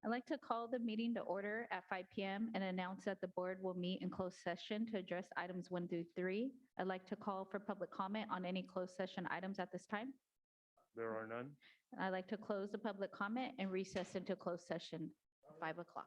I'd like to call the meeting to order at 5 p.m. and announce that the board will meet in closed session to address items 1 through 3. I'd like to call for public comment on any closed session items at this time. There are none. I'd like to close the public comment and recess into closed session, 5 o'clock.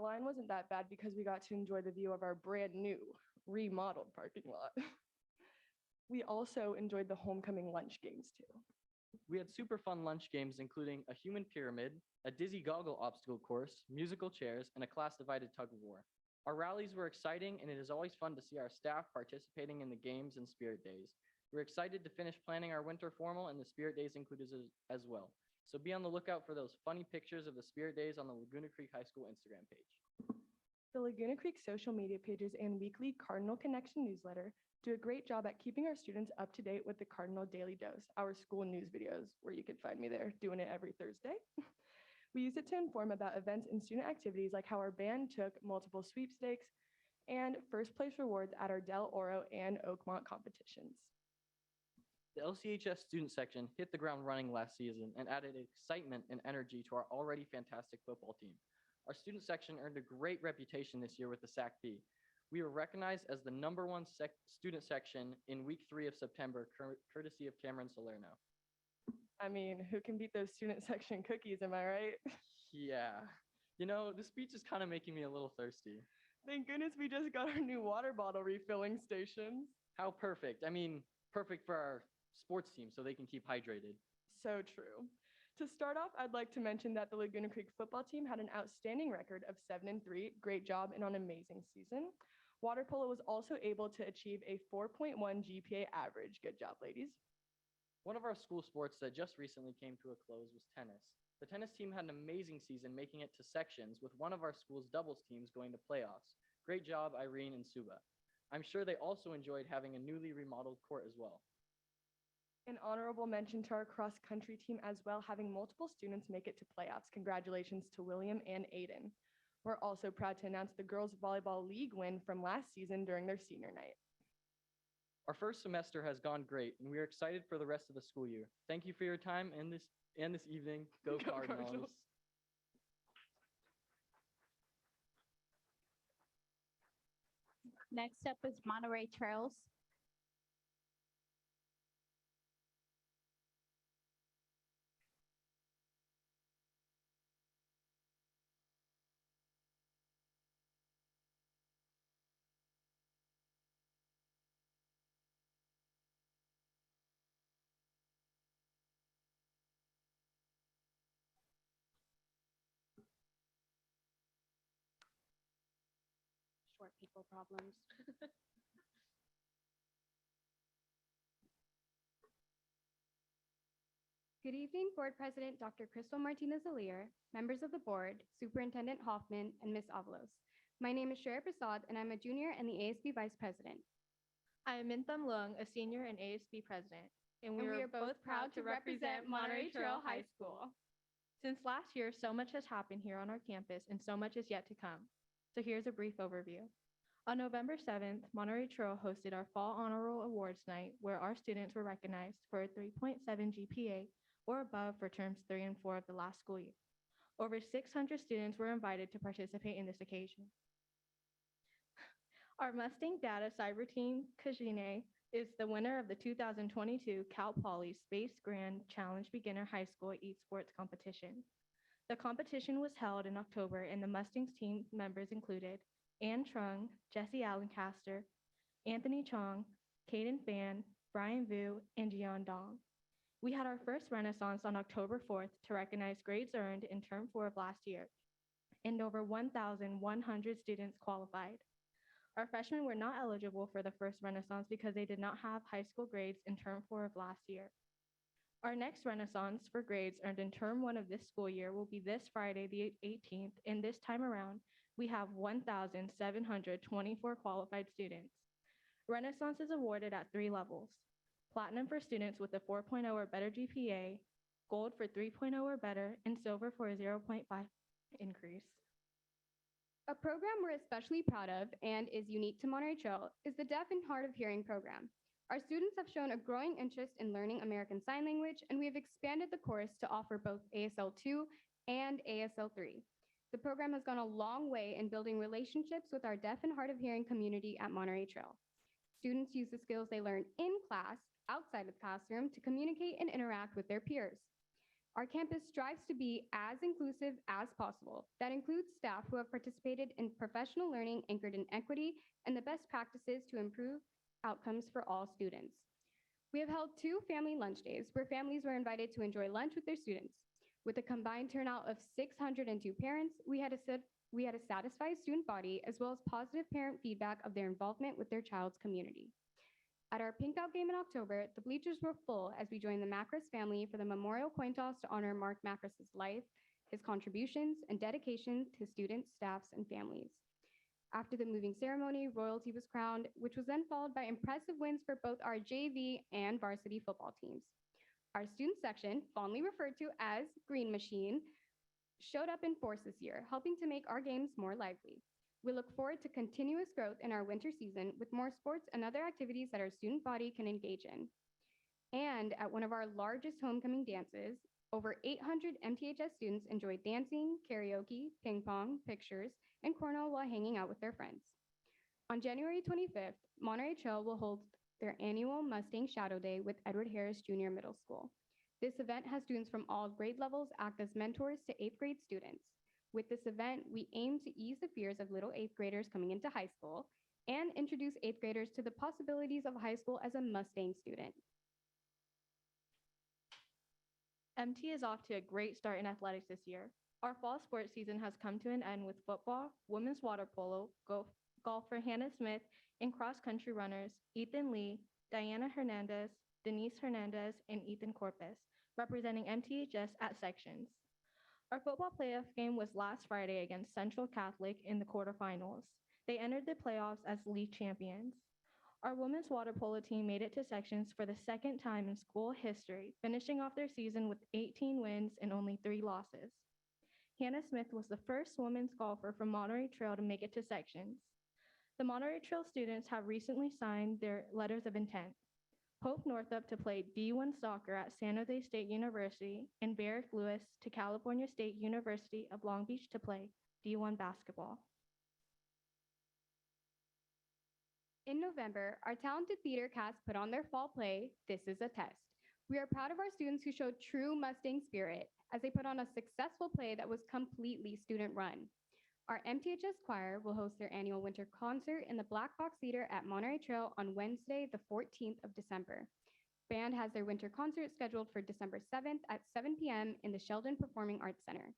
line wasn't that bad because we got to enjoy the view of our brand new remodeled parking lot. We also enjoyed the homecoming lunch games too. We had super fun lunch games, including a human pyramid, a dizzy goggle obstacle course, musical chairs, and a class-divided tug-of-war. Our rallies were exciting, and it is always fun to see our staff participating in the games and spirit days. We're excited to finish planning our winter formal, and the spirit days included as well. So be on the lookout for those funny pictures of the spirit days on the Laguna Creek High School Instagram page. The Laguna Creek social media pages and weekly Cardinal Connection newsletter do a great job at keeping our students up to date with the Cardinal Daily Dose, our school news videos, where you can find me there doing it every Thursday. We use it to inform about events and student activities like how our band took multiple sweepstakes and first place rewards at our Del Oro and Oakmont competitions. The LCHS student section hit the ground running last season and added excitement and energy to our already fantastic football team. Our student section earned a great reputation this year with the SACP. We were recognized as the #1 student section in week 3 of September, courtesy of Cameron Salerno. I mean, who can beat those student section cookies, am I right? Yeah. You know, this speech is kind of making me a little thirsty. Thank goodness we just got our new water bottle refilling stations. How perfect. I mean, perfect for our sports team so they can keep hydrated. So true. To start off, I'd like to mention that the Laguna Creek football team had an outstanding record of 7-3. Great job and an amazing season. Water polo was also able to achieve a 4.1 GPA average. Good job, ladies. One of our school sports that just recently came to a close was tennis. The tennis team had an amazing season, making it to sections, with one of our school's doubles teams going to playoffs. Great job, Irene and Suba. I'm sure they also enjoyed having a newly remodeled court as well. An honorable mention to our cross-country team as well, having multiple students make it to playoffs. Congratulations to William and Aiden. We're also proud to announce the Girls Volleyball League win from last season during their senior night. Our first semester has gone great, and we are excited for the rest of the school year. Thank you for your time and this evening. Go Cardinals. Next up is Monterey Trails. Short people problems. Good evening, Board President Dr. Crystal Martinez-Alier, members of the board, Superintendent Hoffman, and Ms. Avalos. My name is Shreya Prasad, and I'm a junior and the ASB Vice President. I am Mintham Leung, a senior and ASB president, and we are both proud to represent Monterey Trail High School. Since last year, so much has happened here on our campus, and so much is yet to come. So here's a brief overview. On November 7th, Monterey Trail hosted our Fall Honor Roll Awards Night, where our students were recognized for a 3.7 GPA or above for terms 3 and 4 of the last school year. Over 600 students were invited to participate in this occasion. Our Mustang Data Cyber Team, Kajine, is the winner of the 2022 Cal Poly Space Grand Challenge Beginner High School eSports competition. The competition was held in October, and the Mustangs team members included Ann Trung, Jesse Allencaster, Anthony Chong, Caden Fan, Brian Vu, and Jian Dong. We had our first Renaissance on October 4th to recognize grades earned in Term 4 of last year, and over 1,100 students qualified. Our freshmen were not eligible for the first Renaissance because they did not have high school grades in Term 4 of last year. Our next Renaissance for grades earned in Term 1 of this school year will be this Friday, the 18th, and this time around, we have 1,724 qualified students. Renaissance is awarded at 3 levels: Platinum for students with a 4.0 or better GPA, Gold for 3.0 or better, and Silver for a 0.5 increase. A program we're especially proud of and is unique to Monterey Trail is the Deaf and Hard of Hearing program. Our students have shown a growing interest in learning American Sign Language, and we have expanded the course to offer both ASL 2 and ASL 3. The program has gone a long way in building relationships with our deaf and hard of hearing community at Monterey Trail. Students use the skills they learn in class, outside of the classroom, to communicate and interact with their peers. Our campus strives to be as inclusive as possible. That includes staff who have participated in professional learning anchored in equity and the best practices to improve outcomes for all students. We have held 2 family lunch days where families were invited to enjoy lunch with their students. With a combined turnout of 602 parents, we had a satisfied student body as well as positive parent feedback of their involvement with their child's community. At our Pink Out game in October, the bleachers were full as we joined the Macris family for the memorial coin toss to honor Mark Macris's life, his contributions, and dedication to students, staffs, and families. After the moving ceremony, royalty was crowned, which was then followed by impressive wins for both our JV and varsity football teams. Our student section, fondly referred to as Green Machine, showed up in force this year, helping to make our games more lively. We look forward to continuous growth in our winter season with more sports and other activities that our student body can engage in. And at one of our largest homecoming dances, over 800 MTHS students enjoyed dancing, karaoke, ping pong, pictures, and cornhole while hanging out with their friends. On January 25th, Monterey Trail will hold their annual Mustang Shadow Day with Edward Harris Junior Middle School. This event has students from all grade levels act as mentors to 8th grade students. With this event, we aim to ease the fears of little 8th graders coming into high school and introduce 8th graders to the possibilities of high school as a Mustang student. MT is off to a great start in athletics this year. Our fall sports season has come to an end with football, women's water polo, golfer Hannah Smith, and cross-country runners Ethan Lee, Diana Hernandez, Denise Hernandez, and Ethan Corpus, representing MTHS at sections. Our football playoff game was last Friday against Central Catholic in the quarterfinals. They entered the playoffs as league champions. Our women's water polo team made it to sections for the second time in school history, finishing off their season with 18 wins and only 3 losses. Hannah Smith was the first women's golfer from Monterey Trail to make it to sections. The Monterey Trail students have recently signed their letters of intent. Hope Northup to play D1 soccer at San Jose State University, and Barrick Lewis to California State University of Long Beach to play D1 basketball. In November, our talented theater cast put on their fall play, This Is a Test. We are proud of our students who showed true Mustang spirit as they put on a successful play that was completely student-run. Our MTHS choir will host their annual winter concert in the Black Box Theater at Monterey Trail on Wednesday, the 14th of December. Band has their winter concert scheduled for December 7th at 7 p.m. in the Sheldon Performing Arts Center.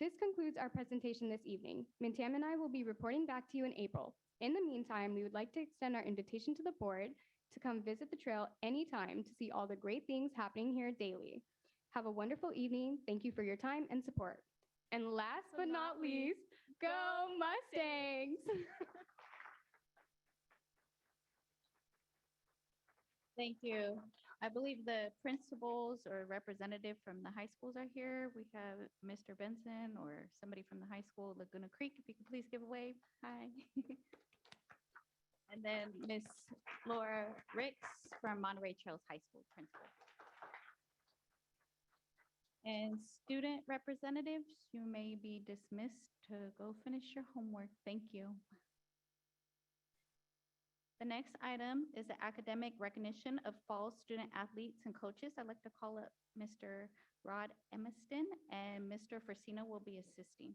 This concludes our presentation this evening. Mintam and I will be reporting back to you in April. In the meantime, we would like to extend our invitation to the board to come visit the trail anytime to see all the great things happening here daily. Have a wonderful evening. Thank you for your time and support. And last but not least, go Mustangs! Thank you. I believe the principals or representative from the high schools are here. We have Mr. Benson or somebody from the high school, Laguna Creek, if you could please give a wave. Hi. And then Miss Laura Ricks from Monterey Trails High School principal. And student representatives, you may be dismissed to go finish your homework. Thank you. The next item is the academic recognition of fall student athletes and coaches. I'd like to call up Mr. Rod Emiston, and Mr. Forsino will be assisting.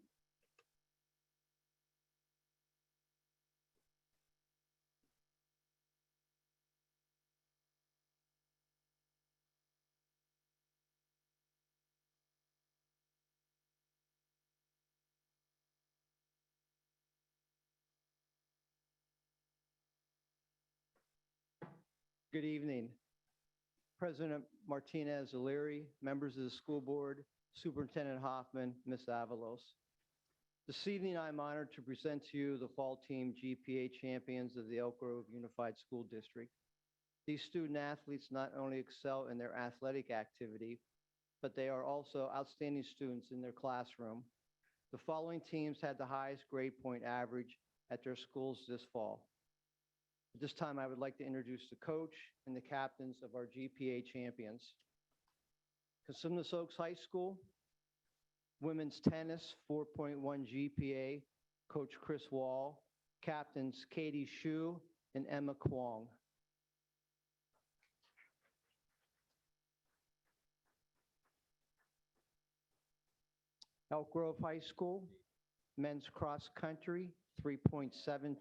Good evening. President Martinez O'Leary, members of the school board, Superintendent Hoffman, Ms. Avalos. This evening, I'm honored to present to you the fall team GPA champions of the Elk Grove Unified School District. These student athletes not only excel in their athletic activity, but they are also outstanding students in their classroom. The following teams had the highest grade point average at their schools this fall. At this time, I would like to introduce the coach and the captains of our GPA champions. Cosumnes Oaks High School, women's tennis, 4.1 GPA, Coach Chris Wall, captains Katie Shu and Emma Kwong. Elk Grove High School, men's cross country, 3.7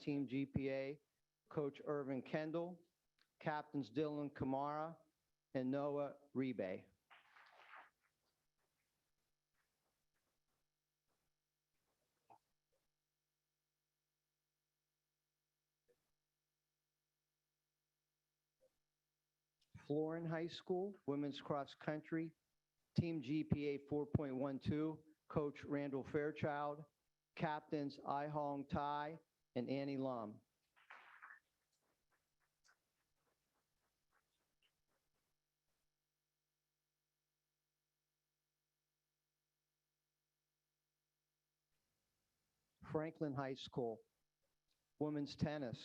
team GPA, Coach Irvin Kendall, captains Dylan Kamara and Noah Rebe. Florin High School, women's cross country, team GPA 4.12, Coach Randall Fairchild, captains I Hong Tai and Annie Lam. Franklin High School, women's tennis,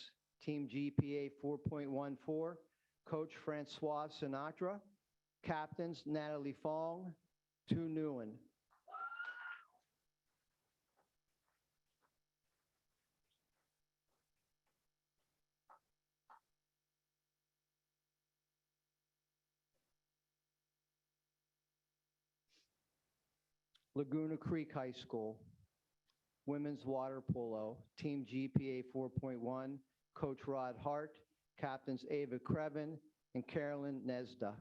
team GPA 4.14, Coach Francois Sinatra, captains Natalie Fong, Tu Nguyen. Laguna Creek High School, women's water polo, team GPA 4.1, Coach Rod Hart, captains Ava Krevin and Carolyn Nesda.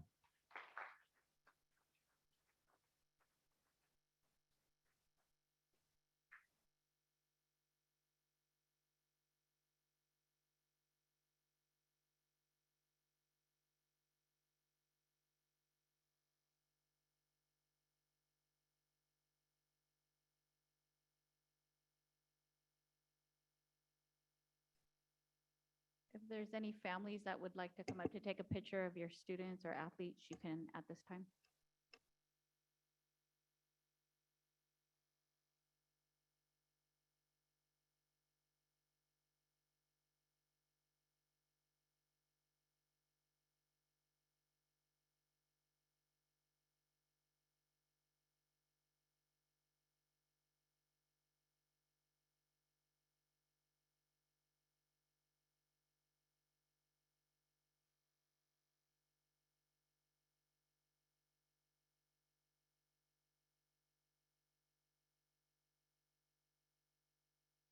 If there's any families that would like to come up to take a picture of your students or athletes, you can at this time.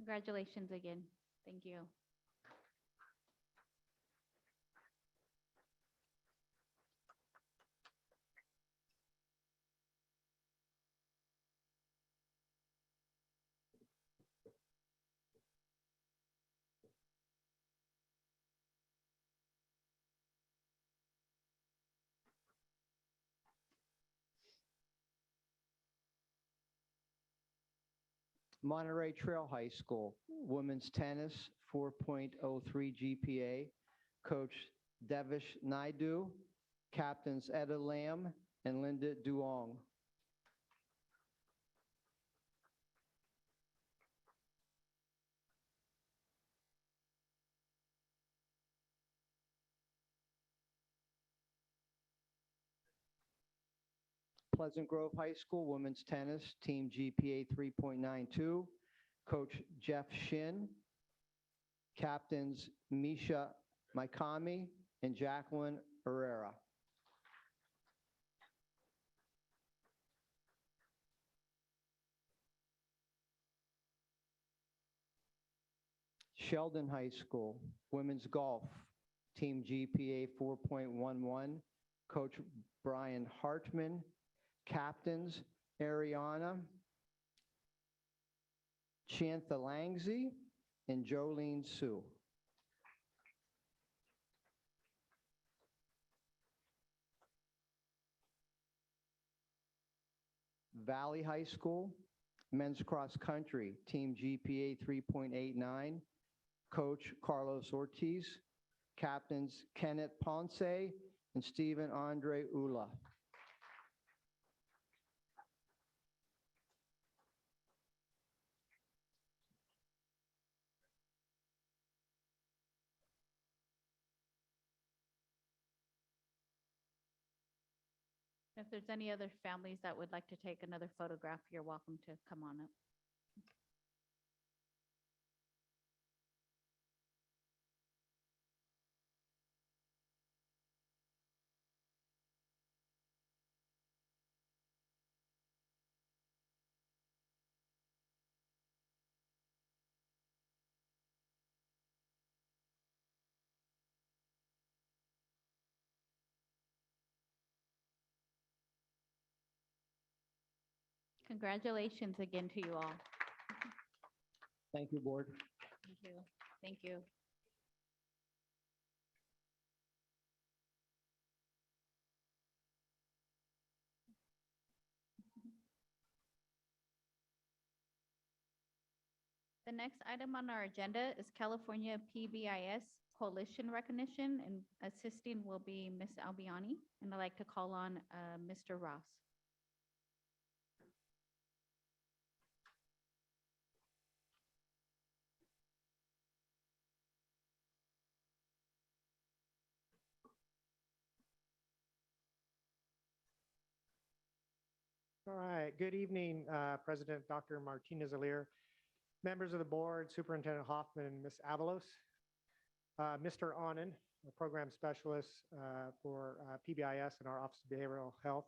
Congratulations again. Thank you. Monterey Trail High School, women's tennis, 4.03 GPA, Coach Devish Naidu, captains Etta Lamb and Linda Duong. Pleasant Grove High School, women's tennis, team GPA 3.92, Coach Jeff Shin, captains Misha Maikami and Jacqueline Herrera. Sheldon High School, women's golf, team GPA 4.11, Coach Brian Hartman, captains Ariana Chanthalangzi and Jolene Sue. Valley High School, men's cross country, team GPA 3.89, Coach Carlos Ortiz, captains Kenneth Ponce and Stephen Andre Ula. If there's any other families that would like to take another photograph, you're welcome to come on up. Congratulations again to you all. Thank you, board. Thank you. Thank you. The next item on our agenda is California PBIS Coalition Recognition, and assisting will be Ms. Albiani, and I'd like to call on Mr. Ross. All right, good evening, President Dr. Martinez-Alir, members of the board, Superintendent Hoffman, and Ms. Avalos. Mr. Onen, a program specialist for PBIS and our Office of Behavioral Health,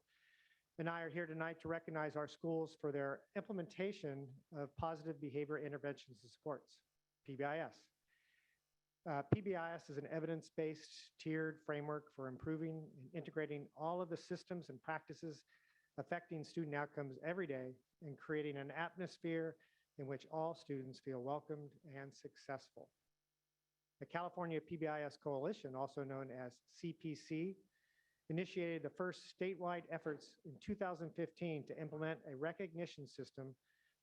and I are here tonight to recognize our schools for their implementation of positive behavior interventions and supports, PBIS. PBIS is an evidence-based tiered framework for improving and integrating all of the systems and practices affecting student outcomes every day and creating an atmosphere in which all students feel welcomed and successful. The California PBIS Coalition, also known as CPC, initiated the first statewide efforts in 2015 to implement a recognition system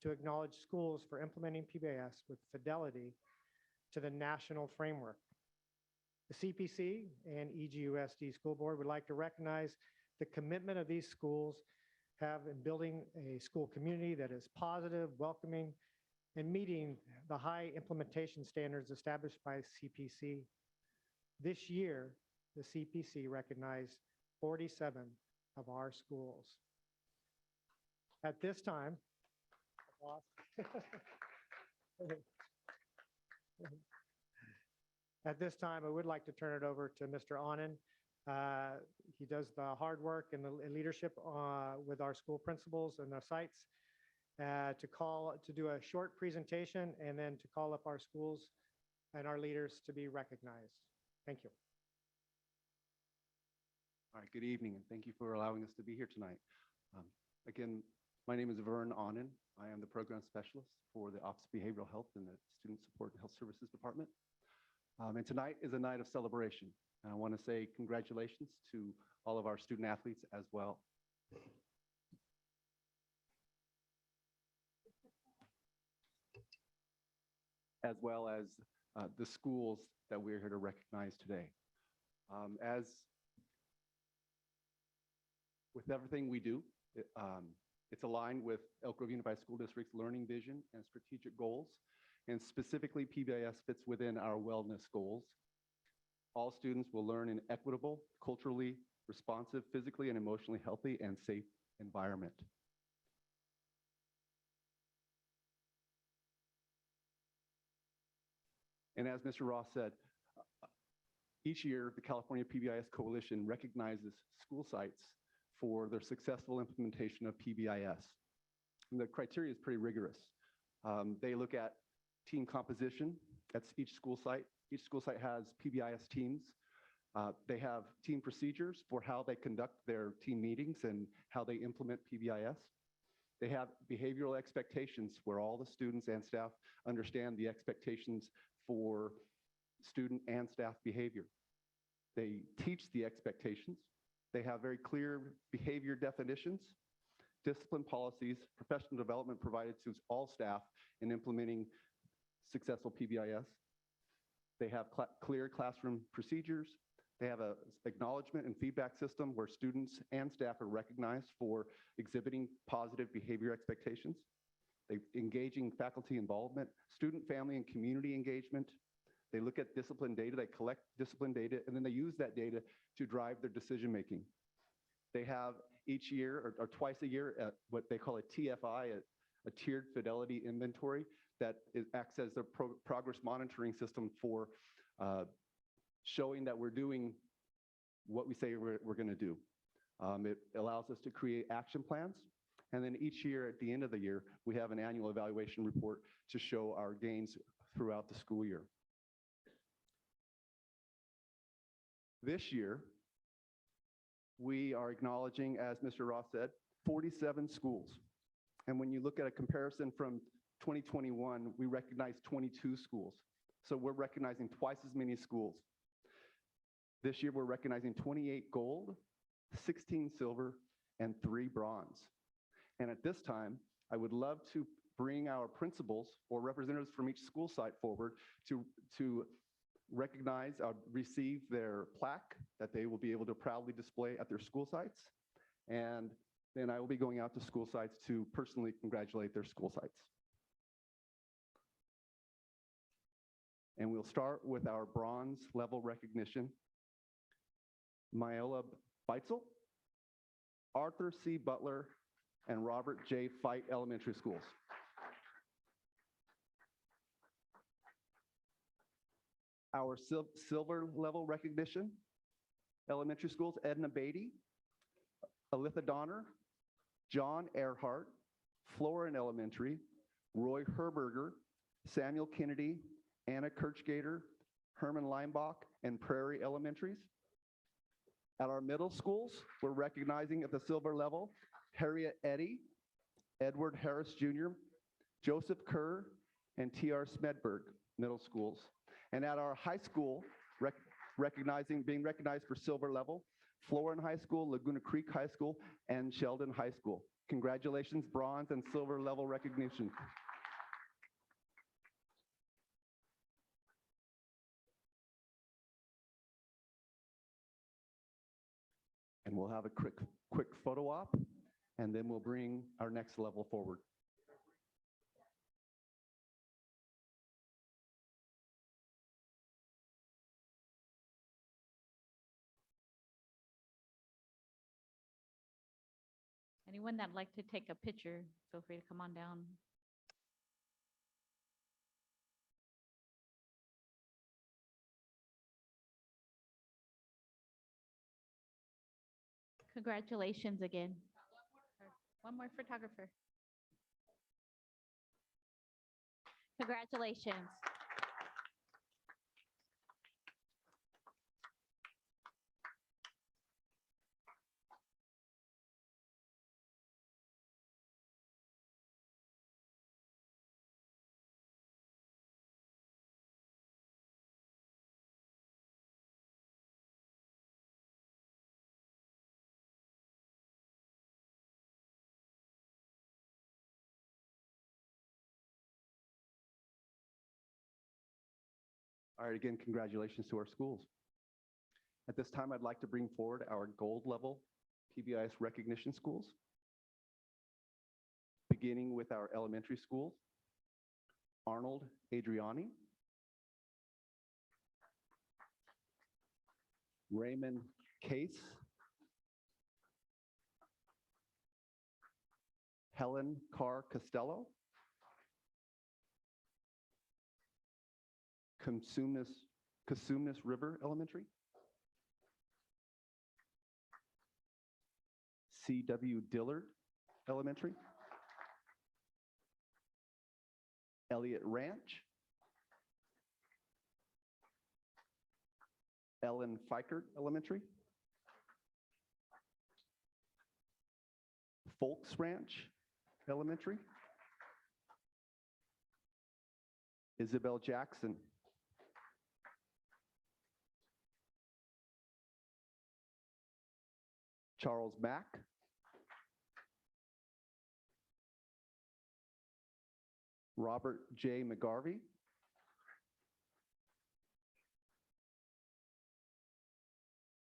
to acknowledge schools for implementing PBIS with fidelity to the national framework. The CPC and EGUSD School Board would like to recognize the commitment of these schools have in building a school community that is positive, welcoming, and meeting the high implementation standards established by CPC. This year, the CPC recognized 47 of our schools. At this time, I would like to turn it over to Mr. Onen. He does the hard work and the leadership with our school principals and the sites to do a short presentation and then to call up our schools and our leaders to be recognized. Thank you. All right, good evening, and thank you for allowing us to be here tonight. Again, my name is Vern Onen. I am the program specialist for the Office of Behavioral Health in the Student Support and Health Services Department. And tonight is a night of celebration. And I want to say congratulations to all of our student athletes as well. As well as the schools that we're here to recognize today. As with everything we do, it's aligned with Elk Grove Unified School District's learning vision and strategic goals, and specifically PBIS fits within our wellness goals. All students will learn in equitable, culturally responsive, physically and emotionally healthy and safe environment. And as Mr. Ross said, each year the California PBIS Coalition recognizes school sites for their successful implementation of PBIS. And the criteria is pretty rigorous. They look at team composition. That's each school site. Each school site has PBIS teams. They have team procedures for how they conduct their team meetings and how they implement PBIS. They have behavioral expectations where all the students and staff understand the expectations for student and staff behavior. They teach the expectations. They have very clear behavior definitions, discipline policies, professional development provided to all staff in implementing successful PBIS. They have clear classroom procedures. They have an acknowledgement and feedback system where students and staff are recognized for exhibiting positive behavior expectations. They engaging faculty involvement, student, family, and community engagement. They look at discipline data, they collect discipline data, and then they use that data to drive their decision making. They have each year or twice a year what they call a TFI, a tiered fidelity inventory that acts as their progress monitoring system for showing that we're doing what we say we're going to do. It allows us to create action plans. And then each year, at the end of the year, we have an annual evaluation report to show our gains throughout the school year. This year, we are acknowledging, as Mr. Ross said, 47 schools. And when you look at a comparison from 2021, we recognize 22 schools. So we're recognizing twice as many schools. This year, we're recognizing 28 gold, 16 silver, and 3 bronze. And at this time, I would love to bring our principals or representatives from each school site forward to recognize, receive their plaque that they will be able to proudly display at their school sites. And then I will be going out to school sites to personally congratulate their school sites. And we'll start with our bronze level recognition. Myola Beitzel, Arthur C. Butler, and Robert J. Fite Elementary Schools. Our silver level recognition, elementary schools, Edna Beatty, Alitha Donner, John Earhart, Florin Elementary, Roy Herberger, Samuel Kennedy, Anna Kirchgater, Herman Leimbach, and Prairie Elementaries. At our middle schools, we're recognizing at the silver level, Harriet Eddy, Edward Harris Jr., Joseph Kerr, and T.R. Smedberg middle schools. And at our high school, being recognized for silver level, Florin High School, Laguna Creek High School, and Sheldon High School. Congratulations, bronze and silver level recognition. And we'll have a quick photo op, and then we'll bring our next level forward. Anyone that'd like to take a picture, feel free to come on down. Congratulations again. One more photographer. Congratulations. All right, again, congratulations to our schools. At this time, I'd like to bring forward our gold level PBIS recognition schools, beginning with our elementary schools. Arnold Adriani, Raymond Case, Helen Carr Costello, Cosumnes River Elementary, C.W. Dillard Elementary, Elliott Ranch, Ellen Fikert Elementary, Folks Ranch Elementary, Isabel Jackson, Charles Mack, Robert J. McGarvey,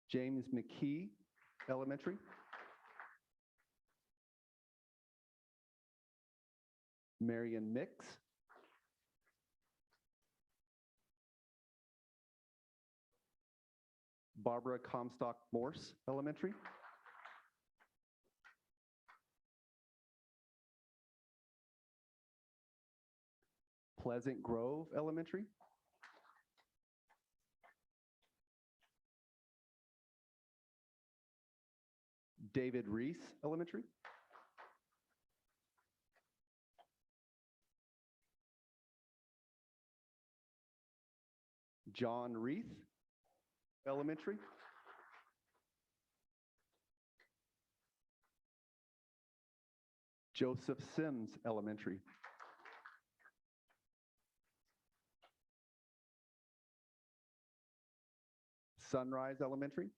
James McKee Elementary, Marion Mix, Barbara Comstock Morse Elementary, Pleasant Grove Elementary, David Reese Elementary, John Reith Elementary, Joseph Sims Elementary. Sunrise Elementary.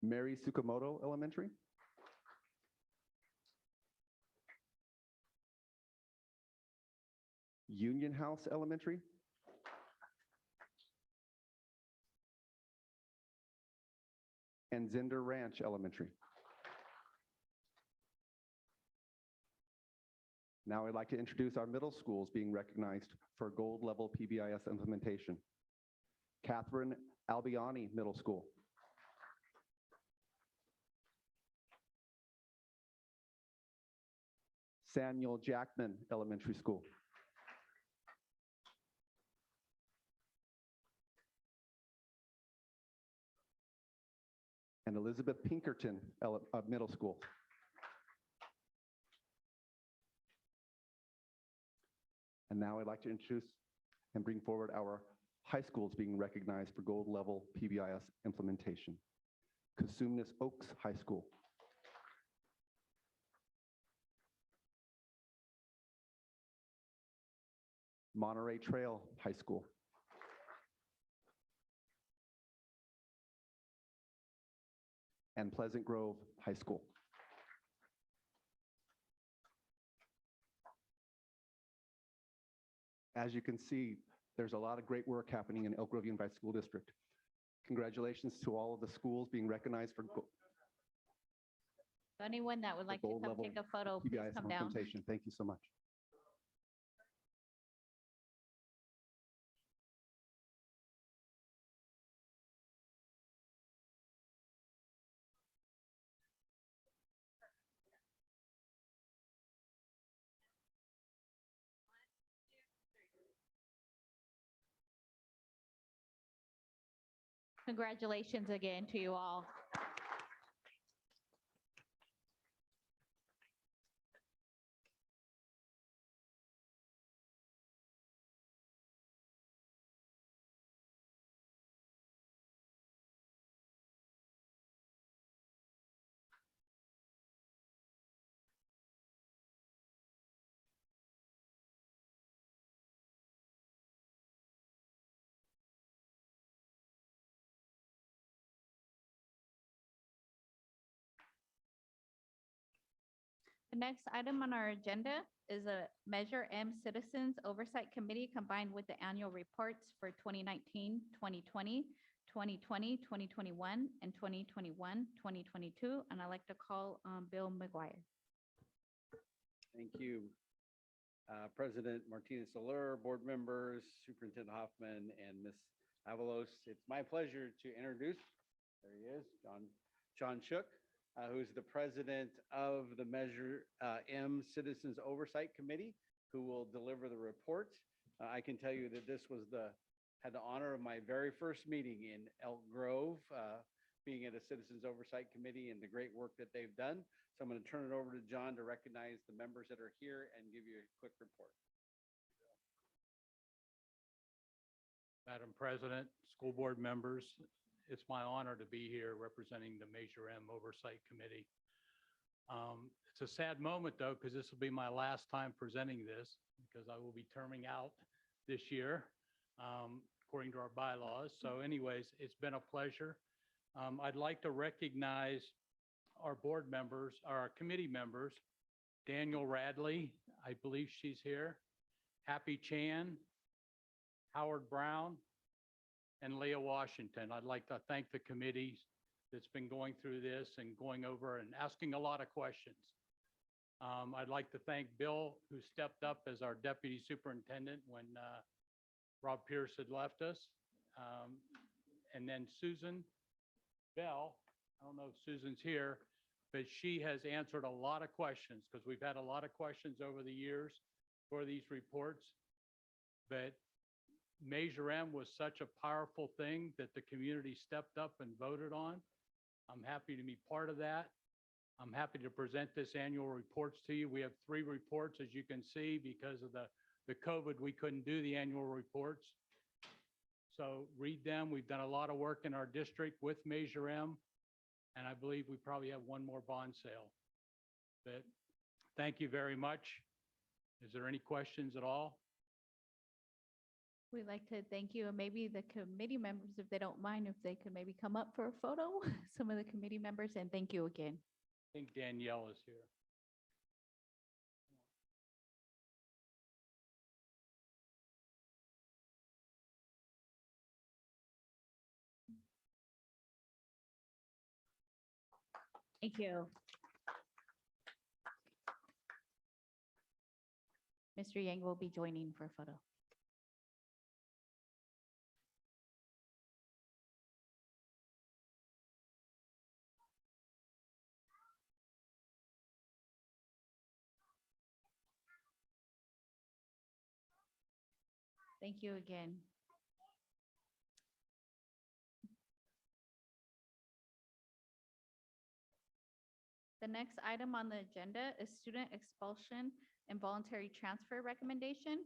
Mary Tsukamoto Elementary. Union House Elementary. And Zinder Ranch Elementary. Now I'd like to introduce our middle schools being recognized for gold level PBIS implementation. Catherine Albiani Middle School. Samuel Jackman Elementary School. And Elizabeth Pinkerton Middle School. And now I'd like to introduce and bring forward our high schools being recognized for gold level PBIS implementation. Cosumnes Oaks High School. Monterey Trail High School. And Pleasant Grove High School. As you can see, there's a lot of great work happening in Elk Grove Unified School District. Congratulations to all of the schools being recognized for So anyone that would like to gold come level take a photo, please PBIS come down. implementation. Thank you so much. Congratulations again to you all. The next item on our agenda is a Measure M Citizens Oversight Committee combined with the annual reports for 2019, 2020, 2020, 2021, and 2021, 2022. And I'd like to call Bill McGuire. Thank you. President Martinez-Soler, board members, Superintendent Hoffman, and Ms. Avalos. It's my pleasure to introduce, there he is, John Shook, who's the president of the Measure M Citizens Oversight Committee, who will deliver the report. I can tell you that this was had the honor of my very first meeting in Elk Grove, being at a Citizens Oversight Committee and the great work that they've done. So I'm going to turn it over to John to recognize the members that are here and give you a quick report. Madam President, school board members, it's my honor to be here representing the Measure M Oversight Committee. It's a sad moment though, because this will be my last time presenting this, because I will be terming out this year, according to our bylaws. So anyways, it's been a pleasure. I'd like to recognize our board members, our committee members, Daniel Radley, I believe she's here, Happy Chan, Howard Brown, and Leah Washington. I'd like to thank the committee that's been going through this and going over and asking a lot of questions. I'd like to thank Bill, who stepped up as our deputy superintendent when Rob Pierce had left us. And then Susan Bell, I don't know if Susan's here, but she has answered a lot of questions because we've had a lot of questions over the years for these reports. But Measure M was such a powerful thing that the community stepped up and voted on. I'm happy to be part of that. I'm happy to present this annual reports to you. We have 3 reports, as you can see, because of the COVID, we couldn't do the annual reports. So read them. We've done a lot of work in our district with Measure M, and I believe we probably have one more bond sale. But thank you very much. Is there any questions at all? We'd like to thank you, and maybe the committee members, if they don't mind, if they could maybe come up for a photo, some of the committee members, and thank you again. I think Danielle is here. Thank you. Mr. Yang will be joining for a photo. Thank you again. The next item on the agenda is student expulsion and voluntary transfer recommendation.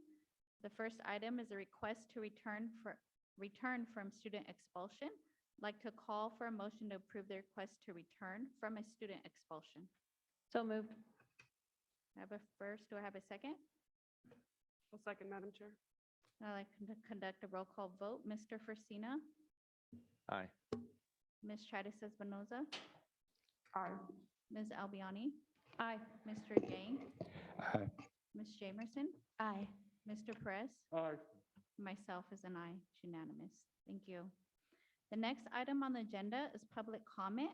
The first item is a request to return from student expulsion. I'd like to call for a motion to approve the request to return from a student expulsion. So moved. I have a first. Do I have a second? I'll second, Madam Chair. I'd like to conduct a roll call vote. Mr. Forcina, Aye. Ms. Tritis Espinoza, Aye. Ms. Albiani, Aye. Mr. Yang, Aye. Ms. Jamerson. Aye. Mr. Perez. Aye. Myself is an aye. It's unanimous. Thank you. The next item on the agenda is public comment.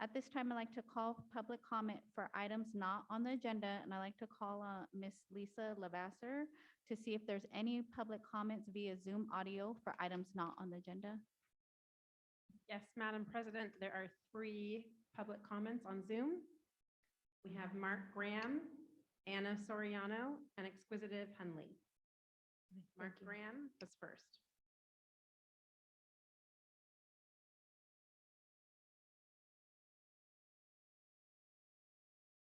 At this time, I'd like to call public comment for items not on the agenda, and I'd like to call Ms. Lisa Lavasser to see if there's any public comments via Zoom audio for items not on the agenda. Yes, Madam President, there are 3 public comments on Zoom. We have Mark Graham, Anna Soriano, and Exquisitive Hunley. Mark Graham was first.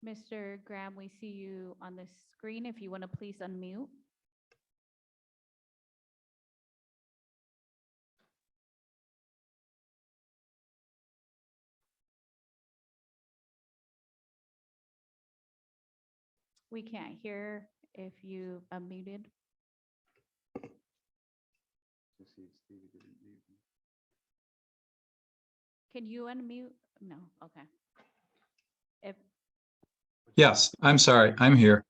Mr. Graham, we see you on the screen. If you want to please unmute. We can't hear if you unmuted. Can you unmute? No, okay. If Yes, I'm sorry, I'm here.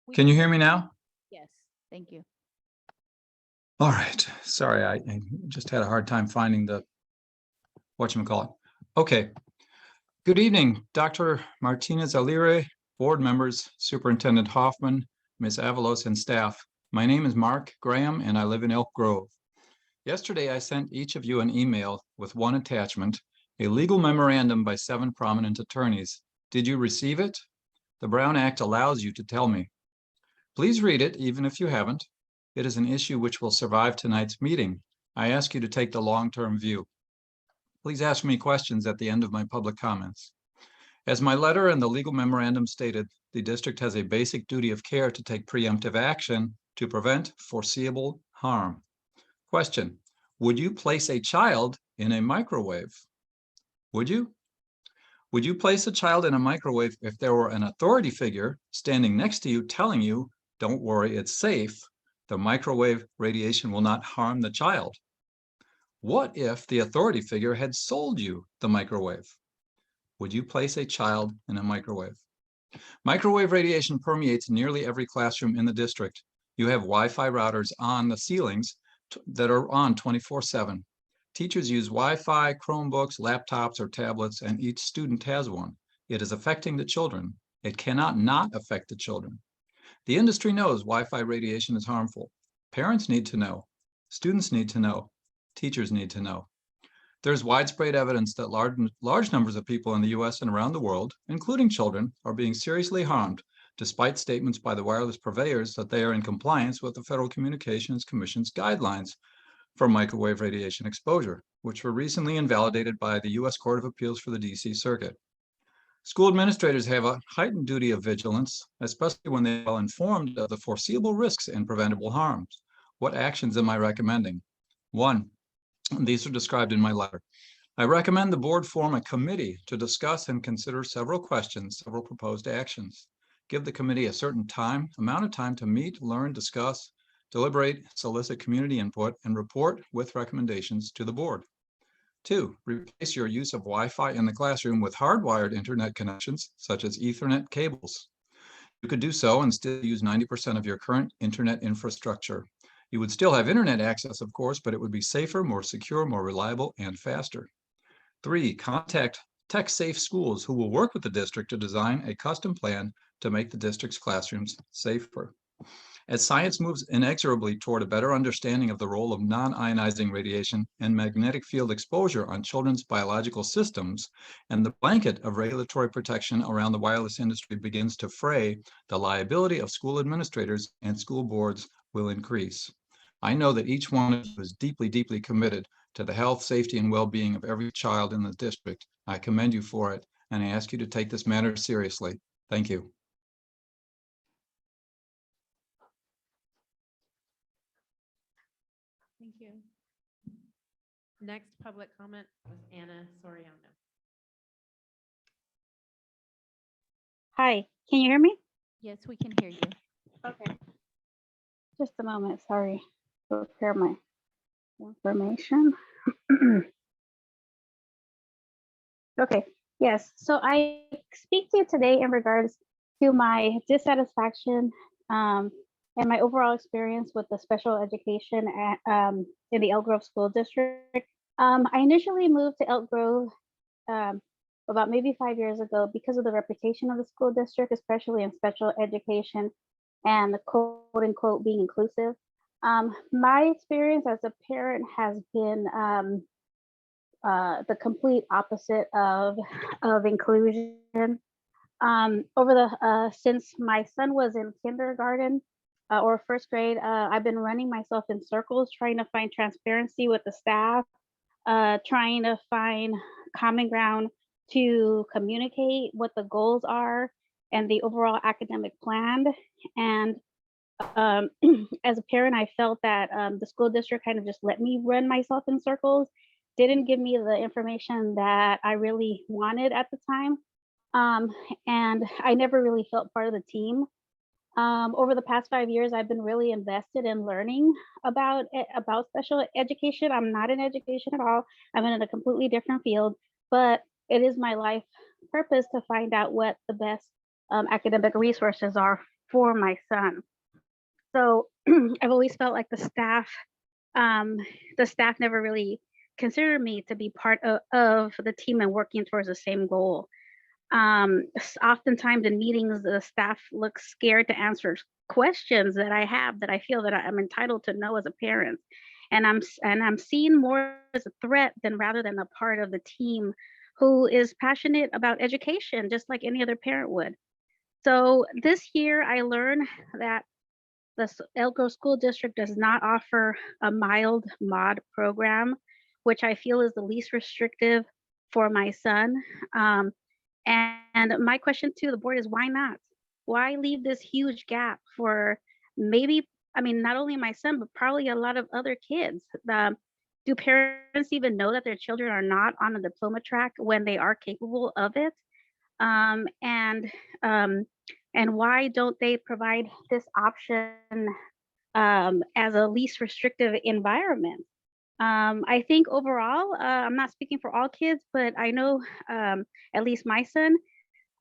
we Can you hear me now? Yes, thank you. All right, sorry, I just had a hard time finding the whatchamacallit. Okay. Good evening, Dr. Martinez Alire, board members, Superintendent Hoffman, Ms. Avalos, and staff. My name is Mark Graham, and I live in Elk Grove. Yesterday, I sent each of you an email with one attachment, a legal memorandum by 7 prominent attorneys. Did you receive it? The Brown Act allows you to tell me. Please read it, even if you haven't. It is an issue which will survive tonight's meeting. I ask you to take the long-term view. Please ask me questions at the end of my public comments. As my letter and the legal memorandum stated, the district has a basic duty of care to take preemptive action to prevent foreseeable harm. Question: would you place a child in a microwave? Would you? Would you place a child in a microwave if there were an authority figure standing next to you telling you, don't worry, it's safe, the microwave radiation will not harm the child? What if the authority figure had sold you the microwave? Would you place a child in a microwave? Microwave radiation permeates nearly every classroom in the district. You have Wi-Fi routers on the ceilings that are on 24/7. Teachers use Wi-Fi, Chromebooks, laptops, or tablets, and each student has one. It is affecting the children. It cannot not affect the children. The industry knows Wi-Fi radiation is harmful. Parents need to know. Students need to know. Teachers need to know. There's widespread evidence that large numbers of people in the US and around the world, including children, are being seriously harmed, despite statements by the wireless purveyors that they are in compliance with the Federal Communications Commission's guidelines for microwave radiation exposure, which were recently invalidated by the US Court of Appeals for the DC Circuit. School administrators have a heightened duty of vigilance, especially when they are well informed of the foreseeable risks and preventable harms. What actions am I recommending? 1. These are described in my letter. I recommend the board form a committee to discuss and consider several questions, several proposed actions. Give the committee a certain amount of time to meet, learn, discuss, deliberate, solicit community input, and report with recommendations to the board. 2, replace your use of Wi-Fi in the classroom with hardwired internet connections, such as Ethernet cables. You could do so and still use 90% of your current internet infrastructure. You would still have internet access, of course, but it would be safer, more secure, more reliable, and faster. 3, contact tech-safe schools who will work with the district to design a custom plan to make the district's classrooms safer. As science moves inexorably toward a better understanding of the role of non-ionizing radiation and magnetic field exposure on children's biological systems, and the blanket of regulatory protection around the wireless industry begins to fray, the liability of school administrators and school boards will increase. I know that each one of you is deeply, deeply committed to the health, safety, and well-being of every child in the district. I commend you for it, and I ask you to take this matter seriously. Thank you. Thank you. Next public comment was Anna Soriano. Hi, can you hear me? Yes, we can hear you. Okay. Just a moment, sorry. Prepare my information. Okay, yes, so I speak to you today in regards to my dissatisfaction and my overall experience with the special education in the Elk Grove School District. I initially moved to Elk Grove about maybe 5 years ago because of the reputation of the school district, especially in special education and the quote unquote being inclusive. My experience as a parent has been the complete opposite of inclusion. Since my son was in kindergarten or first grade, I've been running myself in circles trying to find transparency with the staff, trying to find common ground to communicate what the goals are and the overall academic plan. And as a parent, I felt that the school district kind of just let me run myself in circles, didn't give me the information that I really wanted at the time. And I never really felt part of the team. Over the past 5 years, I've been really invested in learning about special education. I'm not in education at all. I'm in a completely different field, but it is my life purpose to find out what the best academic resources are for my son. So I've always felt like the staff never really considered me to be part of the team and working towards the same goal. Oftentimes in meetings, the staff looks scared to answer questions that I have that I feel that I'm entitled to know as a parent. And I'm seen more as a threat rather than a part of the team who is passionate about education, just like any other parent would. So this year I learned that the Elk Grove School District does not offer a mild mod program, which I feel is the least restrictive for my son. And my question to the board is why not? Why leave this huge gap for not only my son, but probably a lot of other kids? Do parents even know that their children are not on a diploma track when they are capable of it? And why don't they provide this option as a least restrictive environment? I think overall, I'm not speaking for all kids, but I know at least my son,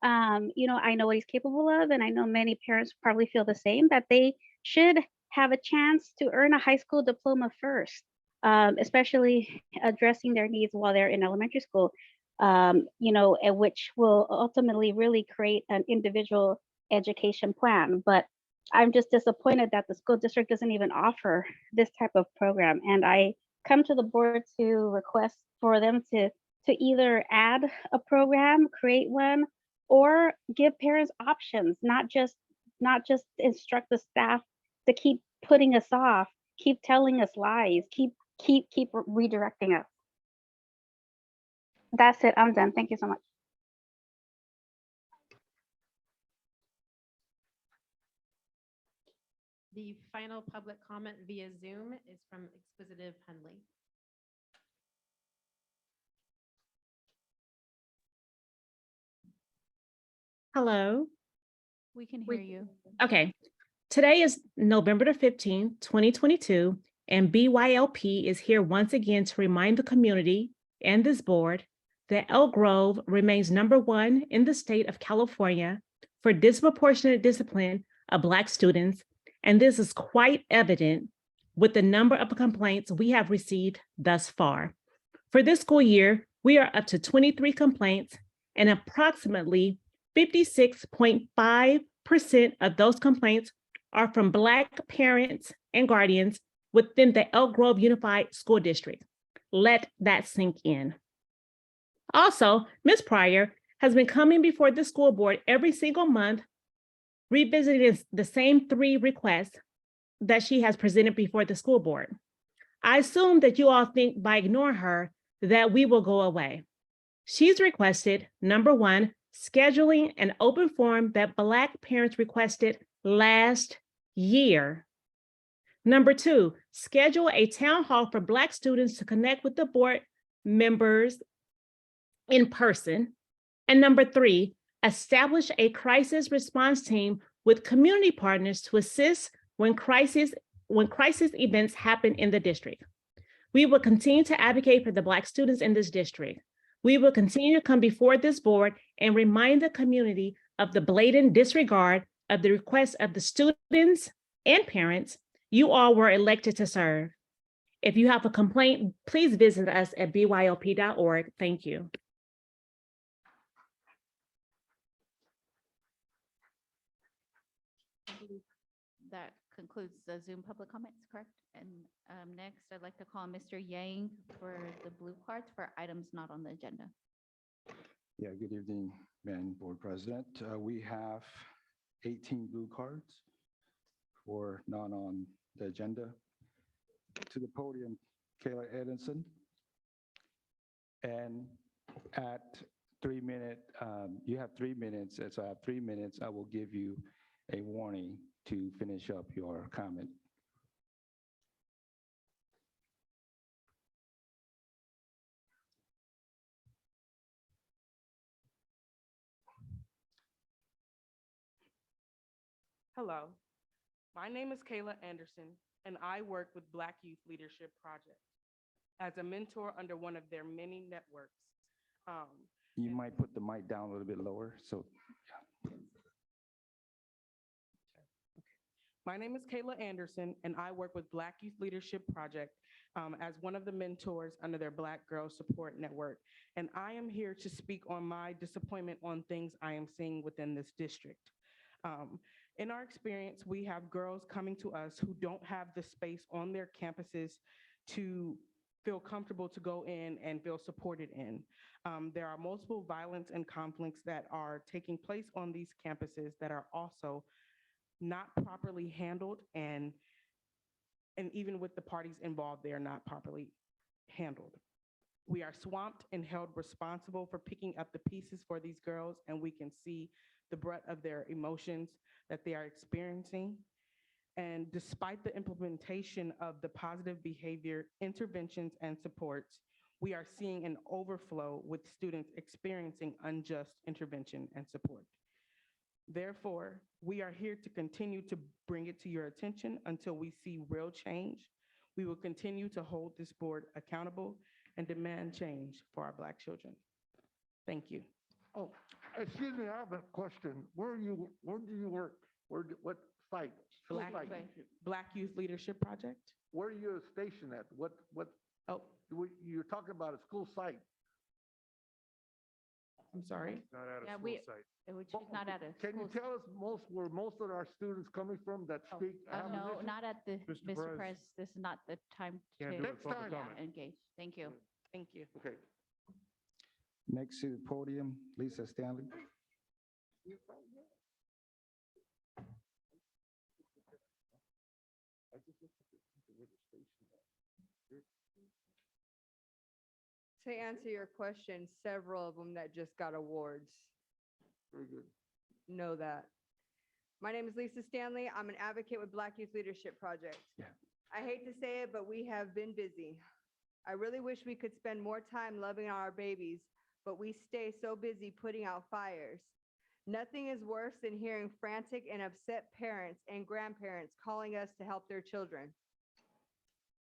I know what he's capable of, and I know many parents probably feel the same, that they should have a chance to earn a high school diploma first, especially addressing their needs while they're in elementary school, and which will ultimately really create an individual education plan. But I'm just disappointed that the school district doesn't even offer this type of program. And I come to the board to request for them to either add a program, create one, or give parents options, not just instruct the staff to keep putting us off, keep telling us lies, keep redirecting us. That's it. I'm done. Thank you so much. The final public comment via Zoom is from Exquisitive Hunley. Hello. We can hear you. Okay. Today is November the 15th, 2022, and BYLP is here once again to remind the community and this board that Elk Grove remains #1 in the state of California for disproportionate discipline of Black students, and this is quite evident with the number of complaints we have received thus far. For this school year, we are up to 23 complaints, and approximately 56.5% of those complaints are from Black parents and guardians within the Elk Grove Unified School District. Let that sink in. Also, Ms. Pryor has been coming before the school board every single month, revisiting the same 3 requests that she has presented before the school board. I assume that you all think by ignoring her that we will go away. She's requested, #1, scheduling an open forum that Black parents requested last year. #2, schedule a town hall for Black students to connect with the board members in person. And #3, establish a crisis response team with community partners to assist when crisis events happen in the district. We will continue to advocate for the Black students in this district. We will continue to come before this board and remind the community of the blatant disregard of the requests of the students and parents you all were elected to serve. If you have a complaint, please visit us at bylp.org. Thank you. I believe that concludes the Zoom public comments, correct? And next, I'd like to call Mr. Yang for the blue cards for items not on the agenda. Yeah, good evening, Madam Board President. We have 18 blue cards for not on the agenda. To the podium, Kayla Edison. And at 3 minutes, you have 3 minutes. As I have 3 minutes, I will give you a warning to finish up your comment. Hello, my name is Kayla Anderson, and I work with Black Youth Leadership Project as a mentor under one of their many networks. You might put the mic down a little bit lower, so. My name is Kayla Anderson, and I work with Black Youth Leadership Project as one of the mentors under their Black Girls Support Network. And I am here to speak on my disappointment on things I am seeing within this district. In our experience, we have girls coming to us who don't have the space on their campuses to feel comfortable to go in and feel supported in. There are multiple violence and conflicts that are taking place on these campuses that are also not properly handled, and even with the parties involved, they are not properly handled. We are swamped and held responsible for picking up the pieces for these girls, and we can see the brunt of their emotions that they are experiencing. And despite the implementation of the positive behavior interventions and supports, we are seeing an overflow with students experiencing unjust intervention and support. Therefore, we are here to continue to bring it to your attention until we see real change. We will continue to hold this board accountable and demand change for our Black children. Thank you. Oh, excuse me, I have a question. Where do you work? What site? School site? Black Youth Leadership Project. Where are you stationed at? Oh, you're talking about a school site. I'm sorry. Not at a Yeah, school site. She's not at a Can you school tell us where most of our students coming from that speak? No, not at the, Mr. Perez. Perez, this is not the time to Can't do it, public yeah, comment. engage. Thank you. Thank you. Okay. Next to the podium, Lisa Stanley. To answer your question, several of them that just got awards. Very good. Know that. My name is Lisa Stanley. I'm an advocate with Black Youth Leadership Project. Yeah. I hate to say it, but we have been busy. I really wish we could spend more time loving our babies, but we stay so busy putting out fires. Nothing is worse than hearing frantic and upset parents and grandparents calling us to help their children.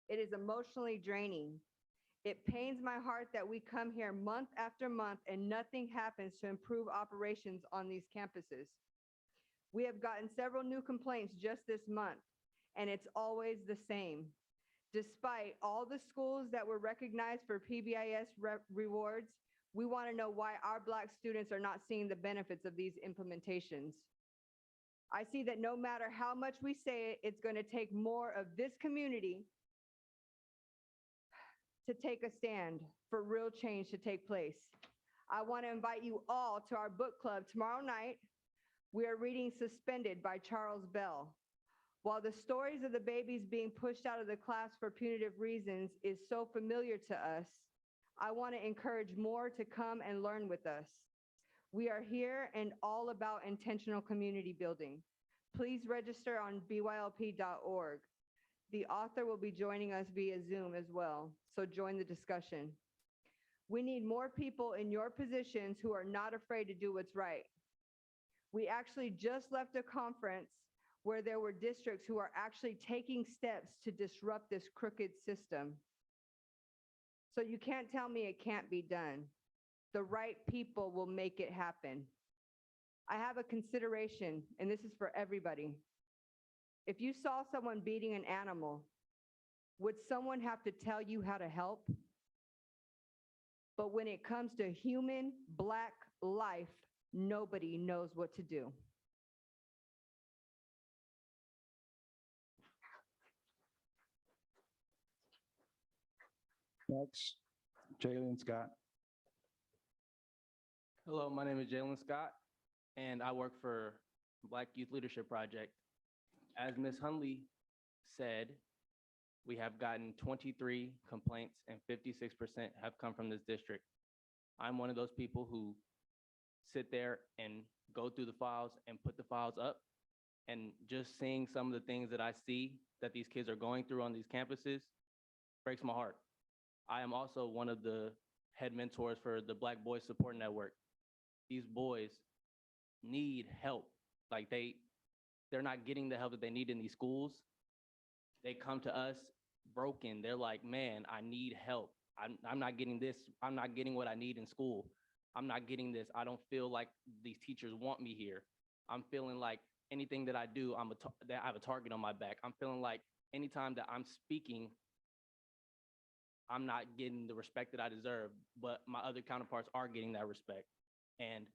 It is emotionally draining. It pains my heart that we come here month after month and nothing happens to improve operations on these campuses. We have gotten several new complaints just this month, and it's always the same. Despite all the schools that were recognized for PBIS rewards, we want to know why our Black students are not seeing the benefits of these implementations. I see that no matter how much we say it, it's going to take more of this community to take a stand for real change to take place. I want to invite you all to our book club tomorrow night. We are reading Suspended by Charles Bell. While the stories of the babies being pushed out of the class for punitive reasons is so familiar to us, I want to encourage more to come and learn with us. We are here and all about intentional community building. Please register on bylp.org. The author will be joining us via Zoom as well, so join the discussion. We need more people in your positions who are not afraid to do what's right. We actually just left a conference where there were districts who are actually taking steps to disrupt this crooked system. So you can't tell me it can't be done. The right people will make it happen. I have a consideration, and this is for everybody. If you saw someone beating an animal, would someone have to tell you how to help? But when it comes to human Black life, nobody knows what to do. Next, Jalen Scott. Hello, my name is Jalen Scott, and I work for Black Youth Leadership Project. As Ms. Hunley said, we have gotten 23 complaints and 56% have come from this district. I'm one of those people who sit there and go through the files and put the files up, and just seeing some of the things that I see that these kids are going through on these campuses breaks my heart. I am also one of the head mentors for the Black Boys Support Network. These boys need help. Like they're not getting the help that they need in these schools. They come to us broken. They're like, man, I need help. I'm not getting this. I'm not getting what I need in school. I'm not getting this. I don't feel like these teachers want me here. I'm feeling like anything that I do, that I have a target on my back. I'm feeling like anytime that I'm speaking, I'm not getting the respect that I deserve, but my other counterparts are getting that respect. And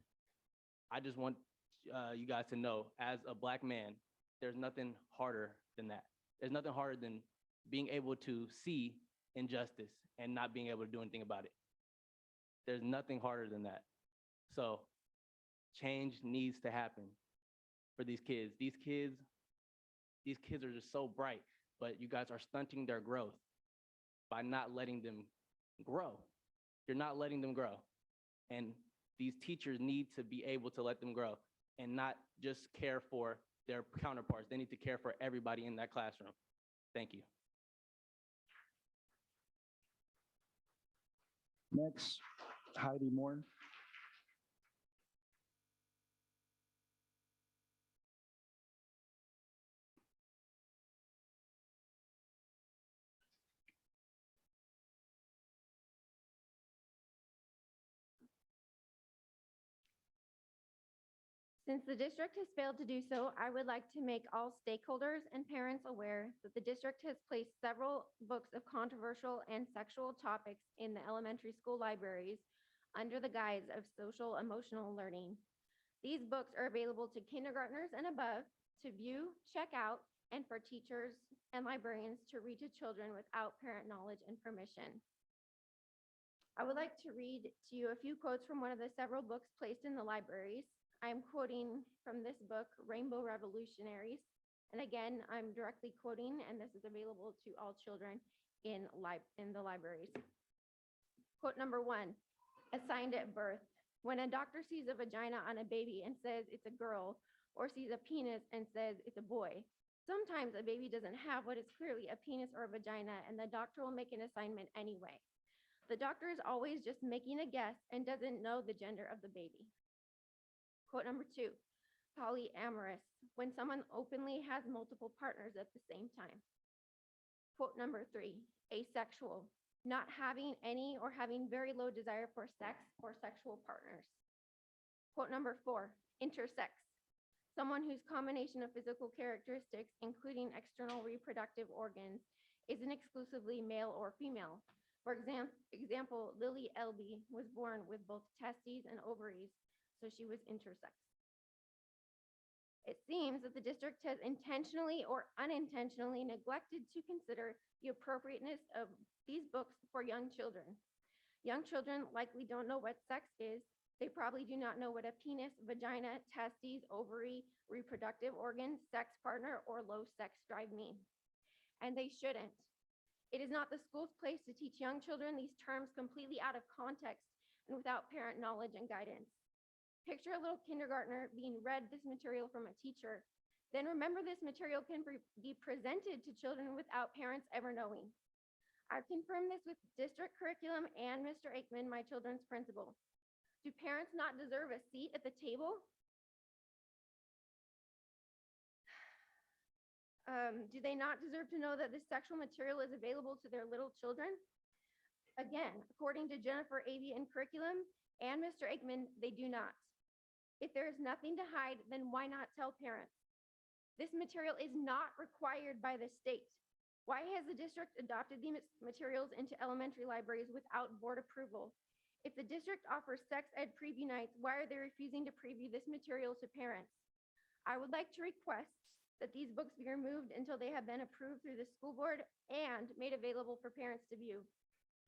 I just want you guys to know, as a Black man, there's nothing harder than that. There's nothing harder than being able to see injustice and not being able to do anything about it. There's nothing harder than that. So change needs to happen for these kids. These kids are just so bright, but you guys are stunting their growth by not letting them grow. You're not letting them grow. And these teachers need to be able to let them grow and not just care for their counterparts. They need to care for everybody in that classroom. Thank you. Next, Heidi Moore. Since the district has failed to do so, I would like to make all stakeholders and parents aware that the district has placed several books of controversial and sexual topics in the elementary school libraries under the guise of social emotional learning. These books are available to kindergartners and above to view, check out, and for teachers and librarians to read to children without parent knowledge and permission. I would like to read to you a few quotes from one of the several books placed in the libraries. I'm quoting from this book, Rainbow Revolutionaries. And again, I'm directly quoting, and this is available to all children in the libraries. Quote number 1, assigned at birth. When a doctor sees a vagina on a baby and says it's a girl, or sees a penis and says it's a boy. Sometimes a baby doesn't have what is clearly a penis or a vagina, and the doctor will make an assignment anyway. The doctor is always just making a guess and doesn't know the gender of the baby. Quote number 2, polyamorous, when someone openly has multiple partners at the same time. Quote number 3, asexual, not having any or having very low desire for sex or sexual partners. Quote number 4, intersex, someone whose combination of physical characteristics, including external reproductive organs, isn't exclusively male or female. For example, Lily Elby was born with both testes and ovaries, so she was intersex. It seems that the district has intentionally or unintentionally neglected to consider the appropriateness of these books for young children. Young children likely don't know what sex is. They probably do not know what a penis, vagina, testes, ovary, reproductive organ, sex partner, or low sex drive mean. And they shouldn't. It is not the school's place to teach young children these terms completely out of context and without parent knowledge and guidance. Picture a little kindergartner being read this material from a teacher. Then remember this material can be presented to children without parents ever knowing. I've confirmed this with district curriculum and Mr. Aikman, my children's principal. Do parents not deserve a seat at the table? Do they not deserve to know that this sexual material is available to their little children? Again, according to Jennifer Avey in curriculum and Mr. Aikman, they do not. If there is nothing to hide, then why not tell parents? This material is not required by the state. Why has the district adopted these materials into elementary libraries without board approval? If the district offers sex ed preview nights, why are they refusing to preview this material to parents? I would like to request that these books be removed until they have been approved through the school board and made available for parents to view.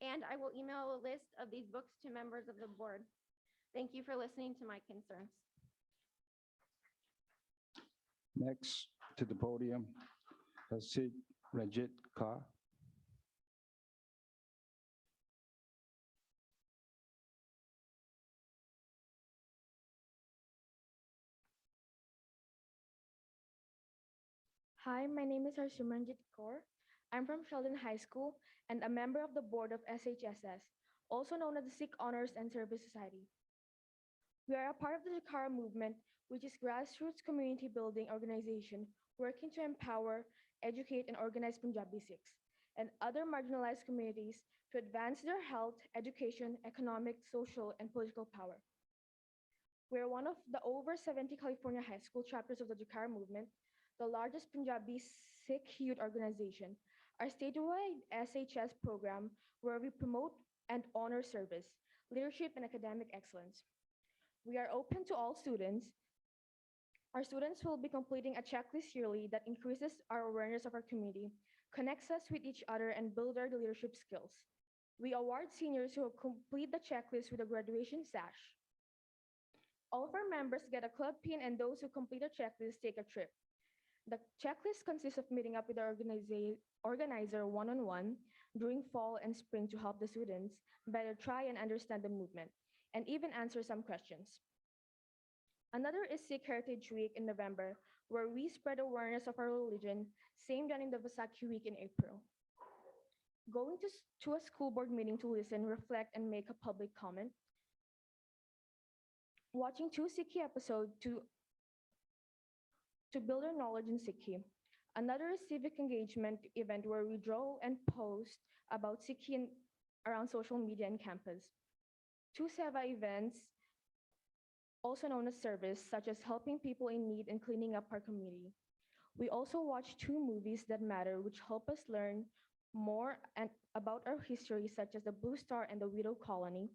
And I will email a list of these books to members of the board. Thank you for listening to my concerns. Next to the podium, Sid Rajit Kaur. Hi, my name is Harshimranjit Kaur. I'm from Sheldon High School and a member of the board of SHSS, also known as the Sikh Honors and Service Society. We are a part of the Jakara movement, which is grassroots community building organization working to empower, educate, and organize Punjabi Sikhs and other marginalized communities to advance their health, education, economic, social, and political power. We are one of the over 70 California high school chapters of the Jakara movement, the largest Punjabi Sikh youth organization. Our statewide SHS program, where we promote and honor service, leadership, and academic excellence. We are open to all students. Our students will be completing a checklist yearly that increases our awareness of our community, connects us with each other, and builds our leadership skills. We award seniors who complete the checklist with a graduation sash. All of our members get a club pin, and those who complete a checklist take a trip. The checklist consists of meeting up with the organizer one-on-one during fall and spring to help the students better try and understand the movement and even answer some questions. Another is Sikh Heritage Week in November, where we spread awareness of our religion, same done in the Vaisakhi week in April. Going to a school board meeting to listen, reflect, and make a public comment. Watching 2 Sikhi episodes to build our knowledge in Sikhi. Another is civic engagement event where we draw and post about Sikhi around social media and campus. 2 Seva events, also known as service, such as helping people in need and cleaning up our community. We also watch 2 movies that matter, which help us learn more about our history, such as the Blue Star and the Widow Colony,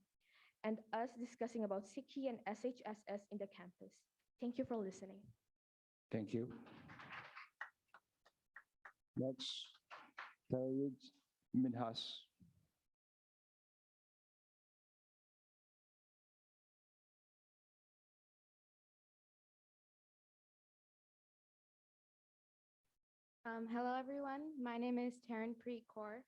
and us discussing about Sikhi and SHSS in the campus. Thank you for listening. Thank you. Next, David Minhas. Hello, everyone. My name is Taryn Preet Kaur.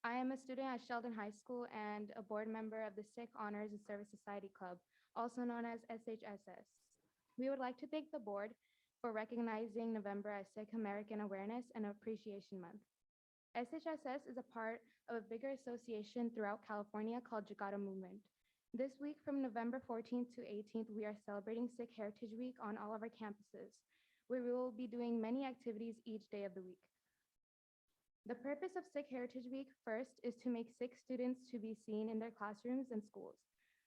I am a student at Sheldon High School and a board member of the Sikh Honors and Service Society Club, also known as SHSS. We would like to thank the board for recognizing November as Sikh American Awareness and Appreciation Month. SHSS is a part of a bigger association throughout California called Jakarta Movement. This week from November 14th to 18th, we are celebrating Sikh Heritage Week on all of our campuses, where we will be doing many activities each day of the week. The purpose of Sikh Heritage Week first is to make Sikh students to be seen in their classrooms and schools.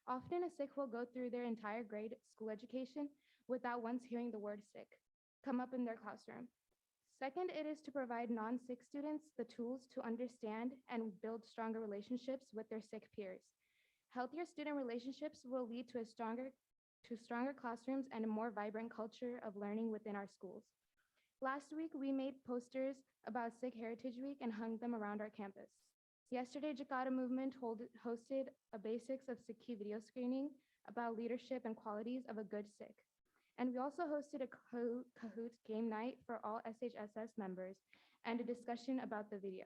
Often a Sikh will go through their entire grade school education without once hearing the word Sikh come up in their classroom. Second, it is to provide non-Sikh students the tools to understand and build stronger relationships with their Sikh peers. Healthier student relationships will lead to stronger classrooms and a more vibrant culture of learning within our schools. Last week, we made posters about Sikh Heritage Week and hung them around our campus. Yesterday, Jakarta Movement hosted a Basics of Sikhi video screening about leadership and qualities of a good Sikh. And we also hosted a Kahoot game night for all SHSS members and a discussion about the video.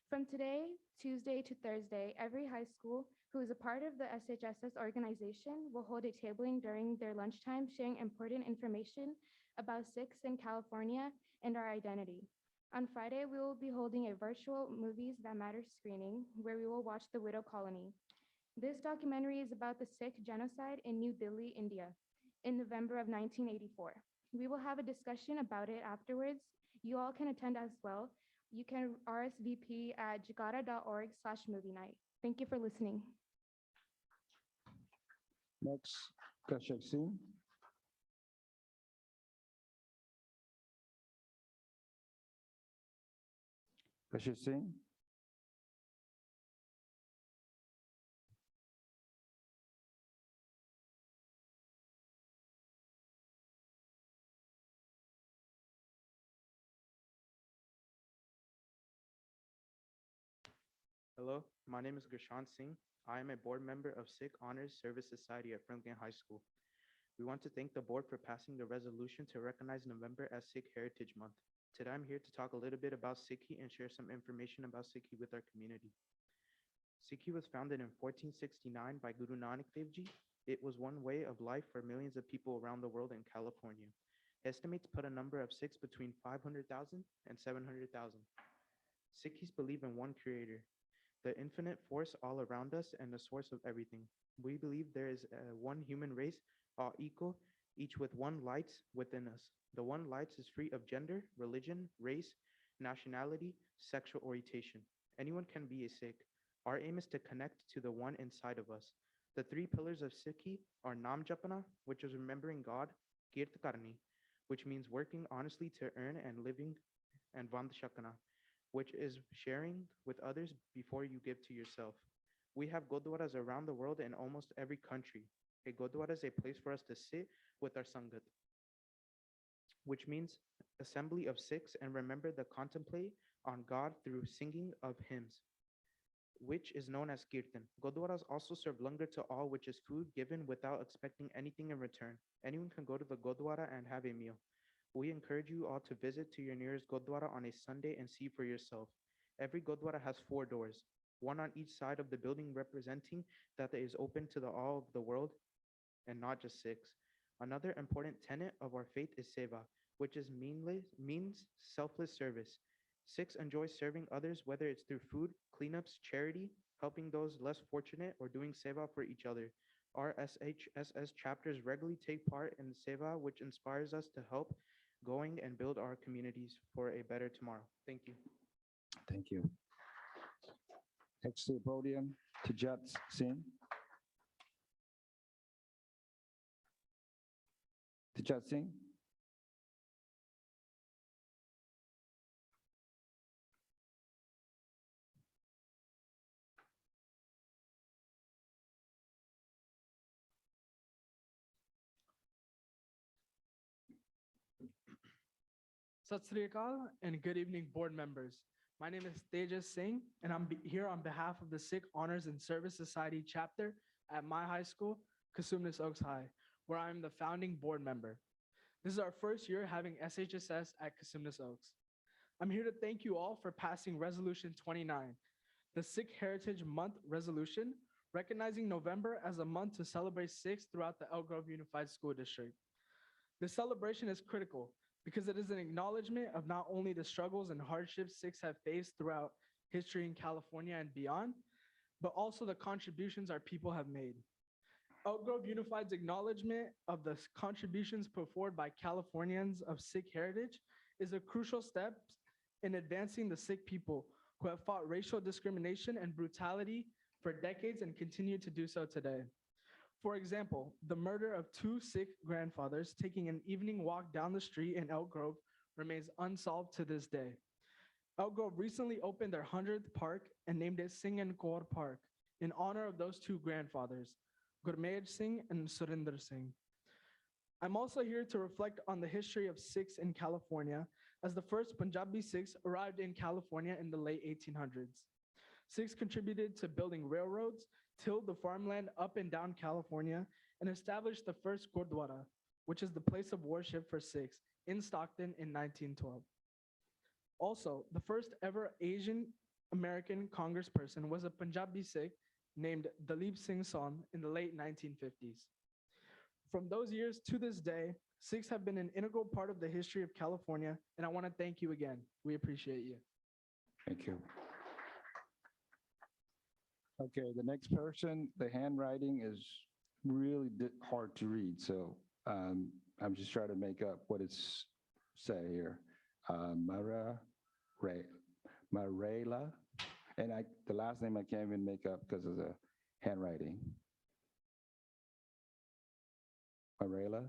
From today, Tuesday to Thursday, every high school who is a part of the SHSS organization will hold a tabling during their lunchtime, sharing important information about Sikhs in California and our identity. On Friday, we will be holding a virtual Movies That Matter screening where we will watch The Widow Colony. This documentary is about the Sikh genocide in New Delhi, India, in November of 1984. We will have a discussion about it afterwards. You all can attend as well. You can RSVP at jakarta.org/movie night. Thank you for listening. Next, Kashyak Singh. Kashyak Singh. Hello, my name is Gershon Singh. I am a board member of Sikh Honors Service Society at Franklin High School. We want to thank the board for passing the resolution to recognize November as Sikh Heritage Month. Today, I'm here to talk a little bit about Sikhi and share some information about Sikhi with our community. Sikhi was founded in 1469 by Guru Nanak Dev Ji. It was one way of life for millions of people around the world in California. Estimates put a number of Sikhs between 500,000 and 700,000. Sikhis believe in one creator, the infinite force all around us and the source of everything. We believe there is one human race, all equal, each with one light within us. The one light is free of gender, religion, race, nationality, sexual orientation. Anyone can be a Sikh. Our aim is to connect to the one inside of us. The three pillars of Sikhi are Nam Japana, which is remembering God, Kirt Karni, which means working honestly to earn and living, and Vand Shakana, which is sharing with others before you give to yourself. We have Gurdwaras around the world in almost every country. A Gurdwara is a place for us to sit with our Sangat, which means assembly of Sikhs and remember the contemplate on God through singing of hymns, which is known as Kirtan. Gurdwaras also serve langar to all, which is food given without expecting anything in return. Anyone can go to the Gurdwara and have a meal. We encourage you all to visit to your nearest Gurdwara on a Sunday and see for yourself. Every Gurdwara has 4 doors, one on each side of the building representing that it is open to all of the world and not just Sikhs. Another important tenet of our faith is seva, which means selfless service. Sikhs enjoy serving others, whether it's through food, cleanups, charity, helping those less fortunate, or doing seva for each other. Our SHSS chapters regularly take part in seva, which inspires us to help going and build our communities for a better tomorrow. Thank you. Thank you. Next to the podium, Tejat Singh. Tejat Singh. Sat Sri Akal and good evening, board members. My name is Tejas Singh, and I'm here on behalf of the Sikh Honors and Service Society chapter at my high school, Kasumnes Oaks High, where I'm the founding board member. This is our first year having SHSS at Kasumnes Oaks. I'm here to thank you all for passing Resolution 29, the Sikh Heritage Month resolution, recognizing November as a month to celebrate Sikhs throughout the Elk Grove Unified School District. This celebration is critical because it is an acknowledgement of not only the struggles and hardships Sikhs have faced throughout history in California and beyond, but also the contributions our people have made. Elk Grove Unified's acknowledgement of the contributions put forward by Californians of Sikh heritage is a crucial step in advancing the Sikh people who have fought racial discrimination and brutality for decades and continue to do so today. For example, the murder of two Sikh grandfathers taking an evening walk down the street in Elk Grove remains unsolved to this day. Elk Grove recently opened their 100th park and named it Singh and Kaur Park in honor of those two grandfathers, Gurmeet Singh and Surinder Singh. I'm also here to reflect on the history of Sikhs in California, as the first Punjabi Sikhs arrived in California in the late 1800s. Sikhs contributed to building railroads, tilled the farmland up and down California, and established the first Gurdwara, which is the place of worship for Sikhs, in Stockton in 1912. Also, the first ever Asian American congressperson was a Punjabi Sikh named Dalip Singh Son in the late 1950s. From those years to this day, Sikhs have been an integral part of the history of California, and I want to thank you again. We appreciate you. Thank you. Okay, the next person, the handwriting is really hard to read, so I'm just trying to make up what it's say here. Marela, and the last name I can't even make up because of the handwriting. Marela?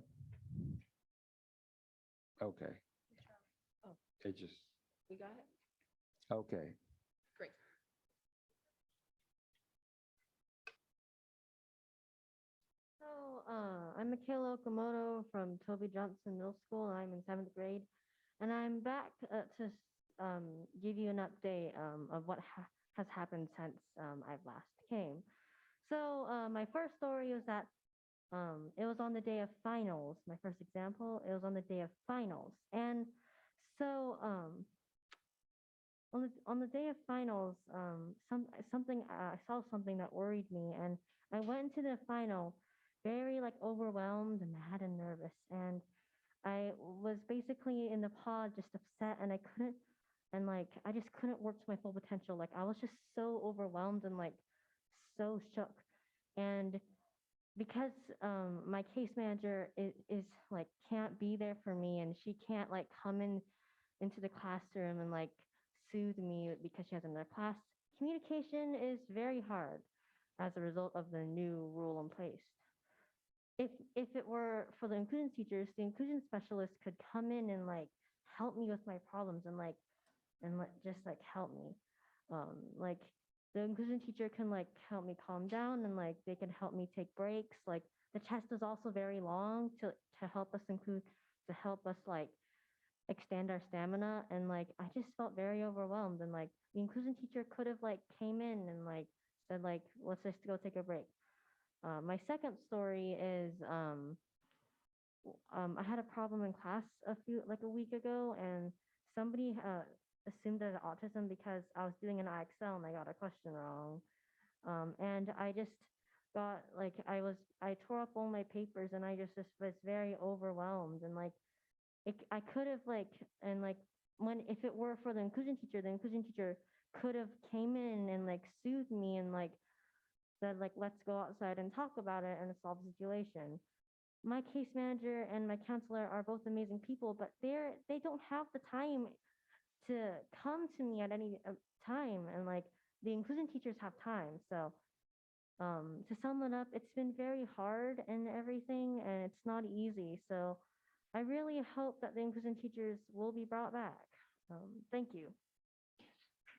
Okay. Oh. It just, We got it? okay. Great. So, I'm Michaela Okamoto from Toby Johnson Middle School, and I'm in 7th grade. And I'm back to give you an update of what has happened since I've last came. So, my first story is that it was on the day of finals. My first example, it was on the day of finals. And so, on the day of finals, I saw something that worried me, and I went into the final very overwhelmed and mad and nervous, and I was basically in the pod just upset, and I just couldn't work to my full potential. I was just so overwhelmed and so shook, and because my case manager is can't be there for me, and she can't come into the classroom and soothe me because she has another class. Communication is very hard as a result of the new rule in place. If it were for the inclusion teachers, the inclusion specialist could come in and help me with my problems and just help me. The inclusion teacher can help me calm down, and they can help me take breaks. The test is also very long to help us extend our stamina, and I just felt very overwhelmed, and the inclusion teacher could have came in and said let's just go take a break. My second story is I had a problem in class a week ago, and somebody assumed that I had autism because I was doing an IXL and I got a question wrong. And I just got I tore up all my papers, and I just was very overwhelmed, and I could have if it were for the inclusion teacher could have came in and soothed me and said let's go outside and talk about it and solve the situation. My case manager and my counselor are both amazing people, but they don't have the time to come to me at any time, and the inclusion teachers have time. So to sum it up, it's been very hard and everything, and it's not easy. So I really hope that the inclusion teachers will be brought back. Thank you.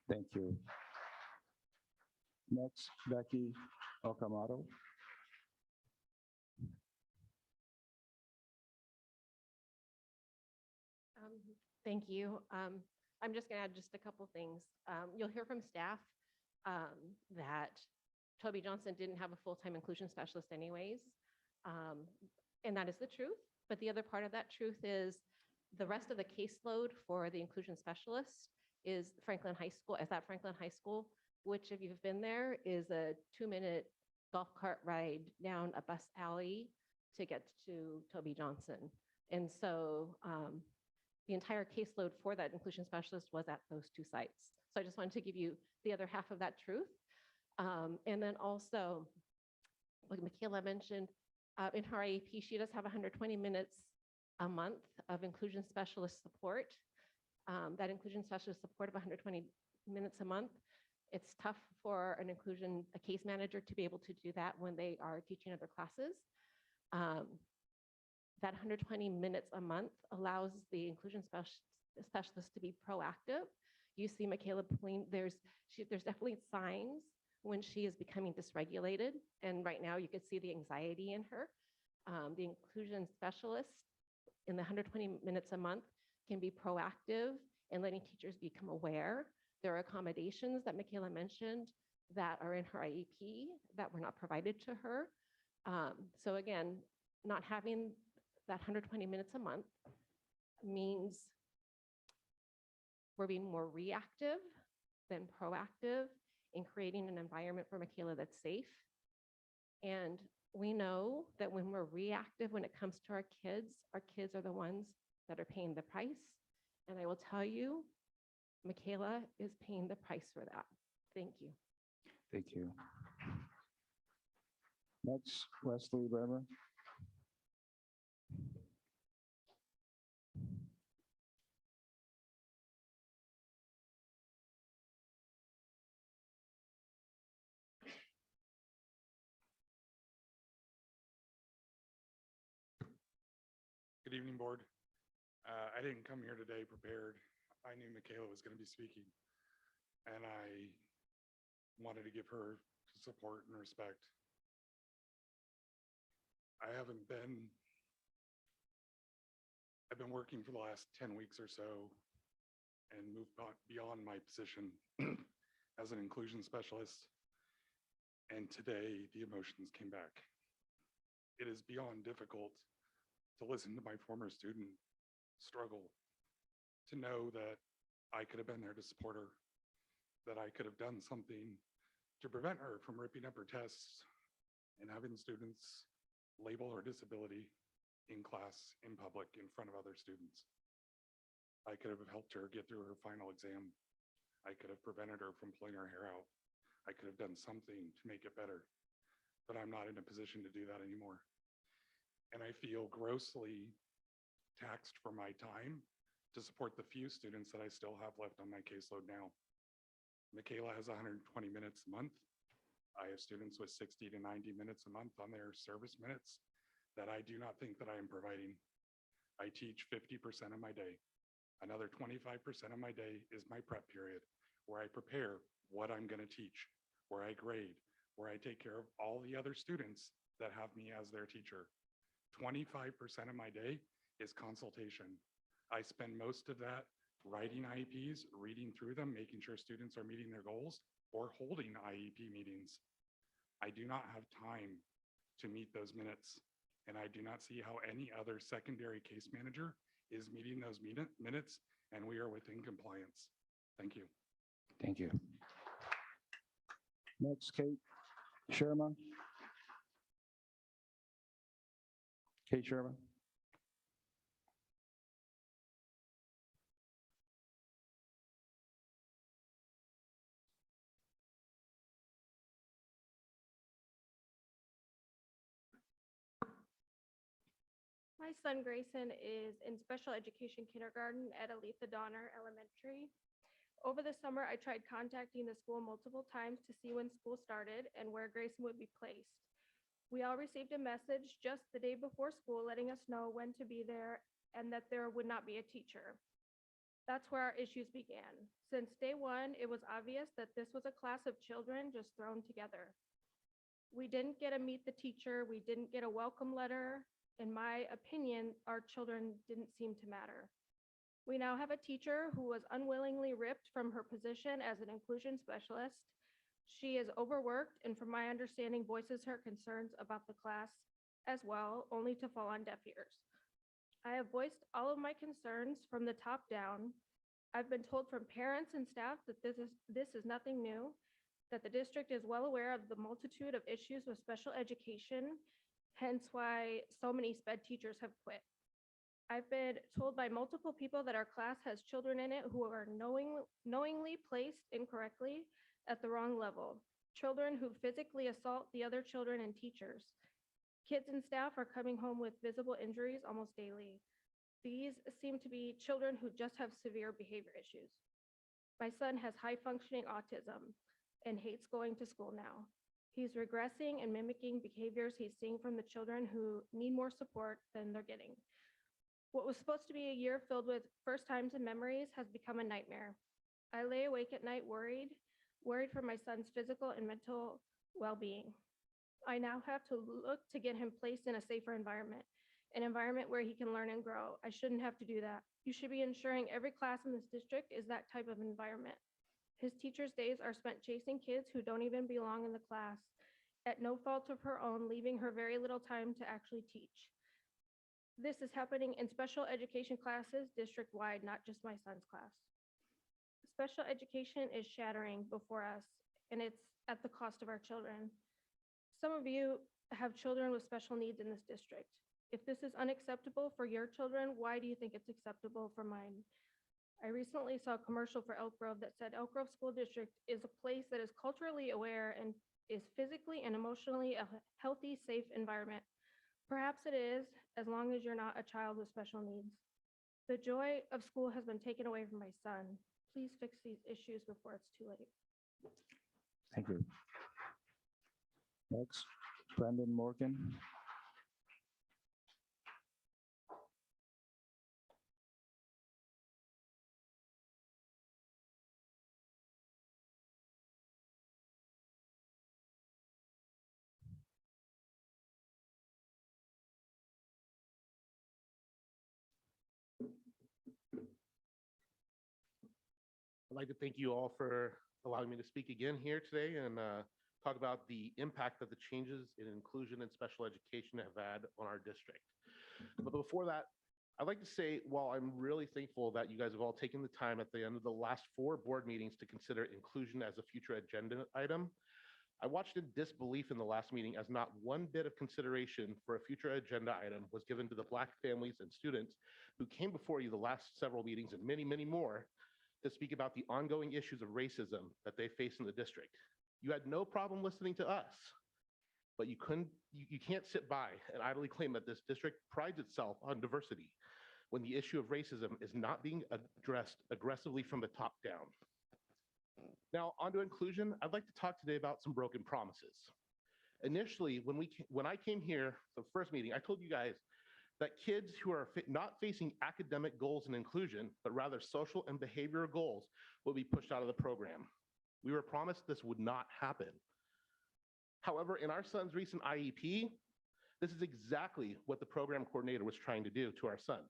Thank you. Next, Becky Okamoto. Thank you. I'm just going to add just a couple things. You'll hear from staff that Toby Johnson didn't have a full-time inclusion specialist anyways, and that is the truth. But the other part of that truth is the rest of the caseload for the inclusion specialist is Franklin High School. Is at Franklin High School, which, if you've been there, is a 2-minute golf cart ride down a bus alley to get to Toby Johnson. And so the entire caseload for that inclusion specialist was at those 2 sites. So I just wanted to give you the other half of that truth. And then also, like Michaela mentioned, in her IEP, she does have 120 minutes a month of inclusion specialist support. That inclusion specialist support of 120 minutes a month, it's tough for a case manager to be able to do that when they are teaching other classes. That 120 minutes a month allows the inclusion specialist to be proactive. You see Michaela pulling, there's definitely signs when she is becoming dysregulated. And right now you could see the anxiety in her. The inclusion specialist in the 120 minutes a month can be proactive and letting teachers become aware. There are accommodations that Michaela mentioned that are in her IEP that were not provided to her. So again, not having that 120 minutes a month means we're being more reactive than proactive in creating an environment for Michaela that's safe. And we know that when we're reactive when it comes to our kids are the ones that are paying the price. And I will tell you, Michaela is paying the price for that. Thank you. Thank you. Next, Wesley Bremer. Good evening, board. I didn't come here today prepared. I knew Michaela was going to be speaking, and I wanted to give her support and respect. I've been working for the last 10 weeks or so and moved beyond my position as an inclusion specialist. And today the emotions came back. It is beyond difficult to listen to my former student struggle, to know that I could have been there to support her, that I could have done something to prevent her from ripping up her tests and having students label her disability in class, in public, in front of other students. I could have helped her get through her final exam. I could have prevented her from pulling her hair out. I could have done something to make it better, but I'm not in a position to do that anymore. And I feel grossly taxed for my time to support the few students that I still have left on my caseload now. Michaela has 120 minutes a month. I have students with 60 to 90 minutes a month on their service minutes that I do not think that I am providing. I teach 50% of my day. Another 25% of my day is my prep period, where I prepare what I'm going to teach, where I grade, where I take care of all the other students that have me as their teacher. 25% of my day is consultation. I spend most of that writing IEPs, reading through them, making sure students are meeting their goals, or holding IEP meetings. I do not have time to meet those minutes, and I do not see how any other secondary case manager is meeting those minutes, and we are within compliance. Thank you. Thank you. Next, Kate Sherman. Kate Sherman. My son Grayson is in special education kindergarten at Aletha Donner Elementary. Over the summer, I tried contacting the school multiple times to see when school started and where Grayson would be placed. We all received a message just the day before school letting us know when to be there and that there would not be a teacher. That's where our issues began. Since day one, it was obvious that this was a class of children just thrown together. We didn't get to meet the teacher. We didn't get a welcome letter. In my opinion, our children didn't seem to matter. We now have a teacher who was unwillingly ripped from her position as an inclusion specialist. She is overworked and from my understanding voices her concerns about the class as well, only to fall on deaf ears. I have voiced all of my concerns from the top down. I've been told from parents and staff that this is nothing new, that the district is well aware of the multitude of issues with special education, hence why so many SPED teachers have quit. I've been told by multiple people that our class has children in it who are knowingly placed incorrectly at the wrong level. Children who physically assault the other children and teachers. Kids and staff are coming home with visible injuries almost daily. These seem to be children who just have severe behavior issues. My son has high functioning autism and hates going to school now. He's regressing and mimicking behaviors he's seeing from the children who need more support than they're getting. What was supposed to be a year filled with first times and memories has become a nightmare. I lay awake at night worried for my son's physical and mental well-being. I now have to look to get him placed in a safer environment, an environment where he can learn and grow. I shouldn't have to do that. You should be ensuring every class in this district is that type of environment. His teacher's days are spent chasing kids who don't even belong in the class, at no fault of her own, leaving her very little time to actually teach. This is happening in special education classes district-wide, not just my son's class. Special education is shattering before us, and it's at the cost of our children. Some of you have children with special needs in this district. If this is unacceptable for your children, why do you think it's acceptable for mine? I recently saw a commercial for Elk Grove that said Elk Grove School District is a place that is culturally aware and is physically and emotionally a healthy, safe environment. Perhaps it is, as long as you're not a child with special needs. The joy of school has been taken away from my son. Please fix these issues before it's too late. Thank you. Next, Brandon Morgan. I'd like to thank you all for allowing me to speak again here today and talk about the impact that the changes in inclusion and special education have had on our district. But before that, I'd like to say, while I'm really thankful that you guys have all taken the time at the end of the last 4 board meetings to consider inclusion as a future agenda item, I watched in disbelief in the last meeting as not one bit of consideration for a future agenda item was given to the Black families and students who came before you the last several meetings and many, many more to speak about the ongoing issues of racism that they face in the district. You had no problem listening to us, but you can't sit by and idly claim that this district prides itself on diversity when the issue of racism is not being addressed aggressively from the top down. Now, on to inclusion, I'd like to talk today about some broken promises. Initially, when I came here, the first meeting, I told you guys that kids who are not facing academic goals and inclusion, but rather social and behavioral goals will be pushed out of the program. We were promised this would not happen. However, in our son's recent IEP, this is exactly what the program coordinator was trying to do to our son.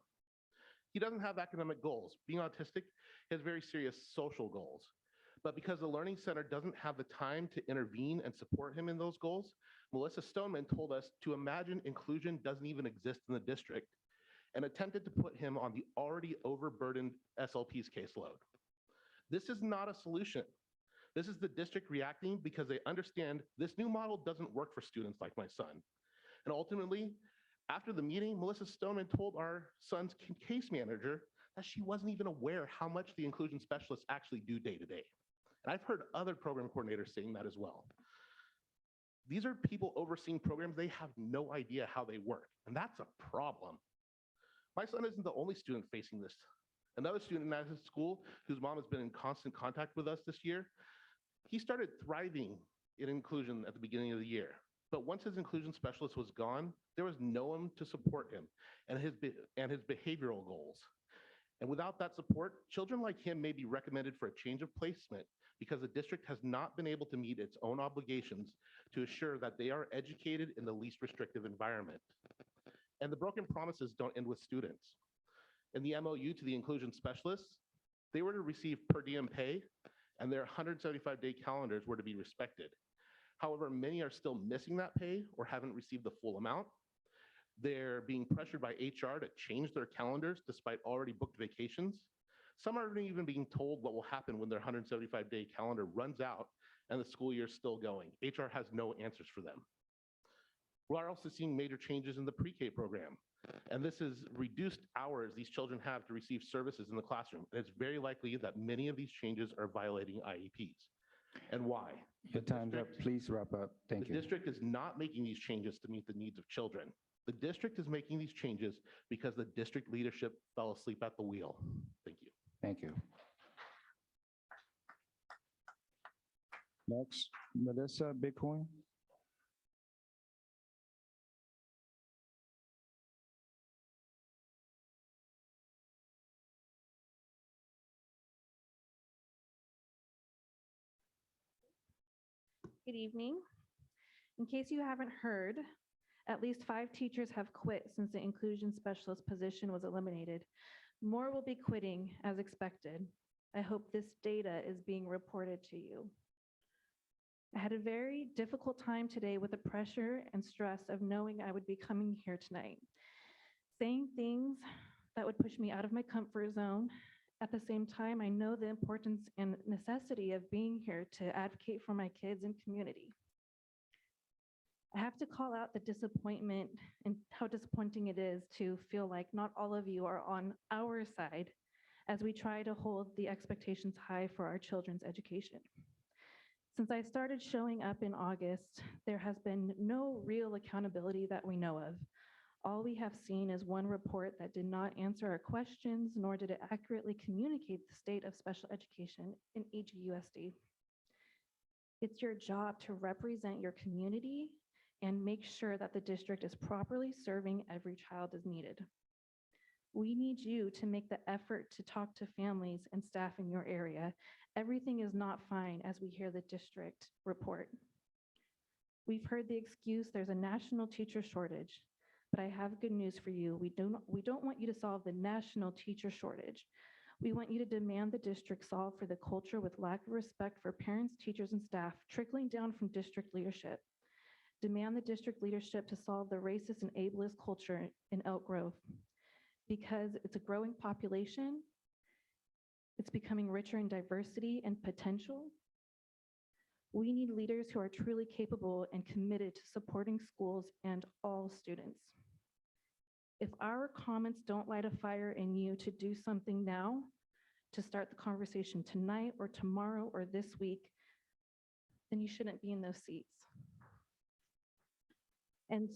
He doesn't have academic goals. Being autistic, he has very serious social goals. But because the Learning Center doesn't have the time to intervene and support him in those goals, Melissa Stoneman told us to imagine inclusion doesn't even exist in the district and attempted to put him on the already overburdened SLP's caseload. This is not a solution. This is the district reacting because they understand this new model doesn't work for students like my son. And ultimately, after the meeting, Melissa Stoneman told our son's case manager that she wasn't even aware how much the inclusion specialists actually do day to day. And I've heard other program coordinators saying that as well. These are people overseeing programs. They have no idea how they work, and that's a problem. My son isn't the only student facing this. Another student at his school, whose mom has been in constant contact with us this year, he started thriving in inclusion at the beginning of the year. But once his inclusion specialist was gone, there was no one to support him and his behavioral goals. And without that support, children like him may be recommended for a change of placement because the district has not been able to meet its own obligations to assure that they are educated in the least restrictive environment. And the broken promises don't end with students. In the MOU to the inclusion specialists, they were to receive per diem pay and their 175-day calendars were to be respected. However, many are still missing that pay or haven't received the full amount. They're being pressured by HR to change their calendars despite already booked vacations. Some aren't even being told what will happen when their 175-day calendar runs out and the school year is still going. HR has no answers for them. We're also seeing major changes in the pre-K program. And this is reduced hours these children have to receive services in the classroom. And it's very likely that many of these changes are violating IEPs. And why? Your time's up. Please wrap up. Thank The you. district is not making these changes to meet the needs of children. The district is making these changes because the district leadership fell asleep at the wheel. Thank you. Thank you. Next, Melissa Bitcoin. Good evening. In case you haven't heard, at least 5 teachers have quit since the inclusion specialist position was eliminated. More will be quitting as expected. I hope this data is being reported to you. I had a very difficult time today with the pressure and stress of knowing I would be coming here tonight, saying things that would push me out of my comfort zone. At the same time, I know the importance and necessity of being here to advocate for my kids and community. I have to call out the disappointment and how disappointing it is to feel like not all of you are on our side as we try to hold the expectations high for our children's education. Since I started showing up in August, there has been no real accountability that we know of. All we have seen is one report that did not answer our questions, nor did it accurately communicate the state of special education in EGUSD. It's your job to represent your community and make sure that the district is properly serving every child as needed. We need you to make the effort to talk to families and staff in your area. Everything is not fine as we hear the district report. We've heard the excuse there's a national teacher shortage, but I have good news for you. We don't want you to solve the national teacher shortage. We want you to demand the district solve for the culture with lack of respect for parents, teachers, and staff trickling down from district leadership. Demand the district leadership to solve the racist and ableist culture in Elk Grove. Because it's a growing population, it's becoming richer in diversity and potential. We need leaders who are truly capable and committed to supporting schools and all students. If our comments don't light a fire in you to do something now, to start the conversation tonight or tomorrow or this week, then you shouldn't be in those seats. And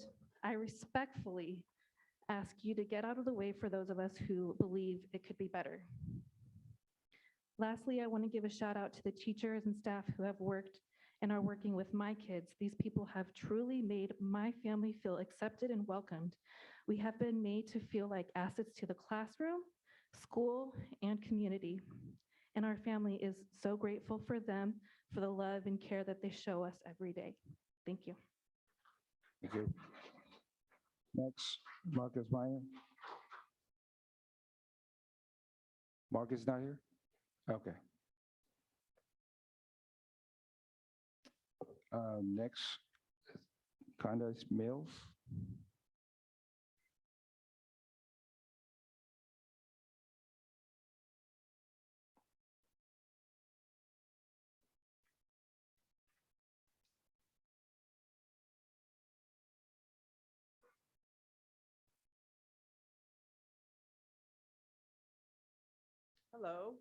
I respectfully ask you to get out of the way for those of us who believe it could be better. Lastly, I want to give a shout out to the teachers and staff who have worked and are working with my kids. These people have truly made my family feel accepted and welcomed. We have been made to feel like assets to the classroom, school, and community. And our family is so grateful for them, for the love and care that they show us every day. Thank you. Thank you. Next, Marcus Meyer. Marcus not here? Okay. Next, Candace Mills. Hello,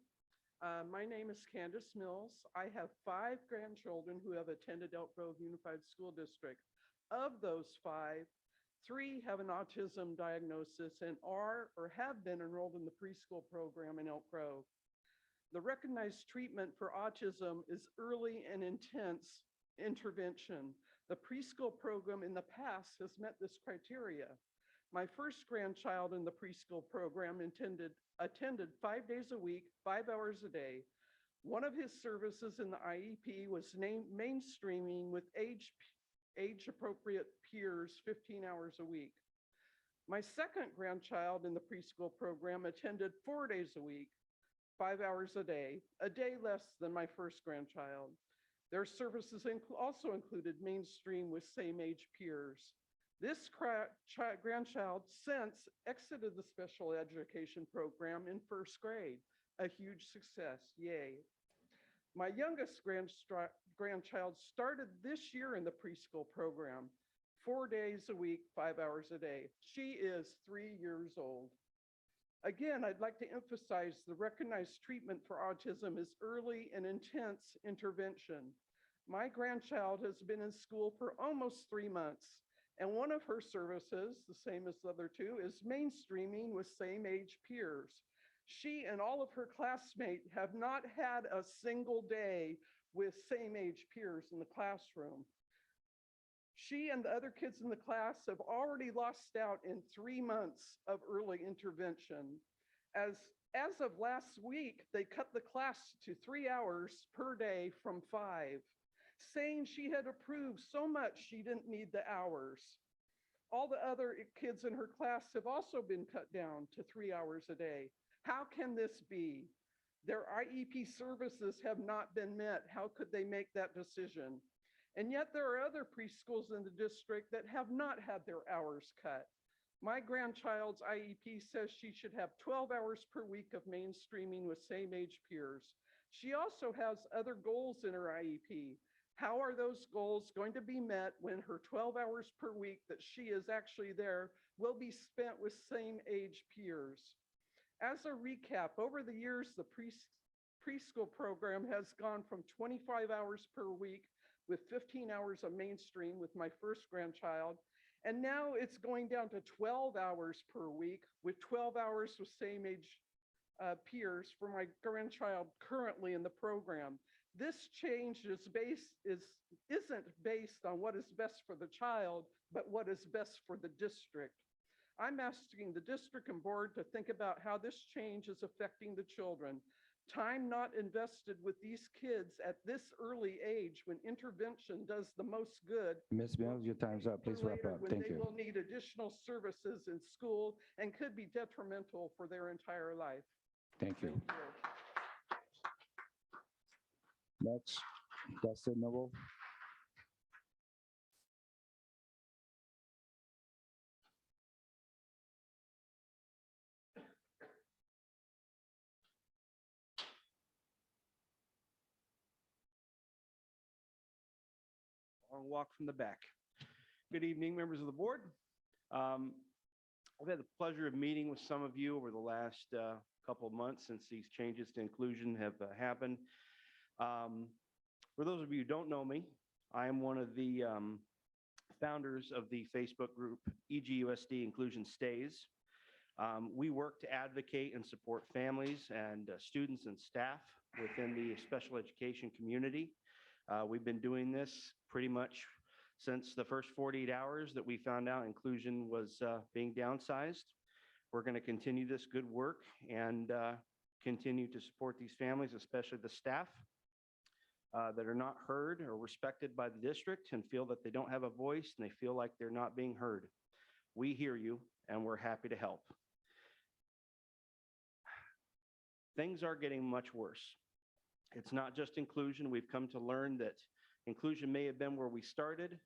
my name is Candace Mills. I have 5 grandchildren who have attended Elk Grove Unified School District. Of those 5, 3 have an autism diagnosis and are or have been enrolled in the preschool program in Elk Grove. The recognized treatment for autism is early and intense intervention. The preschool program in the past has met this criteria. My first grandchild in the preschool program attended 5 days a week, 5 hours a day. One of his services in the IEP was mainstreaming with age-appropriate peers 15 hours a week. My second grandchild in the preschool program attended 4 days a week, 5 hours a day less than my first grandchild. Their services also included mainstream with same-age peers. This grandchild since exited the special education program in first grade, a huge success, yay. My youngest grandchild started this year in the preschool program. 4 days a week, 5 hours a day. She is 3 years old. Again, I'd like to emphasize the recognized treatment for autism is early and intense intervention. My grandchild has been in school for almost 3 months, and one of her services, the same as the other two, is mainstreaming with same-age peers. She and all of her classmates have not had a single day with same-age peers in the classroom. She and the other kids in the class have already lost out in 3 months of early intervention. As of last week, they cut the class to 3 hours per day from 5, saying she had approved so much she didn't need the hours. All the other kids in her class have also been cut down to 3 hours a day. How can this be? Their IEP services have not been met. How could they make that decision? And yet there are other preschools in the district that have not had their hours cut. My grandchild's IEP says she should have 12 hours per week of mainstreaming with same-age peers. She also has other goals in her IEP. How are those goals going to be met when her 12 hours per week that she is actually there will be spent with same-age peers? As a recap, over the years, the preschool program has gone from 25 hours per week with 15 hours of mainstream with my first grandchild. And now it's going down to 12 hours per week with 12 hours with same age peers for my grandchild currently in the program. This change isn't based on what is best for the child, but what is best for the district. I'm asking the district and board to think about how this change is affecting the children. Time not invested with these kids at this early age when intervention does the most good. Ms. Mills, your time's up. Please wrap Later, up. when Thank they you. will need additional services in school and could be detrimental for their entire life. Thank you. Thank you. Next, Dustin Noble. Long walk from the back. Good evening, members of the board. I've had the pleasure of meeting with some of you over the last couple of months since these changes to inclusion have happened. For those of you who don't know me, I am one of the founders of the Facebook group EGUSD Inclusion Stays. We work to advocate and support families and students and staff within the special education community. We've been doing this pretty much since the first 48 hours that we found out inclusion was being downsized. We're going to continue this good work and continue to support these families, especially the staff that are not heard or respected by the district and feel that they don't have a voice and they feel like they're not being heard. We hear you and we're happy to help. Things are getting much worse. It's not just inclusion. We've come to learn that inclusion may have been where we started,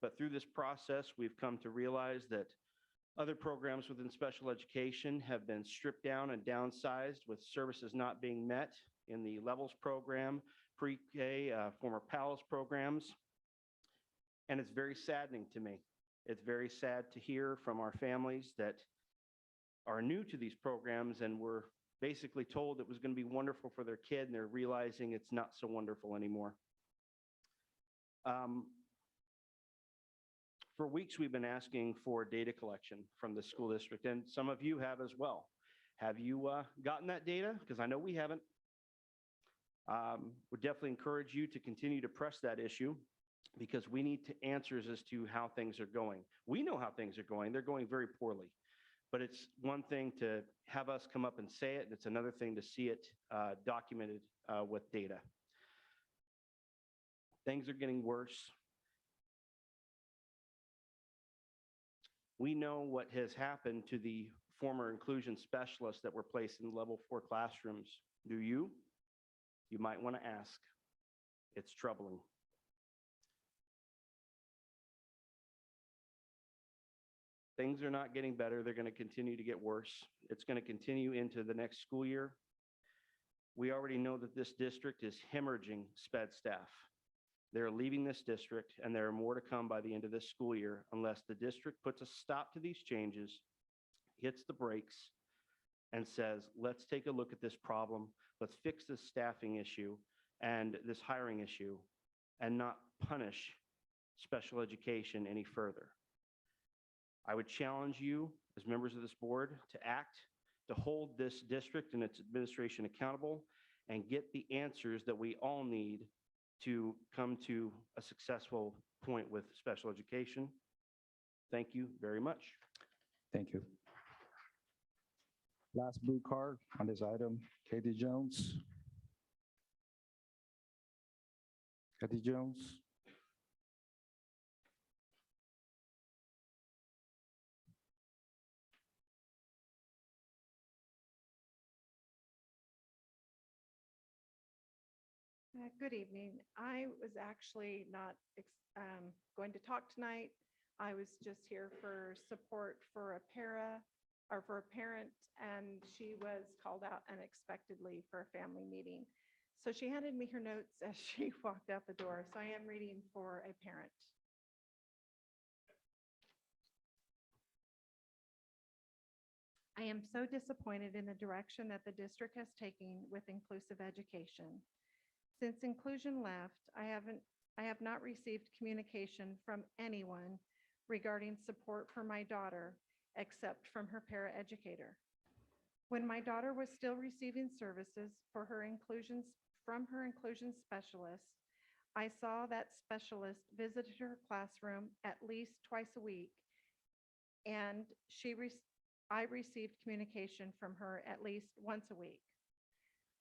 but through this process, we've come to realize that other programs within special education have been stripped down and downsized with services not being met in the Levels program, pre-K, former PALS programs. And it's very saddening to me. It's very sad to hear from our families that are new to these programs and were basically told it was going to be wonderful for their kid, and they're realizing it's not so wonderful anymore. For weeks, we've been asking for data collection from the school district, and some of you have as well. Have you gotten that data? Because I know we haven't. Would definitely encourage you to continue to press that issue because we need answers as to how things are going. We know how things are going. They're going very poorly. But it's one thing to have us come up and say it, and it's another thing to see it documented with data. Things are getting worse. We know what has happened to the former inclusion specialists that were placed in level 4 classrooms. Do you? You might want to ask. It's troubling. Things are not getting better. They're going to continue to get worse. It's going to continue into the next school year. We already know that this district is hemorrhaging SPED staff. They're leaving this district, and there are more to come by the end of this school year unless the district puts a stop to these changes, hits the brakes, and says, let's take a look at this problem. Let's fix this staffing issue and this hiring issue and not punish special education any further. I would challenge you as members of this board to act, to hold this district and its administration accountable and get the answers that we all need to come to a successful point with special education. Thank you very much. Thank you. Last blue card on this item, Katie Jones. Katie Jones. Good evening. I was actually not going to talk tonight. I was just here for support for a for a parent, and she was called out unexpectedly for a family meeting. So she handed me her notes as she walked out the door. So I am reading for a parent. I am so disappointed in the direction that the district has taken with inclusive education. Since inclusion left, I have not received communication from anyone regarding support for my daughter, except from her paraeducator. When my daughter was still receiving services from her inclusion specialist, I saw that specialist visited her classroom at least twice a week, and I received communication from her at least once a week.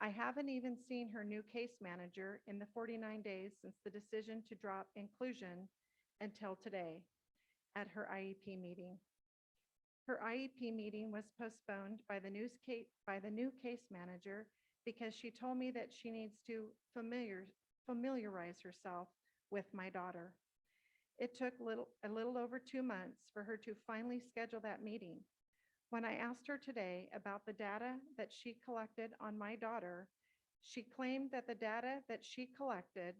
I haven't even seen her new case manager in the 49 days since the decision to drop inclusion until today at her IEP meeting. Her IEP meeting was postponed by the new case manager because she told me that she needs to familiarize herself with my daughter. It took a little over 2 months for her to finally schedule that meeting. When I asked her today about the data that she collected on my daughter, she claimed that the data that she collected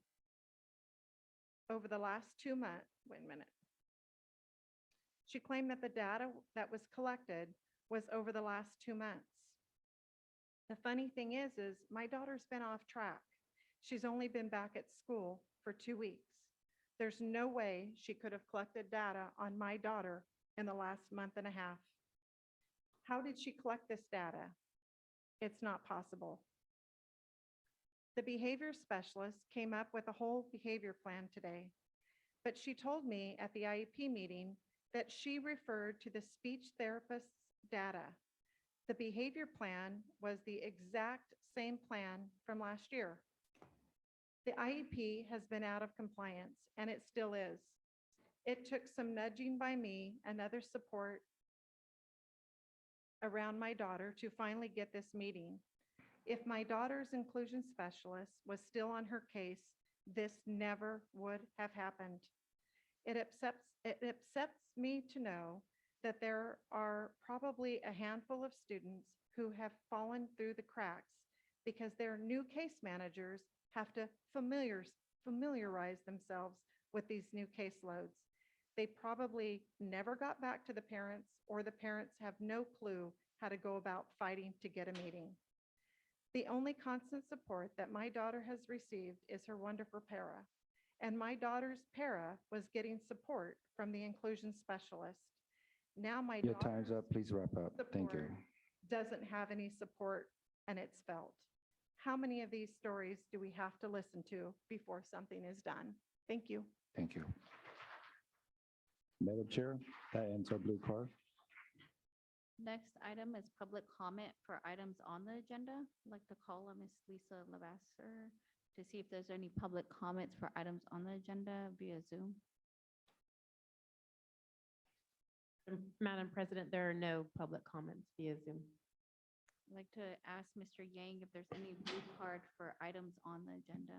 over the last 2 months, wait a minute. She claimed that the data that was collected was over the last 2 months. The funny thing is my daughter's been off track. She's only been back at school for 2 weeks. There's no way she could have collected data on my daughter in the last month and a half. How did she collect this data? It's not possible. The behavior specialist came up with a whole behavior plan today, but she told me at the IEP meeting that she referred to the speech therapist's data. The behavior plan was the exact same plan from last year. The IEP has been out of compliance, and it still is. It took some nudging by me and other support around my daughter to finally get this meeting. If my daughter's inclusion specialist was still on her case, this never would have happened. It upsets me to know that there are probably a handful of students who have fallen through the cracks because their new case managers have to familiarize themselves with these new caseloads. They probably never got back to the parents, or the parents have no clue how to go about fighting to get a meeting. The only constant support that my daughter has received is her wonderful para, and my daughter's para was getting support from the inclusion specialist. Now my Your time's daughter's up. Please wrap up. Thank you. support doesn't have any support, and it's felt. How many of these stories do we have to listen to before something is done? Thank you. Thank you. Madam Chair, that ends our blue card. Next item is public comment for items on the agenda. I'd like to call on Ms. Lisa Lavasser to see if there's any public comments for items on the agenda via Zoom. Madam President, there are no public comments via Zoom. I'd like to ask Mr. Yang if there's any blue card for items on the agenda.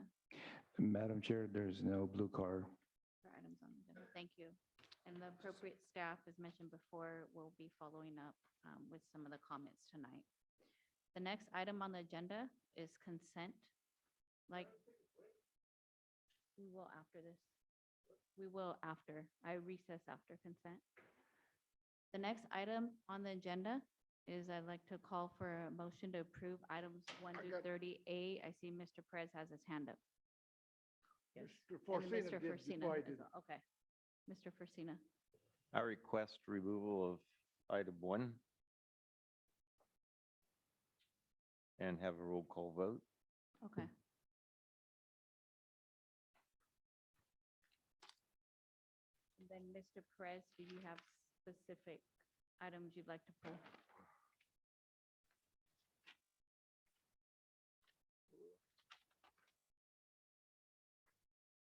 Madam Chair, there's no blue card. For items on the agenda. Thank you. And the appropriate staff, as mentioned before, will be following up with some of the comments tonight. The next item on the agenda is consent. Like, We will after this. We will after. I recess after consent. The next item on the agenda is I'd like to call for a motion to approve items 1 through 38. I see Mr. Perez has his hand up. Yes. Mr. And then Forcina Mr. did Forcina before I as did. well. Okay. Mr. Forcina. I request removal of item 1 and have a roll call vote. Okay. And then Mr. Perez, do you have specific items you'd like to pull?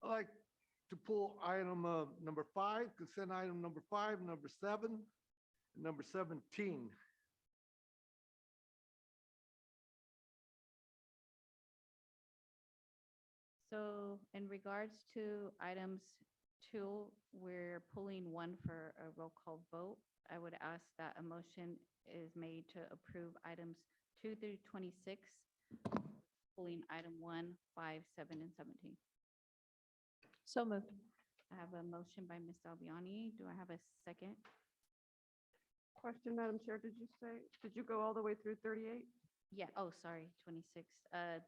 I'd like to pull item number 5, consent item number 5, number 7, and number 17. So in regards to items 2, we're pulling 1 for a roll call vote. I would ask that a motion is made to approve items 2 through 26, pulling item 1, 5, 7, and 17. So moved. I have a motion by Ms. Albiani. Do I have a second? Question, Madam Chair, did you go all the way through 38? Yeah, oh, sorry, 26,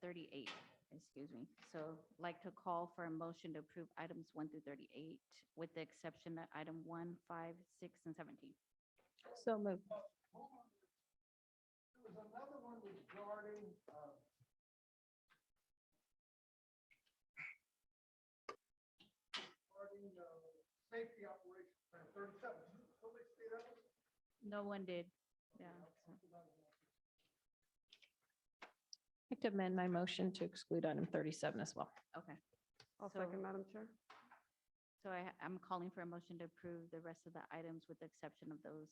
38, excuse me. So like to call for a motion to approve items 1 through 38 with the exception of item 1, 5, 6, and 17. So moved. There was another one regarding safety operation plan 37. Did somebody say that one? No one did. Yeah. so- I'd like to amend my motion to exclude item 37 as well. Okay. I'll So- second, Madam Chair. So I'm calling for a motion to approve the rest of the items with the exception of those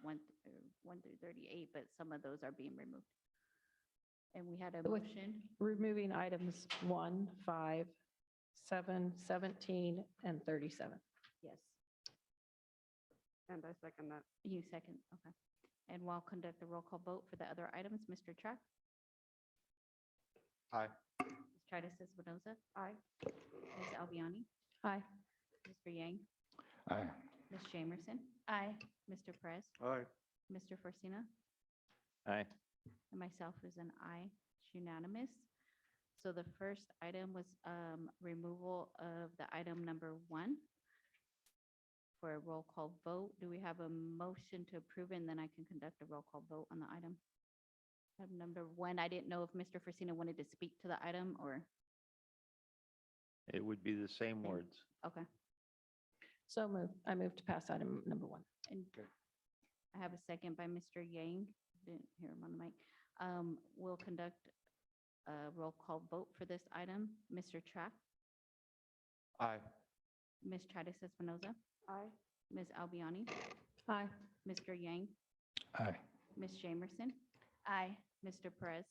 1 through 38, but some of those are being removed. And we had a With- motion. Removing items 1, 5, 7, 17, and 37. Yes. And I second that. You second, okay. And we'll conduct the roll call vote for the other items. Mr. Track, Aye. Ms. Tritis Espinoza, Aye. Ms. Albiani, Aye. Mr. Yang, Aye. Ms. Jamerson. Aye. Mr. Perez, Aye. Mr. Forcina, Aye. and myself is an aye. It's unanimous. So the first item was removal of the item number 1 for a roll call vote. Do we have a motion to approve, and then I can conduct a roll call vote on the item? Item number 1, I didn't know if Mr. Forcina wanted to speak to the item or, It would be the same words. okay. So moved. I move to pass item number 1. And I have a second by Mr. Yang. Didn't hear him on the mic. We'll conduct a roll call vote for this item. Mr. Track, Aye. Ms. Tritis Espinoza, Aye. Ms. Albiani, Aye. Mr. Yang, Aye. Ms. Jamerson. Aye. Mr. Perez.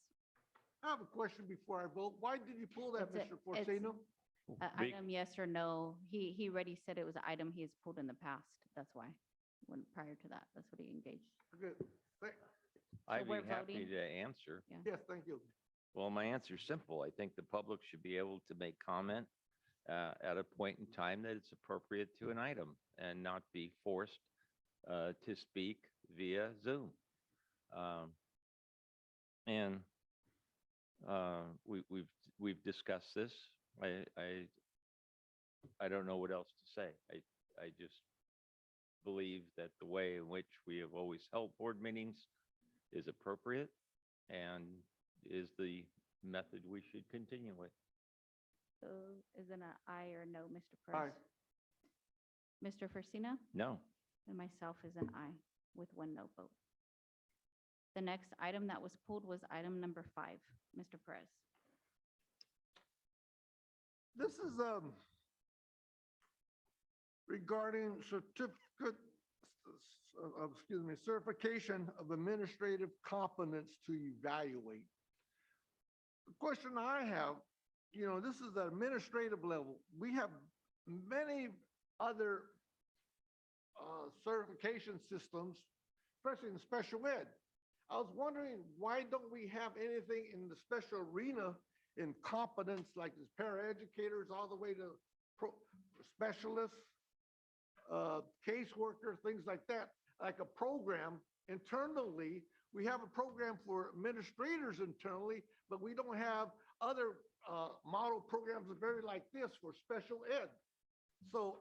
I have a question before I vote. Why did you pull that, It's Mr. a- it's- Forcino? Item yes or no? He already said it was an item he has pulled in the past. That's why. When prior to that, that's what he engaged. Good. I'd be we're happy voting? to answer. Yeah. Yes, thank you. Well, my answer's simple. I think the public should be able to make comment at a point in time that it's appropriate to an item and not be forced to speak via Zoom. And we've discussed this. I don't know what else to say. I just believe that the way in which we have always held board meetings is appropriate and is the method we should continue with. So is it an aye or no, Mr. Aye. Perez? Mr. Forcina? No. And myself is an aye with 1 no vote. The next item that was pulled was item number 5. Mr. Perez. This is regarding certification of administrative competence to evaluate. The question I have, this is the administrative level. We have many other certification systems, especially in special ed. I was wondering, why don't we have anything in the special arena incompetence, like as paraeducators, all the way to specialists, caseworkers, things like that, like a program internally. We have a program for administrators internally, but we don't have other model programs that very like this for special ed. So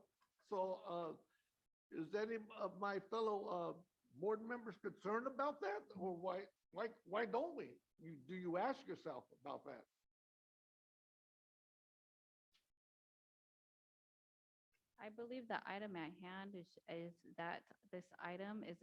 is any of my fellow board members concerned about that? Or why don't we? Do you ask yourself about that? I believe the item at hand is that this item is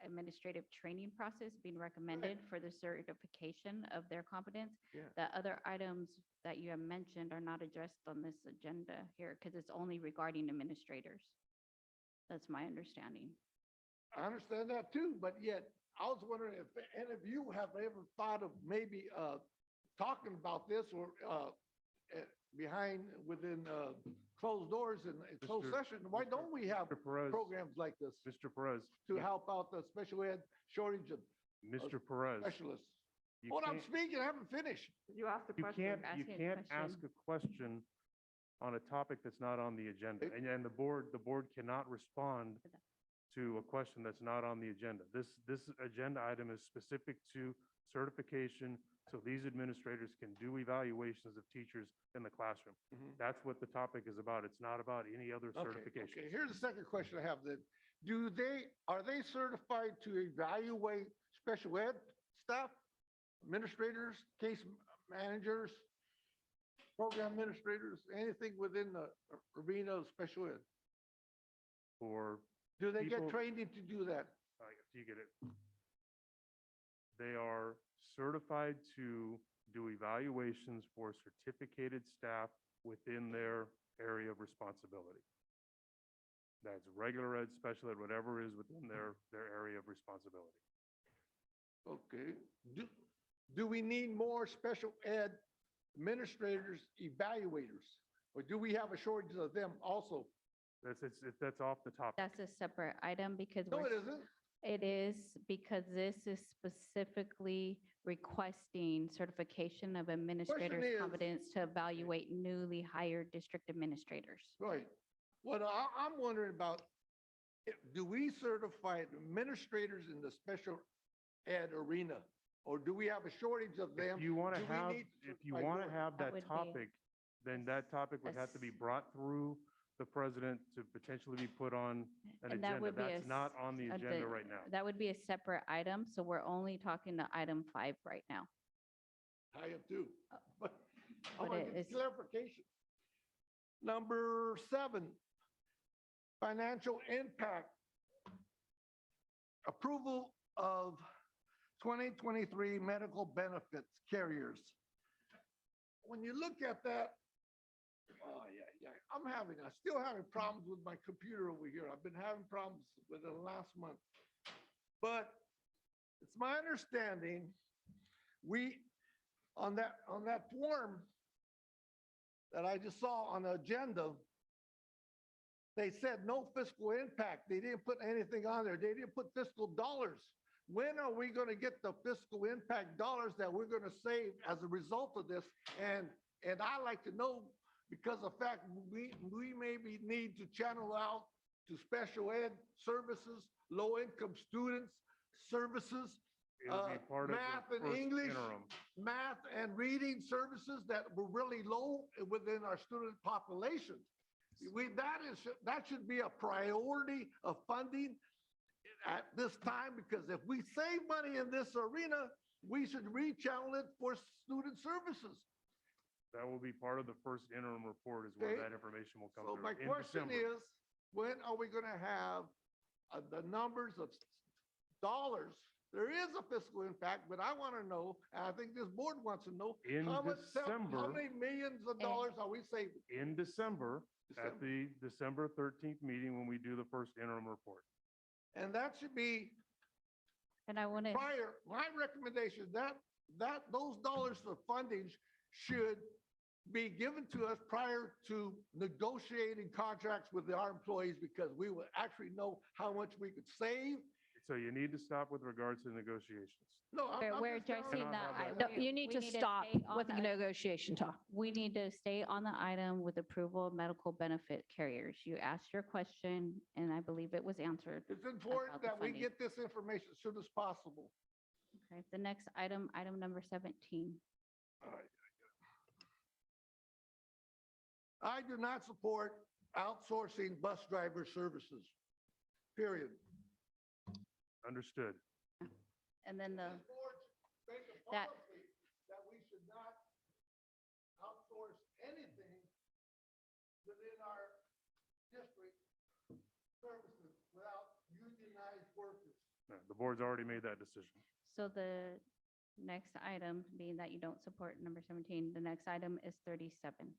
administrative training process being recommended for the certification of their competence. Yeah. The other items that you have mentioned are not addressed on this agenda here because it's only regarding administrators. That's my understanding. I understand that too, but yet I was wondering if any of you have ever thought of maybe talking about this or within closed doors and closed session. Why don't we have programs like this Mr. Perez, to help out the special ed shortage of Mr. Perez, specialists? you Hold, I'm can't- speaking, I haven't finished. You asked the you question. can't ask a question on a topic that's not on the agenda. And the board cannot respond to a question that's not on the agenda. This agenda item is specific to certification, so these administrators can do evaluations of teachers in the classroom. That's what the topic is about. It's not about any other certification. Okay, here's the second question I have then. Are they certified to evaluate special ed staff, administrators, case managers, program administrators, anything within the arena of special ed? Do they get people- trained to do that? You get it. They are certified to do evaluations for certificated staff within their area of responsibility. That's regular ed, special ed, whatever is within their area of responsibility. Okay. Do we need more special ed administrators, evaluators? Or do we have a shortage of them also? That's off the topic. That's a separate item because No, it isn't. It is because this is specifically requesting certification of administrators' is- competence to evaluate newly hired district administrators. Right. What I'm wondering about, do we certify administrators in the special ed arena? Or do we have a shortage of them? If you want Do to we have, need to if you certify want to more? have That that would be topic, then that topic would have to be brought through the president to potentially be put on an And that agenda. would be That's not on the agenda right now. That would be a separate item, so we're only talking to item 5 right now. I am too. But I But want it to get is- clarification. Number 7, financial impact. Approval of 2023 medical benefits carriers. When you look at that, oh, yeah. I'm still having problems with my computer over here. I've been having problems with it last month. But it's my understanding, on that form that I just saw on the agenda, they said no fiscal impact. They didn't put anything on there. They didn't put fiscal dollars. When are we going to get the fiscal impact dollars that we're going to save as a result of this? And I like to know, because of fact, we maybe need to channel out to special ed services, low-income students services, It'll be part of math the and first English, interim. math and reading services that were really low within our student population. That should be a priority of funding at this time, because if we save money in this arena, we should rechannel it for student services. That will be part of the first interim report is where Okay. that information will come So through. my in question December. is, when are we going to have the numbers of dollars? There is a fiscal impact, but I want to know, and I think this board wants to know, In how December- many millions of dollars are we saving? In December, at the December 13th meeting, when we do the first interim report. And that should be And I want to, prior, my recommendation, that those dollars for funding should be given to us prior to negotiating contracts with our employees, because we will actually know how much we could save So you need to stop with regards to negotiations. No, We're just telling addressing you. that. have I- that. we- You need we to stop stay on with the- negotiation talk. We need to stay on the item with approval of medical benefit carriers. You asked your question, and I believe it was answered. It's important about the that we funding. get this information as soon as possible. Okay, the next item, item number 17. All right. I do not support outsourcing bus driver services, period. Understood. And then the, This board should make a that- policy that we should not outsource anything within our district services without unionized workers. No, the board's already made that decision. so the next item, being that you don't support number 17, the next item is 37.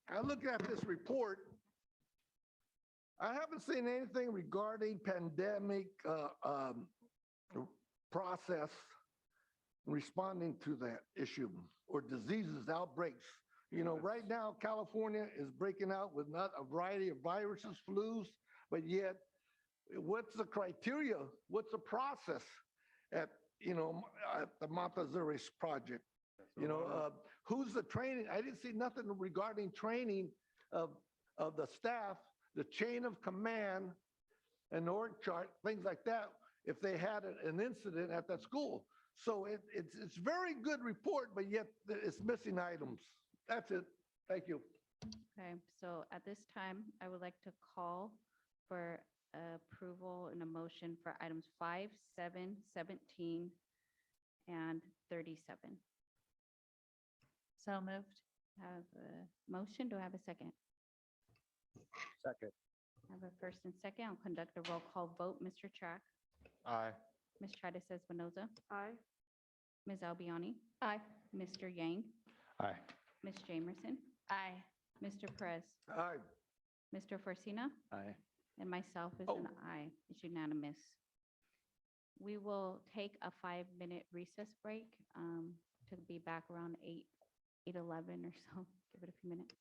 I look at this report. I haven't seen anything regarding pandemic process responding to that issue or diseases, outbreaks. You know, right now, California is breaking out with not a variety of viruses, flus, but yet what's the criteria? What's the process at, at the Montezuma project? You know, who's the training? I didn't see nothing regarding training of the staff, the chain of command, an org chart, things like that, if they had an incident at that school. So it's very good report, but yet it's missing items. That's it. Thank you. Okay, so at this time, I would like to call for approval and a motion for items 5, 7, 17, and 37. So moved. Have a motion. Do I have a second? Second. I have a first and second. I'll conduct a roll call vote. Mr. Track, Aye. Ms. Tritis Espinoza, Aye. Ms. Albiani, Aye. Mr. Yang, Aye. Ms. Jamerson, Aye. Mr. Perez, Aye. Mr. Forcina, Aye. and myself is Oh. an aye. It's unanimous. We will take a 5-minute recess break to be back around 8:11 or so. Give it a few minutes.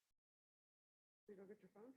You go get your phone?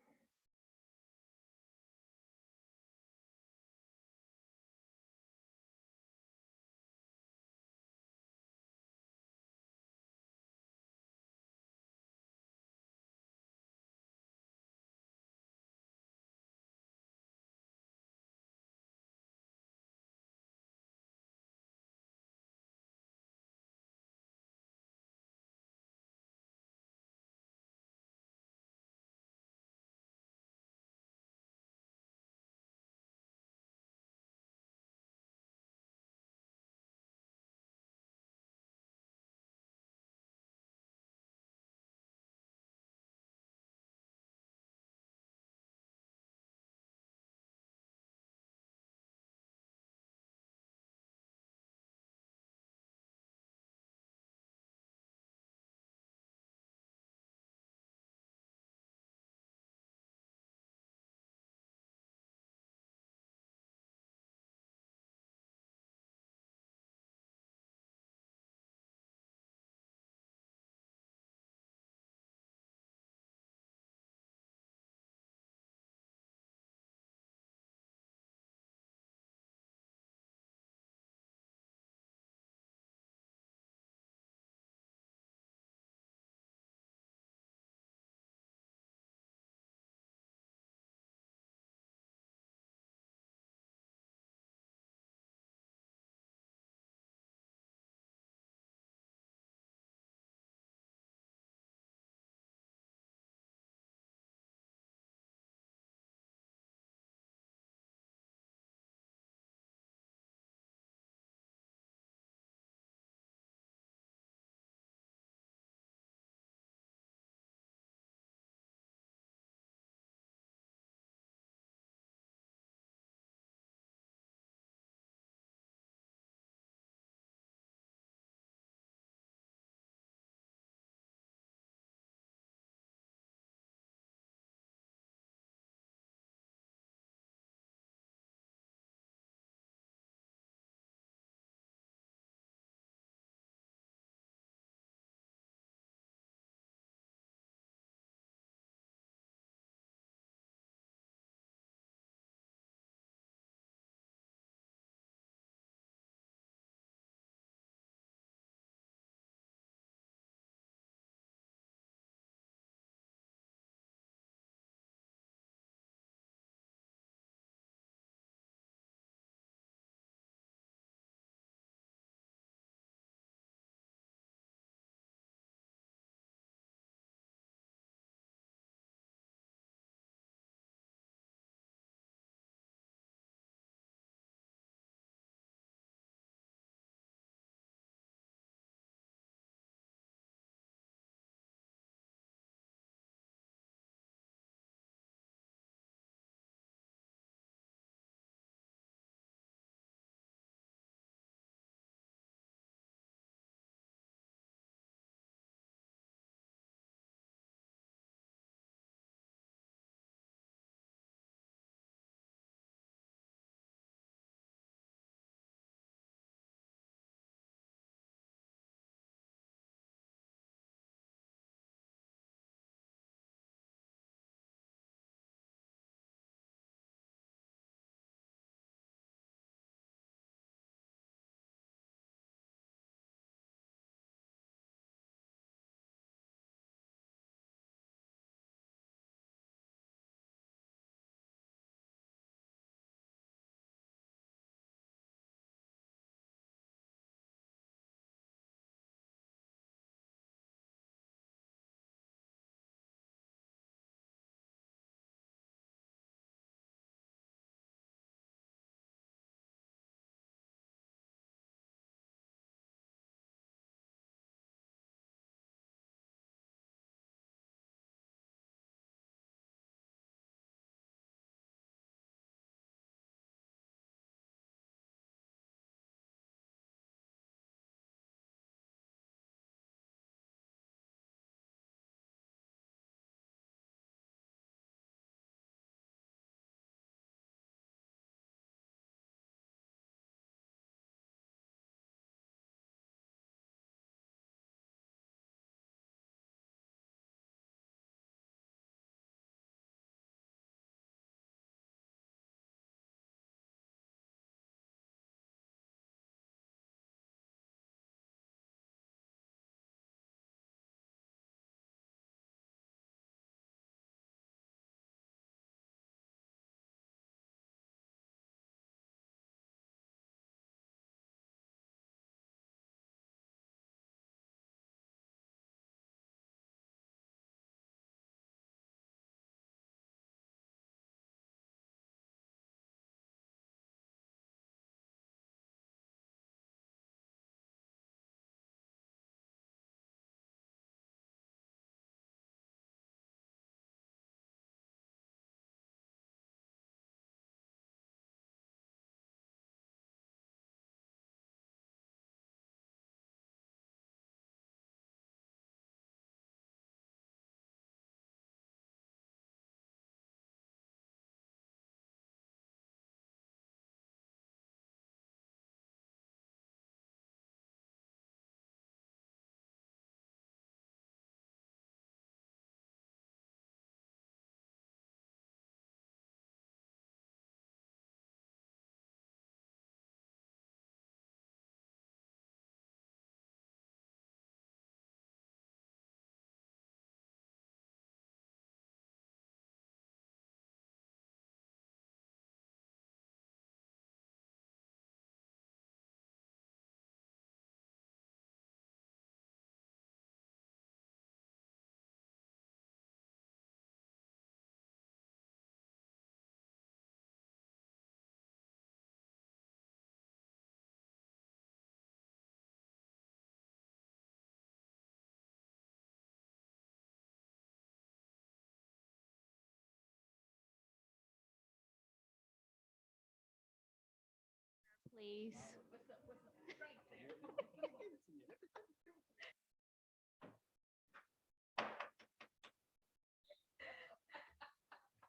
Ace.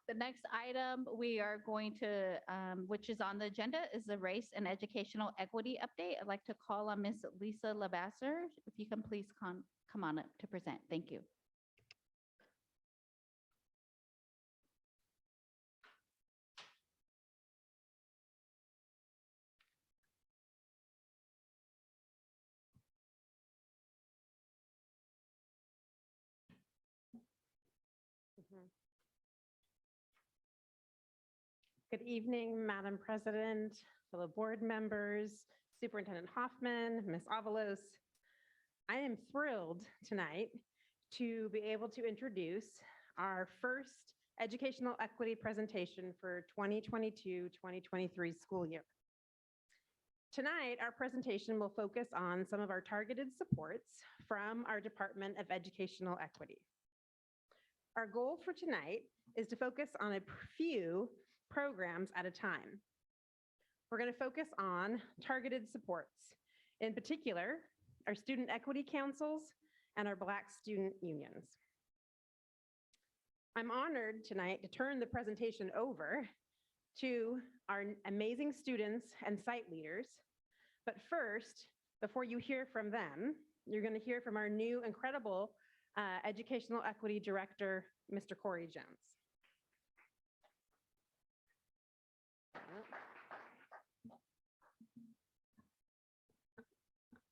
The next item we are going to, which is on the agenda, is the Race and Educational Equity Update. I'd like to call on Ms. Lisa Lavasser. If you can please come on up to present. Thank you. Good evening, Madam President, fellow board members, Superintendent Hoffman, Ms. Avalos. I am thrilled tonight to be able to introduce our first educational equity presentation for 2022-2023 school year. Tonight, our presentation will focus on some of our targeted supports from our Department of Educational Equity. Our goal for tonight is to focus on a few programs at a time. We're going to focus on targeted supports, in particular, our student equity councils and our Black student unions. I'm honored tonight to turn the presentation over to our amazing students and site leaders. But first, before you hear from them, you're going to hear from our new incredible Educational Equity Director, Mr. Corey Jones.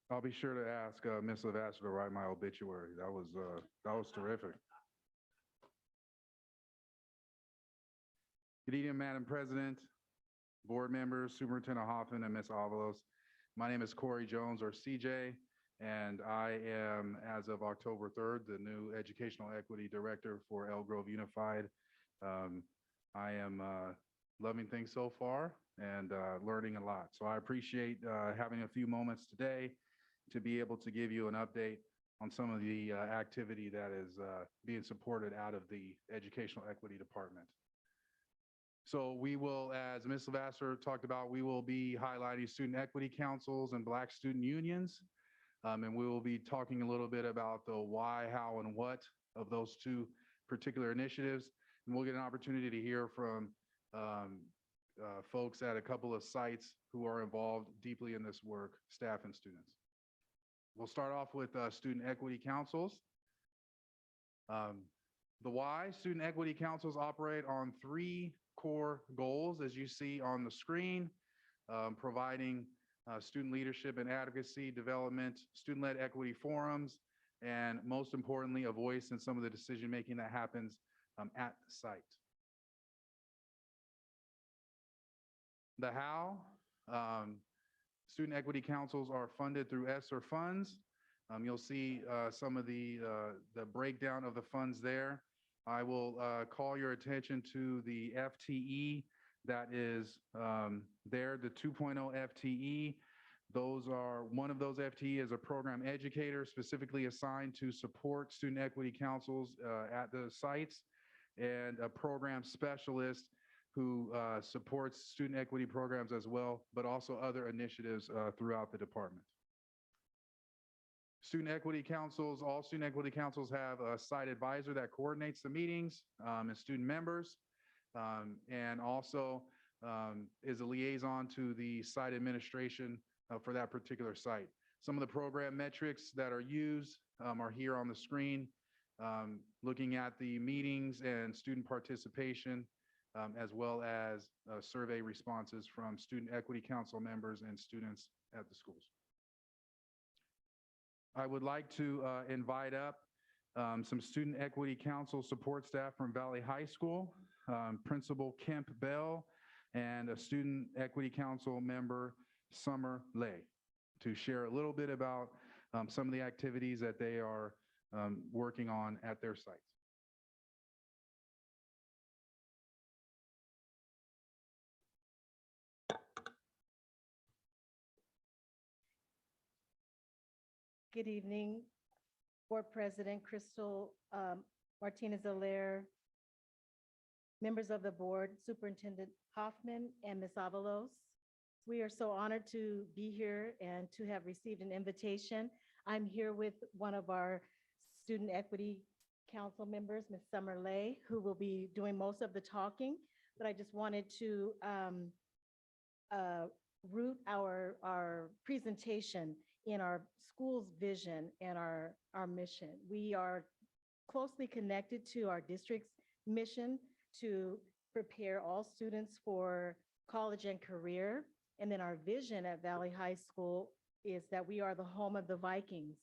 I'll be sure to ask Ms. Lavasser to write my obituary. That was terrific. Good evening, Madam President, board members, Superintendent Hoffman, and Ms. Avalos. My name is Corey Jones, or CJ, and I am, as of October 3rd, the new Educational Equity Director for Elk Grove Unified. I am loving things so far and learning a lot. So I appreciate having a few moments today to be able to give you an update on some of the activity that is being supported out of the Educational Equity Department. So we will, as Ms. Lavasser talked about, we will be highlighting student equity councils and Black student unions. And we will be talking a little bit about the why, how, and what of those two particular initiatives. And we'll get an opportunity to hear from folks at a couple of sites who are involved deeply in this work, staff and students. We'll start off with student equity councils. The why, student equity councils operate on 3 core goals, as you see on the screen, providing student leadership and advocacy development, student-led equity forums, and most importantly, a voice in some of the decision-making that happens at the site. The how, student equity councils are funded through ESSER funds. You'll see some of the breakdown of the funds there. I will call your attention to the FTE that is there, the 2.0 FTE. One of those FTE is a program educator specifically assigned to support student equity councils at the sites, and a program specialist who supports student equity programs as well, but also other initiatives throughout the department. Student equity councils, all student equity councils have a site advisor that coordinates the meetings and student members, and also is a liaison to the site administration for that particular site. Some of the program metrics that are used are here on the screen, looking at the meetings and student participation, as well as survey responses from student equity council members and students at the schools. I would like to invite up some student equity council support staff from Valley High School, Principal Kemp Bell, and a student equity council member, Summer Lay, to share a little bit about some of the activities that they are working on at their sites. Good evening, Board President Crystal Martinez-Alaire, members of the board, Superintendent Hoffman and Ms. Avalos. We are so honored to be here and to have received an invitation. I'm here with one of our Student Equity Council members, Ms. Summer Lay, who will be doing most of the talking. But I just wanted to root our presentation in our school's vision and our mission. We are closely connected to our district's mission to prepare all students for college and career. And then our vision at Valley High School is that we are the home of the Vikings.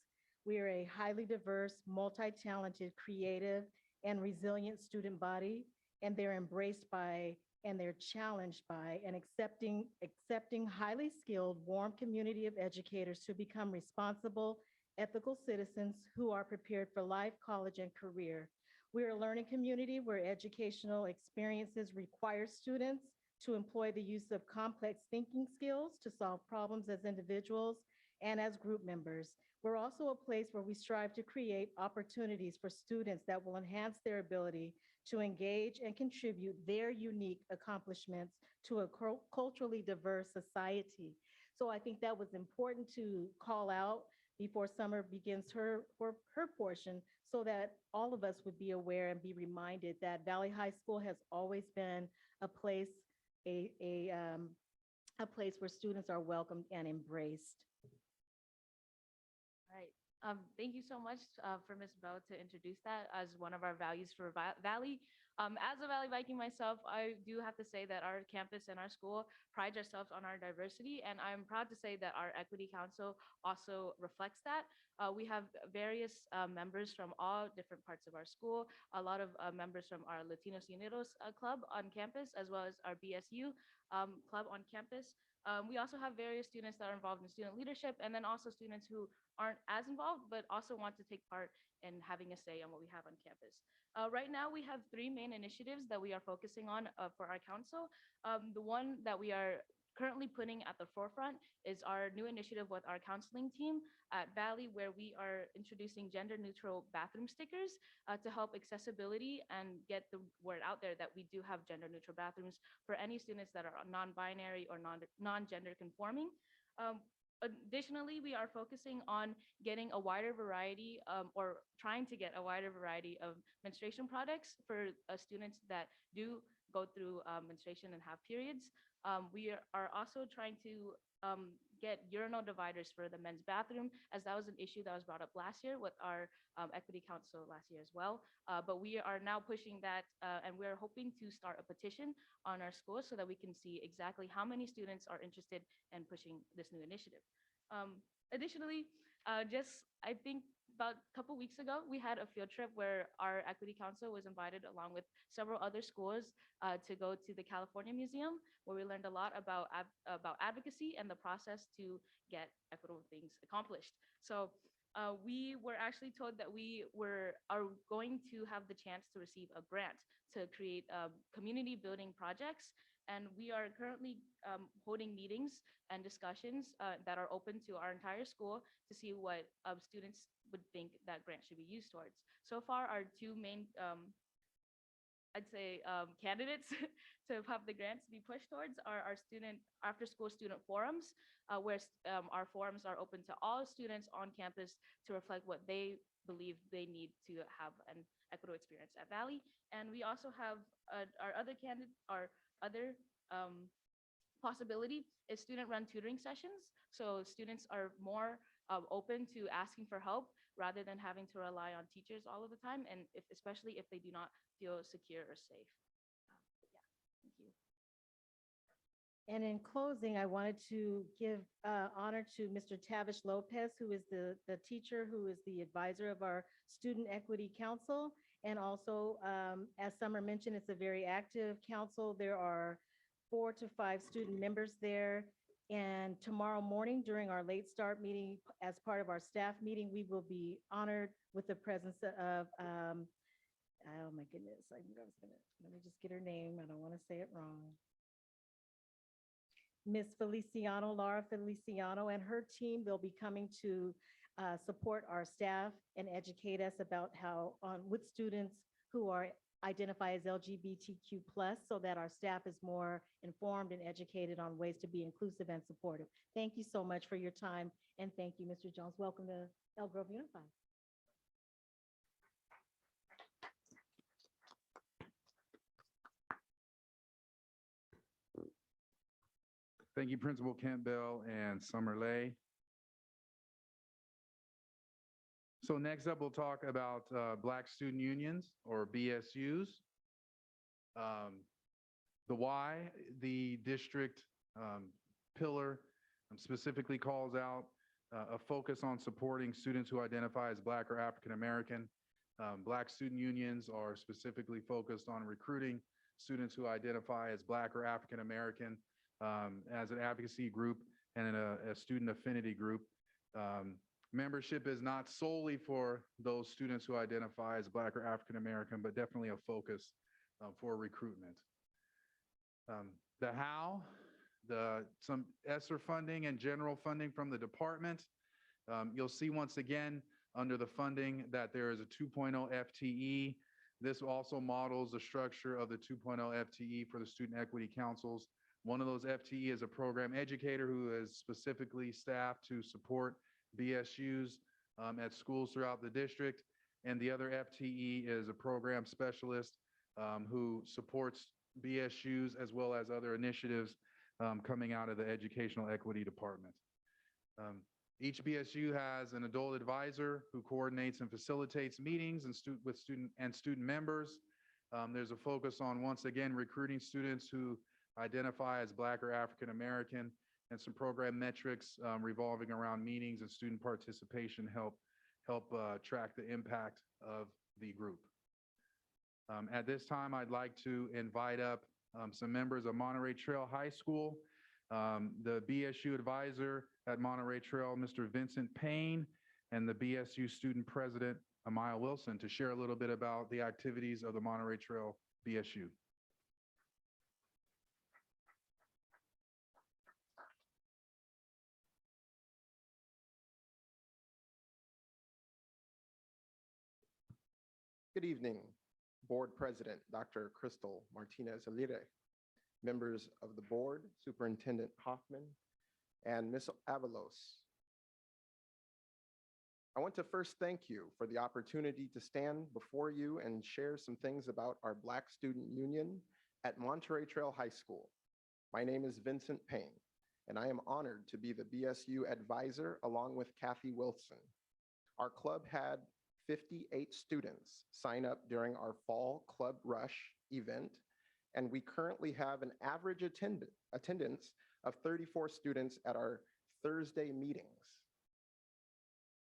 We are a highly diverse, multi-talented, creative, and resilient student body, and they're embraced by and they're challenged by an accepting highly skilled, warm community of educators to become responsible, ethical citizens who are prepared for life, college, and career. We are a learning community where educational experiences require students to employ the use of complex thinking skills to solve problems as individuals and as group members. We're also a place where we strive to create opportunities for students that will enhance their ability to engage and contribute their unique accomplishments to a culturally diverse society. So I think that was important to call out before Summer begins her portion, so that all of us would be aware and be reminded that Valley High School has always been a place, a place where students are welcomed and embraced. Right. Thank you so much for Ms. Bell to introduce that as one of our values for Valley. As a Valley Viking myself, I do have to say that our campus and our school pride ourselves on our diversity, and I'm proud to say that our Equity Council also reflects that. We have various members from all different parts of our school, a lot of members from our Latinos Unidos club on campus, as well as our BSU club on campus. We also have various students that are involved in student leadership, and then also students who aren't as involved, but also want to take part in having a say on what we have on campus. Right now, we have three main initiatives that we are focusing on for our council. The one that we are currently putting at the forefront is our new initiative with our counseling team at Valley, where we are introducing gender neutral bathroom stickers to help accessibility and get the word out there that we do have gender neutral bathrooms for any students that are non-binary or non-gender conforming. Additionally, we are focusing on getting a wider variety or trying to get a wider variety of menstruation products for students that do go through menstruation and have periods. We are also trying to get urinal dividers for the men's bathroom, as that was an issue that was brought up last year with our Equity Council last year as well. But we are now pushing that, and we're hoping to start a petition on our school so that we can see exactly how many students are interested in pushing this new initiative. Additionally, I think about a couple weeks ago, we had a field trip where our Equity Council was invited along with several other schools to go to the California Museum, where we learned a lot about advocacy and the process to get equitable things accomplished. So we were actually told that we are going to have the chance to receive a grant to create community building projects. And we are currently holding meetings and discussions that are open to our entire school to see what students would think that grant should be used towards. So far, our two main, I'd say, candidates to have the grants be pushed towards are our after-school student forums, where our forums are open to all students on campus to reflect what they believe they need to have an equitable experience at Valley. And we also have our other possibility is student-run tutoring sessions. So students are more open to asking for help rather than having to rely on teachers all of the time, and especially if they do not feel secure or safe. Yeah, thank you. And in closing, I wanted to give honor to Mr. Tavish Lopez, who is the teacher, who is the advisor of our Student Equity Council. And also, as Summer mentioned, it's a very active council. There are 4 to 5 student members there. And tomorrow morning, during our late start meeting, as part of our staff meeting, we will be honored with the presence of, oh my goodness, let me just get her name. I don't want to say it wrong. Ms. Feliciano, Laura Feliciano, and her team will be coming to support our staff and educate us about how with students who are identify as LGBTQ+, so that our staff is more informed and educated on ways to be inclusive and supportive. Thank you so much for your time, and thank you, Mr. Jones. Welcome to Elk Grove Unified. Thank you, Principal Campbell and Summer Lay. So next up, we'll talk about Black Student Unions, or BSUs. The why, the district pillar specifically calls out a focus on supporting students who identify as Black or African American. Black student unions are specifically focused on recruiting students who identify as Black or African American as an advocacy group and a student affinity group. Membership is not solely for those students who identify as Black or African American, but definitely a focus for recruitment. The how, some ESSER funding and general funding from the department. You'll see once again under the funding that there is a 2.0 FTE. This also models the structure of the 2.0 FTE for the student equity councils. One of those FTE is a program educator who is specifically staffed to support BSUs at schools throughout the district. And the other FTE is a program specialist who supports BSUs as well as other initiatives coming out of the Educational Equity Department. Each BSU has an adult advisor who coordinates and facilitates meetings with student members. There's a focus on, once again, recruiting students who identify as Black or African American, and some program metrics revolving around meetings and student participation help track the impact of the group. At this time, I'd like to invite up some members of Monterey Trail High School, the BSU advisor at Monterey Trail, Mr. Vincent Payne, and the BSU student president, Amaya Wilson, to share a little bit about the activities of the Monterey Trail BSU. Good evening, Board President, Dr. Crystal Martinez Alire, members of the board, Superintendent Hoffman, and Ms. Avalos. I want to first thank you for the opportunity to stand before you and share some things about our Black Student Union at Monterey Trail High School. My name is Vincent Payne, and I am honored to be the BSU advisor along with Kathy Wilson. Our club had 58 students sign up during our Fall Club Rush event, and we currently have an average attendance of 34 students at our Thursday meetings.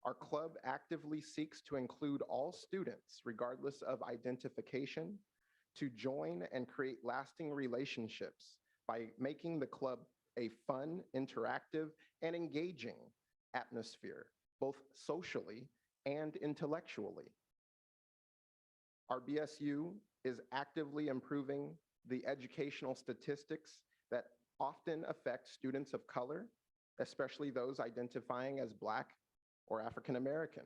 Our club actively seeks to include all students, regardless of identification, to join and create lasting relationships by making the club a fun, interactive, and engaging atmosphere, both socially and intellectually. Our BSU is actively improving the educational statistics that often affect students of color, especially those identifying as Black or African American.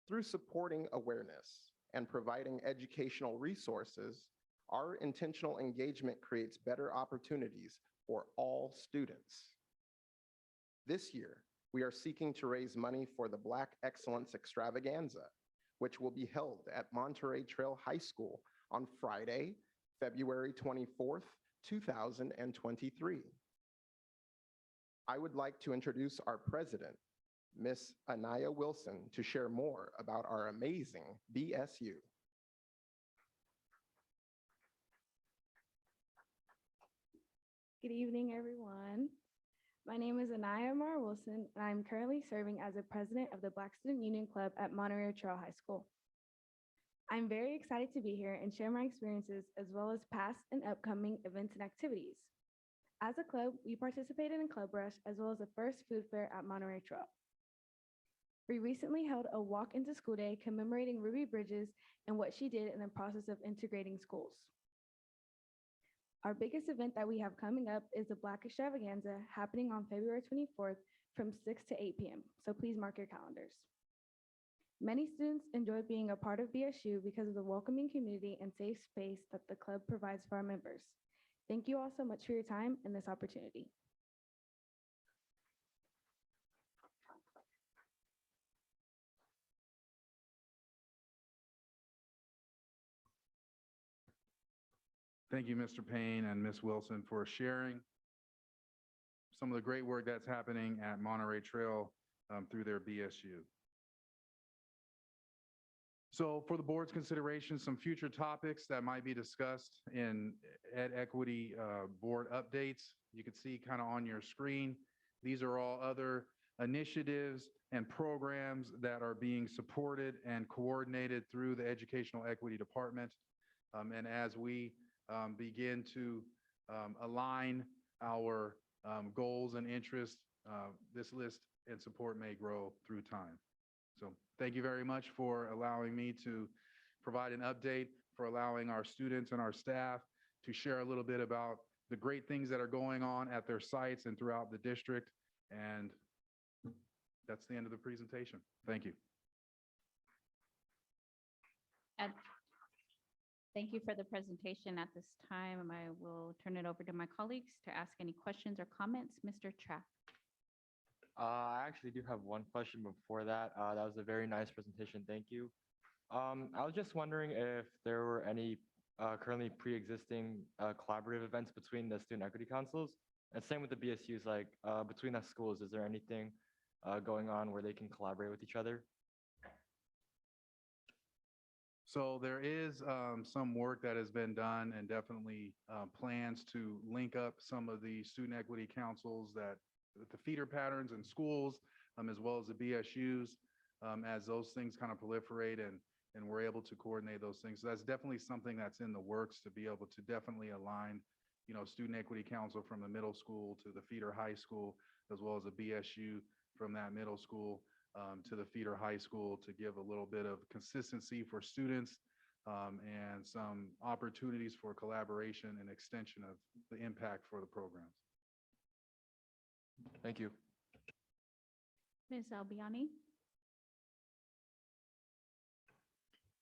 Through supporting awareness and providing educational resources, our intentional engagement creates better opportunities for all students. This year, we are seeking to raise money for the Black Excellence Extravaganza, which will be held at Monterey Trail High School on Friday, February 24th, 2023. I would like to introduce our president, Ms. Anaya Wilson, to share more about our amazing BSU. Good evening, everyone. My name is Anaya Mar Wilson, and I'm currently serving as the president of the Black Student Union Club at Monterey Trail High School. I'm very excited to be here and share my experiences as well as past and upcoming events and activities. As a club, we participated in Club Rush as well as the first food fair at Monterey Trail. We recently held a walk into school day commemorating Ruby Bridges and what she did in the process of integrating schools. Our biggest event that we have coming up is the Black Extravaganza happening on February 24th from 6 to 8 p.m. So please mark your calendars. Many students enjoy being a part of BSU because of the welcoming community and safe space that the club provides for our members. Thank you all so much for your time and this opportunity. Thank you, Mr. Payne and Ms. Wilson, for sharing some of the great work that's happening at Monterey Trail through their BSU. So for the board's consideration, some future topics that might be discussed in Ed Equity board updates. You can see kind of on your screen. These are all other initiatives and programs that are being supported and coordinated through the Educational Equity Department. And as we begin to align our goals and interests, this list and support may grow through time. So thank you very much for allowing me to provide an update, for allowing our students and our staff to share a little bit about the great things that are going on at their sites and throughout the district. And that's the end of the presentation. Thank you. And thank you for the presentation. At this time, I will turn it over to my colleagues to ask any questions or comments. Mr. Trapp. I actually do have one question before that. That was a very nice presentation. Thank you. I was just wondering if there were any currently pre-existing collaborative events between the student equity councils, and same with the BSUs, like between the schools. Is there anything going on where they can collaborate with each other? So there is some work that has been done, and definitely plans to link up some of the student equity councils that the feeder patterns in schools, as well as the BSUs, as those things kind of proliferate and we're able to coordinate those things. So that's definitely something that's in the works, to be able to definitely align, student equity council from the middle school to the feeder high school, as well as a BSU from that middle school to the feeder high school, to give a little bit of consistency for students and some opportunities for collaboration and extension of the impact for the programs. Thank you. Ms. Albiani.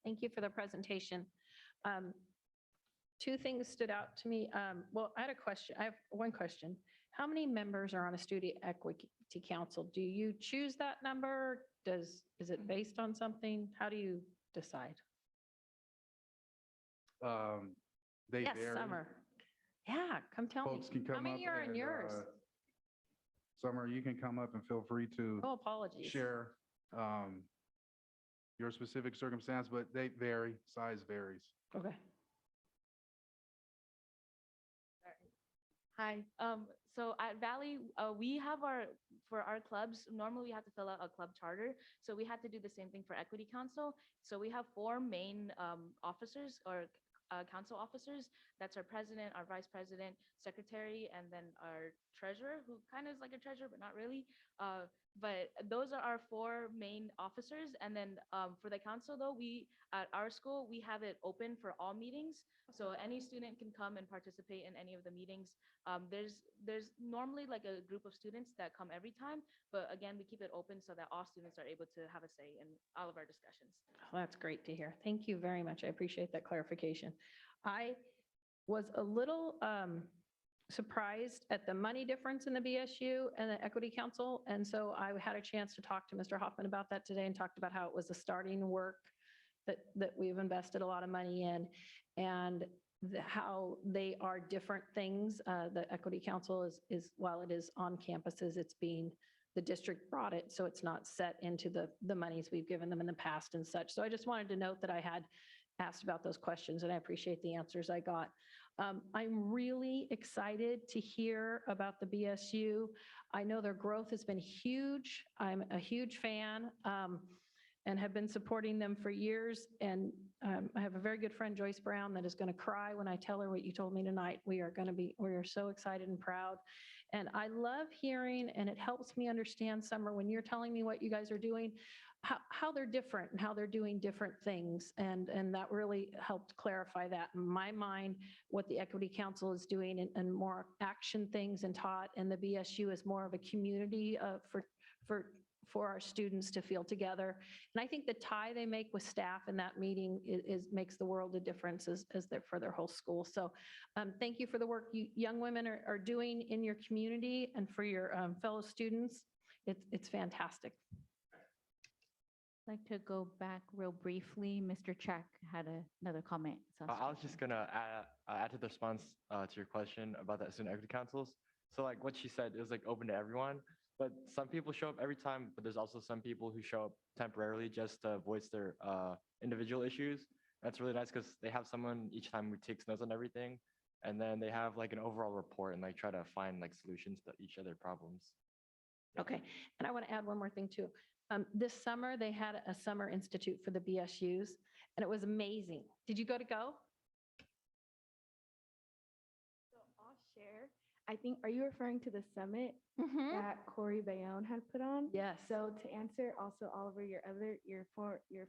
Thank you for the presentation. Two things stood out to me. Well, I had a question. I have one question. How many members are on a student equity council? Do you choose that number? Is it based on something? How do you decide? They Yes, vary. Summer. Yeah, come tell me. Folks can come How many up are in and, yours? Summer, you can come up and feel free to Oh, apologies. share your specific circumstance, but they vary, size varies. Okay. Hi. So at Valley, we have for our clubs, normally we have to fill out a club charter. So we had to do the same thing for Equity Council. So we have 4 main officers or council officers. That's our president, our vice president, secretary, and then our treasurer, who kind of is like a treasurer, but not really. But those are our 4 main officers. And then for the council, though, at our school, we have it open for all meetings. So any student can come and participate in any of the meetings. There's normally like a group of students that come every time, but again, we keep it open so that all students are able to have a say in all of our discussions. Oh, that's great to hear. Thank you very much. I appreciate that clarification. I was a little surprised at the money difference in the BSU and the Equity Council. And so I had a chance to talk to Mr. Hoffman about that today and talked about how it was a starting work that we've invested a lot of money in, and how they are different things. The Equity Council is while it is on campuses, the district brought it, so it's not set into the monies we've given them in the past and such. So I just wanted to note that I had asked about those questions, and I appreciate the answers I got. I'm really excited to hear about the BSU. I know their growth has been huge. I'm a huge fan and have been supporting them for years. And I have a very good friend, Joyce Brown, that is going to cry when I tell her what you told me tonight. We are so excited and proud. And I love hearing, and it helps me understand, Summer, when you're telling me what you guys are doing, how they're different and how they're doing different things. And that really helped clarify that in my mind, what the Equity Council is doing and more action things and taught. And the BSU is more of a community for our students to feel together. And I think the tie they make with staff in that meeting makes the world of difference for their whole school. So thank you for the work you young women are doing in your community and for your fellow students. It's fantastic. I'd like to go back real briefly. Mr. Track had another comment. So I was just gonna add to the response to your question about the student equity councils. So like what she said, it was like open to everyone, but some people show up every time, but there's also some people who show up temporarily just to voice their individual issues. That's really nice because they have someone each time who takes notes on everything, and then they have like an overall report and like try to find like solutions to each other problems. Okay, and I want to add one more thing too. This summer, they had a summer institute for the BSUs, and it was amazing. Did you go? So I'll share. I think, are you referring to the summit that Corey Bayonne had put on? Yes. So to answer also, Oliver, your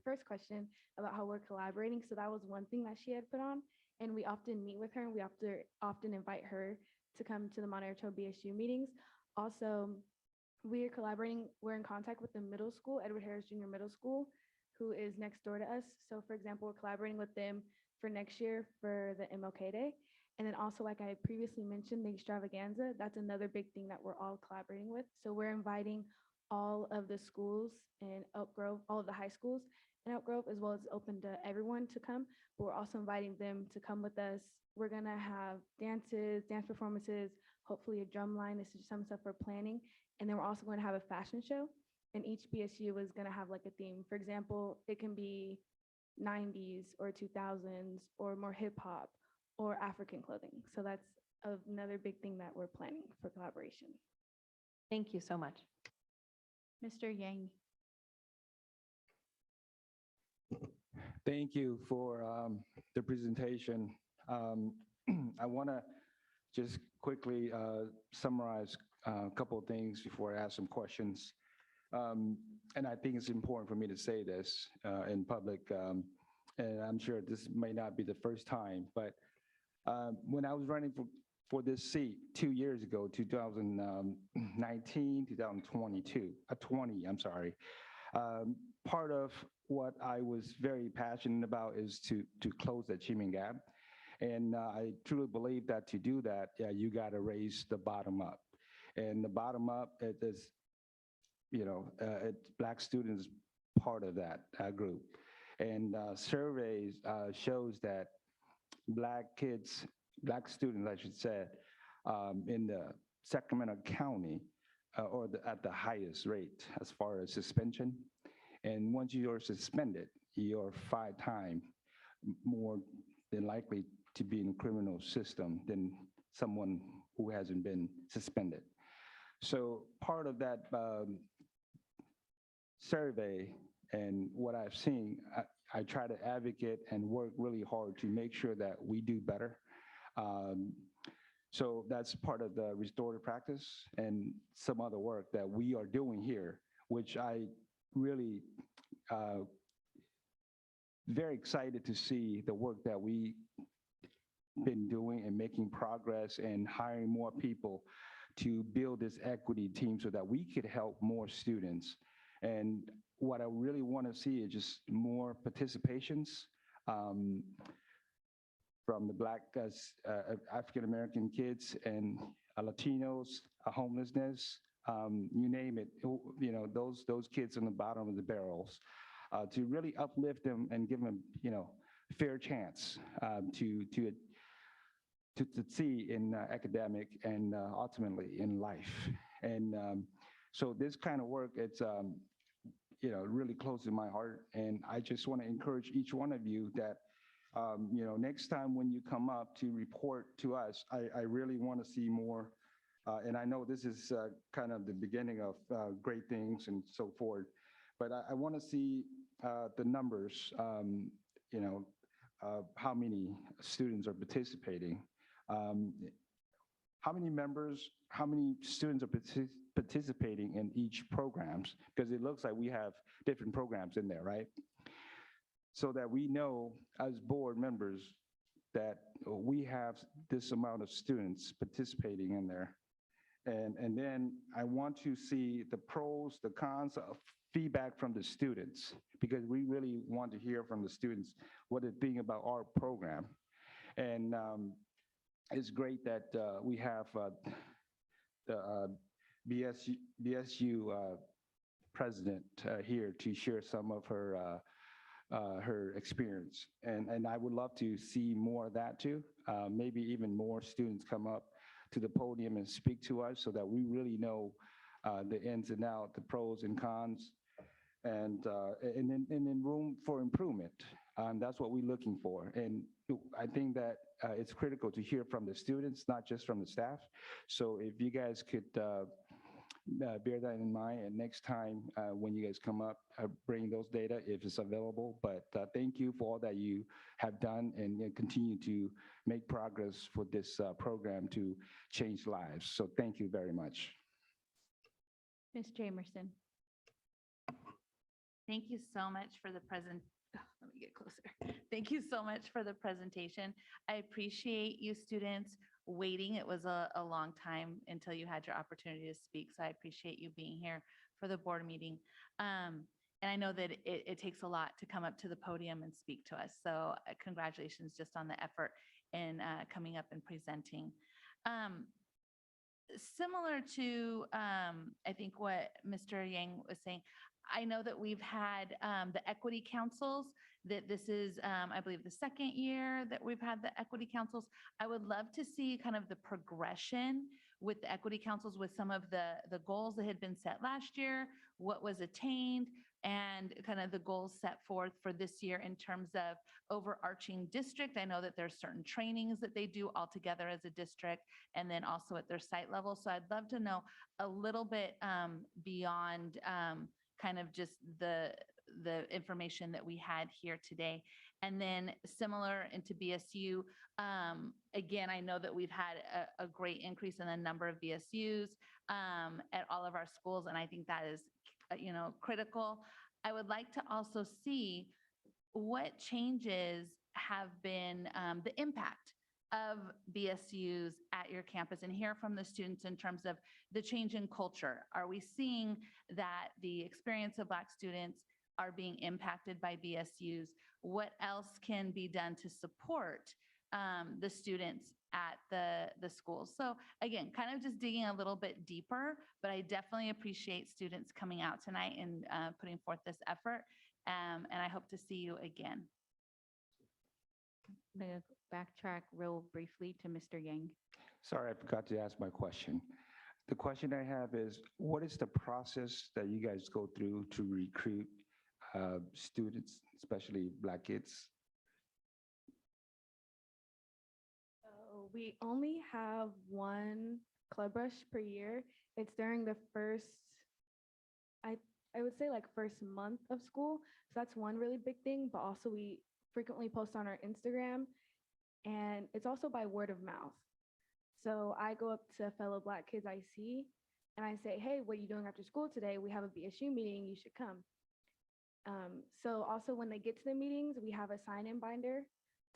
first question about how we're collaborating. So that was one thing that she had put on, and we often meet with her, and we often invite her to come to the Monterey Trail BSU meetings. Also, we are collaborating. We're in contact with the middle school, Edward Harris Junior Middle School, who is next door to us. So for example, we're collaborating with them for next year for the MLK Day. And then also, like I previously mentioned, the extravaganza, that's another big thing that we're all collaborating with. So we're inviting all of the schools in Elk Grove, all of the high schools in Elk Grove, as well as open to everyone to come. But we're also inviting them to come with us. We're gonna have dances, dance performances, hopefully a drum line. This is just some stuff we're planning. And then we're also going to have a fashion show, and each BSU is going to have like a theme. For example, it can be 90s or 2000s or more hip hop or African clothing. So that's another big thing that we're planning for collaboration. Thank you so much. Mr. Yang. Thank you for the presentation. I want to just quickly summarize a couple of things before I ask some questions. And I think it's important for me to say this in public, and I'm sure this may not be the first time, but when I was running for this seat 2 years ago, 2019, 2020, I'm sorry. Part of what I was very passionate about is to close the achievement gap. And I truly believe that to do that, you got to raise the bottom up. And the bottom up, it is, Black students part of that group. And surveys shows that Black students, I should say, in the Sacramento County at the highest rate as far as suspension. And once you're suspended, you're 5 times more than likely to be in the criminal system than someone who hasn't been suspended. So part of that survey and what I've seen, I try to advocate and work really hard to make sure that we do better. So that's part of the restorative practice and some other work that we are doing here, which I really very excited to see the work that we been doing and making progress and hiring more people to build this equity team so that we could help more students. And what I really want to see is just more participations from the Black, African-American kids and Latinos, homelessness, you name it, those kids on the bottom of the barrels, to really uplift them and give them, fair chance to see in academic and ultimately in life. And so this kind of work, it's really close to my heart. And I just want to encourage each one of you that, next time when you come up to report to us, I really want to see more. And I know this is kind of the beginning of great things and so forth, but I want to see the numbers, how many students are participating. How many students are participating in each programs? Because it looks like we have different programs in there, right? So that we know as board members that we have this amount of students participating in there. And then I want to see the pros, the cons of feedback from the students, because we really want to hear from the students what they think about our program. And it's great that we have the BSU president here to share some of her experience. And I would love to see more of that too. Maybe even more students come up to the podium and speak to us so that we really know the ins and outs, the pros and cons, and then room for improvement. That's what we're looking for. And I think that it's critical to hear from the students, not just from the staff. So if you guys could bear that in mind, and next time when you guys come up, bring those data if it's available. But thank you for all that you have done and continue to make progress for this program to change lives. So thank you very much. Ms. Jamerson. Thank you so much for the let me get closer. Thank you so much for the presentation. I appreciate you students waiting. It was a long time until you had your opportunity to speak. So I appreciate you being here for the board meeting. And I know that it takes a lot to come up to the podium and speak to us. So congratulations just on the effort in coming up and presenting. Similar to, I think what Mr. Yang was saying, I know that we've had the equity councils, that this is, I believe, the second year that we've had the equity councils. I would love to see kind of the progression with the equity councils, with some of the goals that had been set last year, what was attained, and kind of the goals set forth for this year in terms of overarching district. I know that there's certain trainings that they do all together as a district, and then also at their site level. So I'd love to know a little bit beyond kind of just the information that we had here today. And then similar into BSU, again, I know that we've had a great increase in the number of BSUs at all of our schools, and I think that is, critical. I would like to also see what changes have been the impact of BSUs at your campus, and hear from the students in terms of the change in culture. Are we seeing that the experience of Black students are being impacted by BSUs? What else can be done to support the students at the schools? So again, kind of just digging a little bit deeper, but I definitely appreciate students coming out tonight and putting forth this effort. And I hope to see you again. I'm going to backtrack real briefly to Mr. Yang. Sorry, I forgot to ask my question. The question I have is, what is the process that you guys go through to recruit students, especially Black kids? So we only have one club rush per year. It's during the first, I would say like first month of school. So that's one really big thing, but also we frequently post on our Instagram, and it's also by word of mouth. So I go up to fellow Black kids I see and I say, hey, what are you doing after school today? We have a BSU meeting, you should come. So also when they get to the meetings, we have a sign-in binder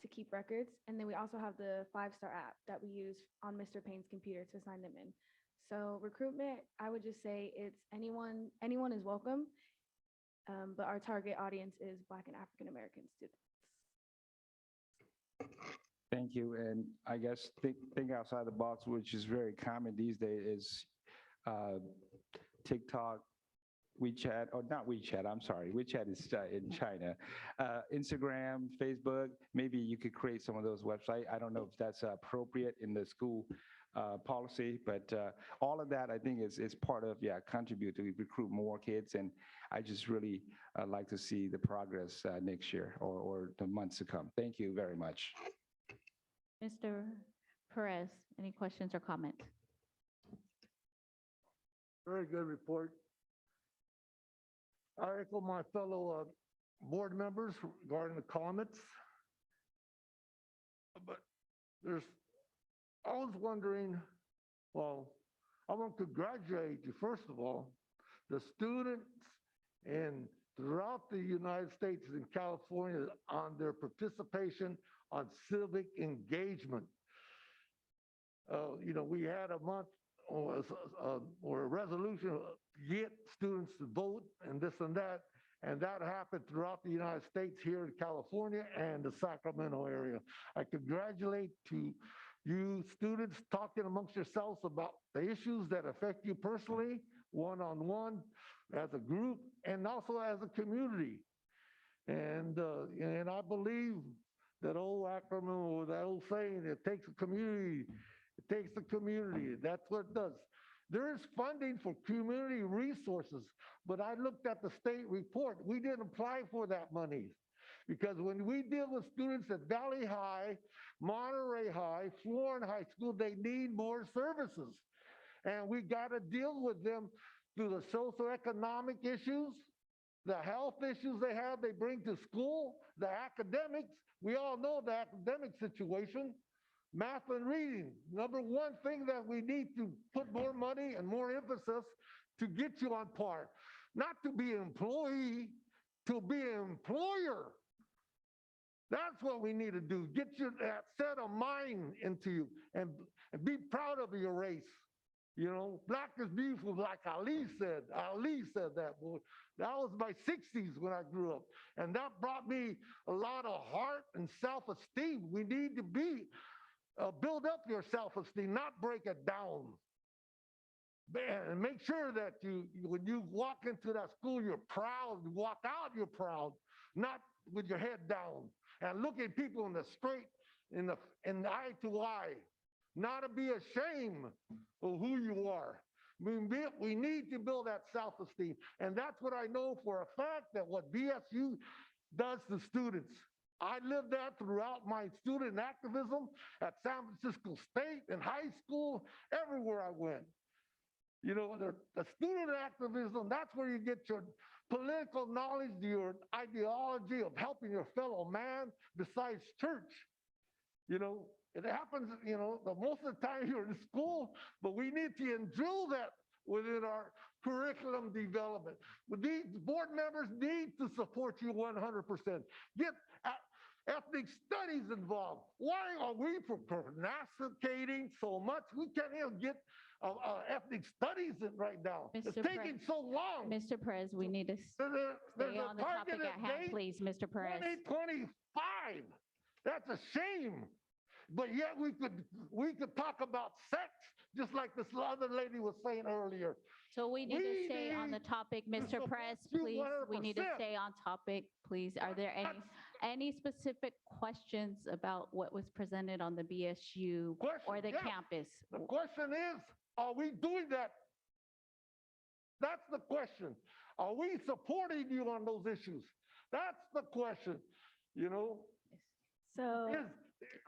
to keep records. And then we also have the 5-star app that we use on Mr. Payne's computer to sign them in. So recruitment, I would just say it's anyone is welcome, but our target audience is Black and African American students. Thank you. And I guess think outside the box, which is very common these days, is TikTok, WeChat, or not WeChat, I'm sorry. WeChat is in China. Instagram, Facebook, maybe you could create some of those websites. I don't know if that's appropriate in the school policy, but all of that I think is part of, contribute to recruit more kids. And I just really like to see the progress next year or the months to come. Thank you very much. Mr. Perez, any questions or comments? Very good report. I echo my fellow board members regarding the comments. But I was wondering, well, I want to congratulate you, first of all, the students and throughout the United States and California on their participation on civic engagement. We had a month or a resolution, get students to vote and this and that. And that happened throughout the United States, here in California and the Sacramento area. I congratulate to you students talking amongst yourselves about the issues that affect you personally, one-on-one, as a group, and also as a community. And I believe that old acronym or that old saying, it takes a community. It takes a community. That's what it does. There is funding for community resources, but I looked at the state report. We didn't apply for that money because when we deal with students at Valley High, Monterey High, Florin High School, they need more services. And we got to deal with them through the socioeconomic issues, the health issues they bring to school, the academics. We all know the academic situation. Math and reading, number one thing that we need to put more money and more emphasis to get you on par. Not to be an employee, to be an employer. That's what we need to do. Get you that set of mind into you and be proud of your race. You know, black is beautiful, like Ali said. Ali said that. Well, that was my 60s when I grew up. And that brought me a lot of heart and self-esteem. We need to build up your self-esteem, not break it down. And make sure that when you walk into that school, you're proud. You walk out, you're proud, not with your head down. And looking people in the straight, in the eye to eye, not to be ashamed of who you are. We need to build that self-esteem. And that's what I know for a fact, that what BSU does to students. I lived that throughout my student activism at San Francisco State and high school, everywhere I went. You know, the student activism, that's where you get your political knowledge, your ideology of helping your fellow man besides church. You know, it happens, you know, most of the time you're in school, but we need to drill that within our curriculum development. These board members need to support you 100%. Get ethnic studies involved. Why are we procrastinating so much? We can't even get ethnic studies in right now. It's taking so long. Mr. Perez, we need to stay on the topic at hand, please, Mr. Perez. 2025. That's a shame. But yet we could talk about sex, just like this other lady was saying earlier. So we need to stay on the topic, Mr. Perez, please. We need to stay on topic, please. Are there any specific questions about what was presented on the BSU or the campus? The question is, are we doing that? That's the question. Are we supporting you on those issues? That's the question, you know? So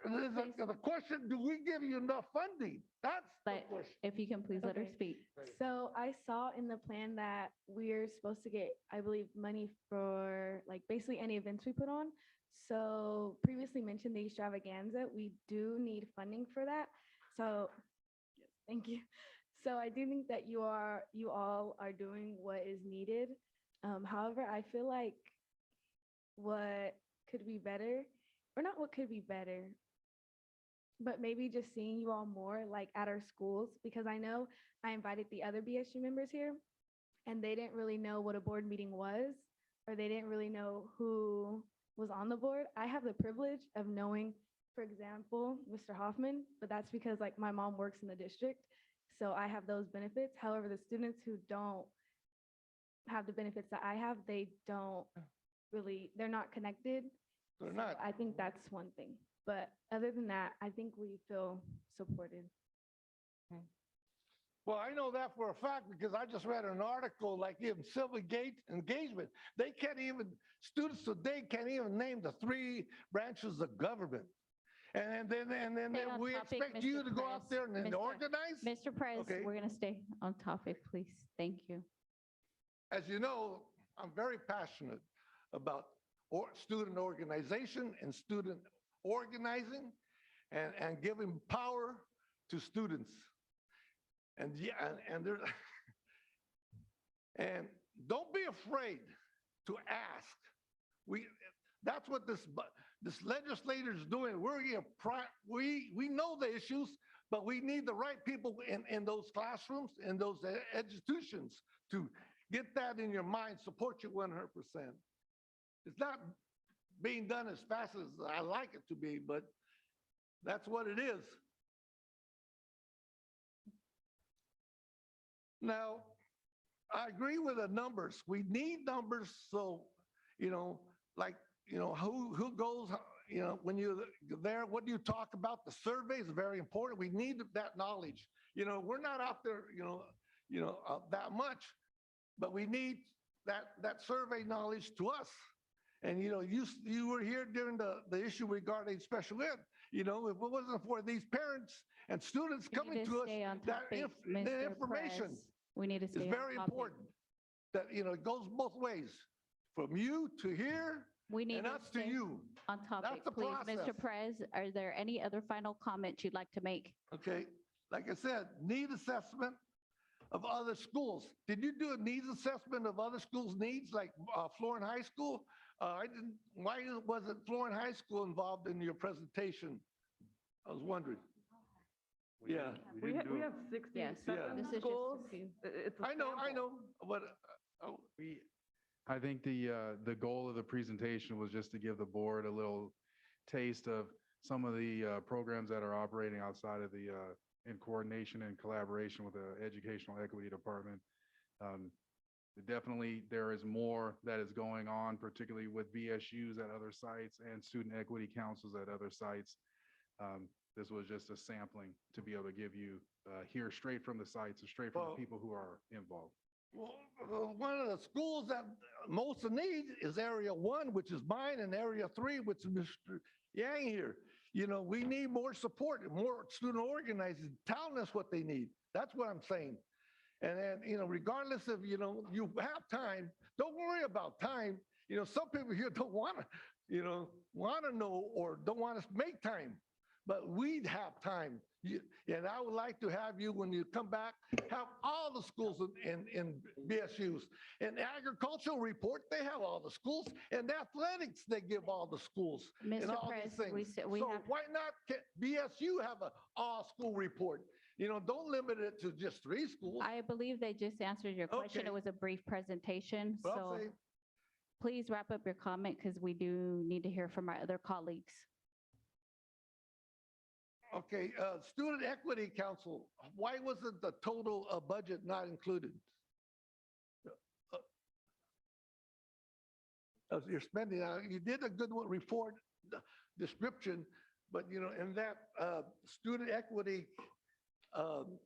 the question, do we give you enough funding? That's the question. If you can please let her speak. So I saw in the plan that we're supposed to get, I believe, money for like basically any events we put on. So previously mentioned the extravaganza, we do need funding for that. So yes, thank you. So I do think that you all are doing what is needed. However, I feel like what could be better, or not what could be better, but maybe just seeing you all more like at our schools, because I know I invited the other BSU members here and they didn't really know what a board meeting was, or they didn't really know who was on the board. I have the privilege of knowing, for example, Mr. Hoffman, but that's because like my mom works in the district. So I have those benefits. However, the students who don't have the benefits that I have, they're not connected. They're not. So I think that's one thing. But other than that, I think we feel supported. Well, I know that for a fact because I just read an article like in civil engagement. They can't even, students today can't even name the 3 branches of government. And then we expect you to go out there and organize? Mr. Perez, Okay. we're going to stay on topic, please. Thank you. As you know, I'm very passionate about student organization and student organizing and giving power to students. And and don't be afraid to ask. That's what this legislator is doing. We know the issues. But we need the right people in those classrooms, in those institutions to get that in your mind, support you 100%. It's not being done as fast as I like it to be, but that's what it is. Now, I agree with the numbers. We need numbers so, like, who goes, when you're there, what do you talk about? The survey is very important. We need that knowledge. We're not out there, that much, but we need that survey knowledge to us. And, you were here during the issue regarding special ed. If it wasn't for these parents and students We need coming to to us, stay on that topic, the Mr. information Perez. We need to is stay on very topic. important. That, it goes both ways, from you to here We need and to us to stay you. on topic, That's the please. process. Mr. Perez, are there any other final comments you'd like to make? Okay, like I said, need assessment of other schools. Did you do a needs assessment of other schools' needs, like Florin High School? I didn't. Why wasn't Florin High School involved in your presentation? I was wondering. Yeah. We didn't do it. 67 This is just a schools. I know, but I think the goal of the presentation was just to give the board a little taste of some of the programs that are operating outside of the, in coordination and collaboration with the Educational Equity Department. Definitely, there is more that is going on, particularly with BSUs at other sites and student equity councils at other sites. This was just a sampling to be able to give you, hear straight from the sites and straight from the people who are involved. Well, one of the schools that most in need is Area 1, which is mine, and Area 3, which is Mr. Yang here. We need more support, more student organizing, telling us what they need. That's what I'm saying. And then, regardless of, you have time, don't worry about time. Some people here don't want to know or don't want to make time, but we'd have time. And I would like to have you, when you come back, have all the schools in BSUs. In the agricultural report, they have all the schools. And athletics, they give all the schools. And Mr. all Perez, these things. we So have, why not BSU have an all-school report? Don't limit it to just 3 schools. I believe they just answered your question. Okay. It was a brief presentation. But I'll So say, please wrap up your comment because we do need to hear from our other colleagues. okay, Student Equity Council, why wasn't the total budget not included? You're spending, you did a good report description, but in that Student Equity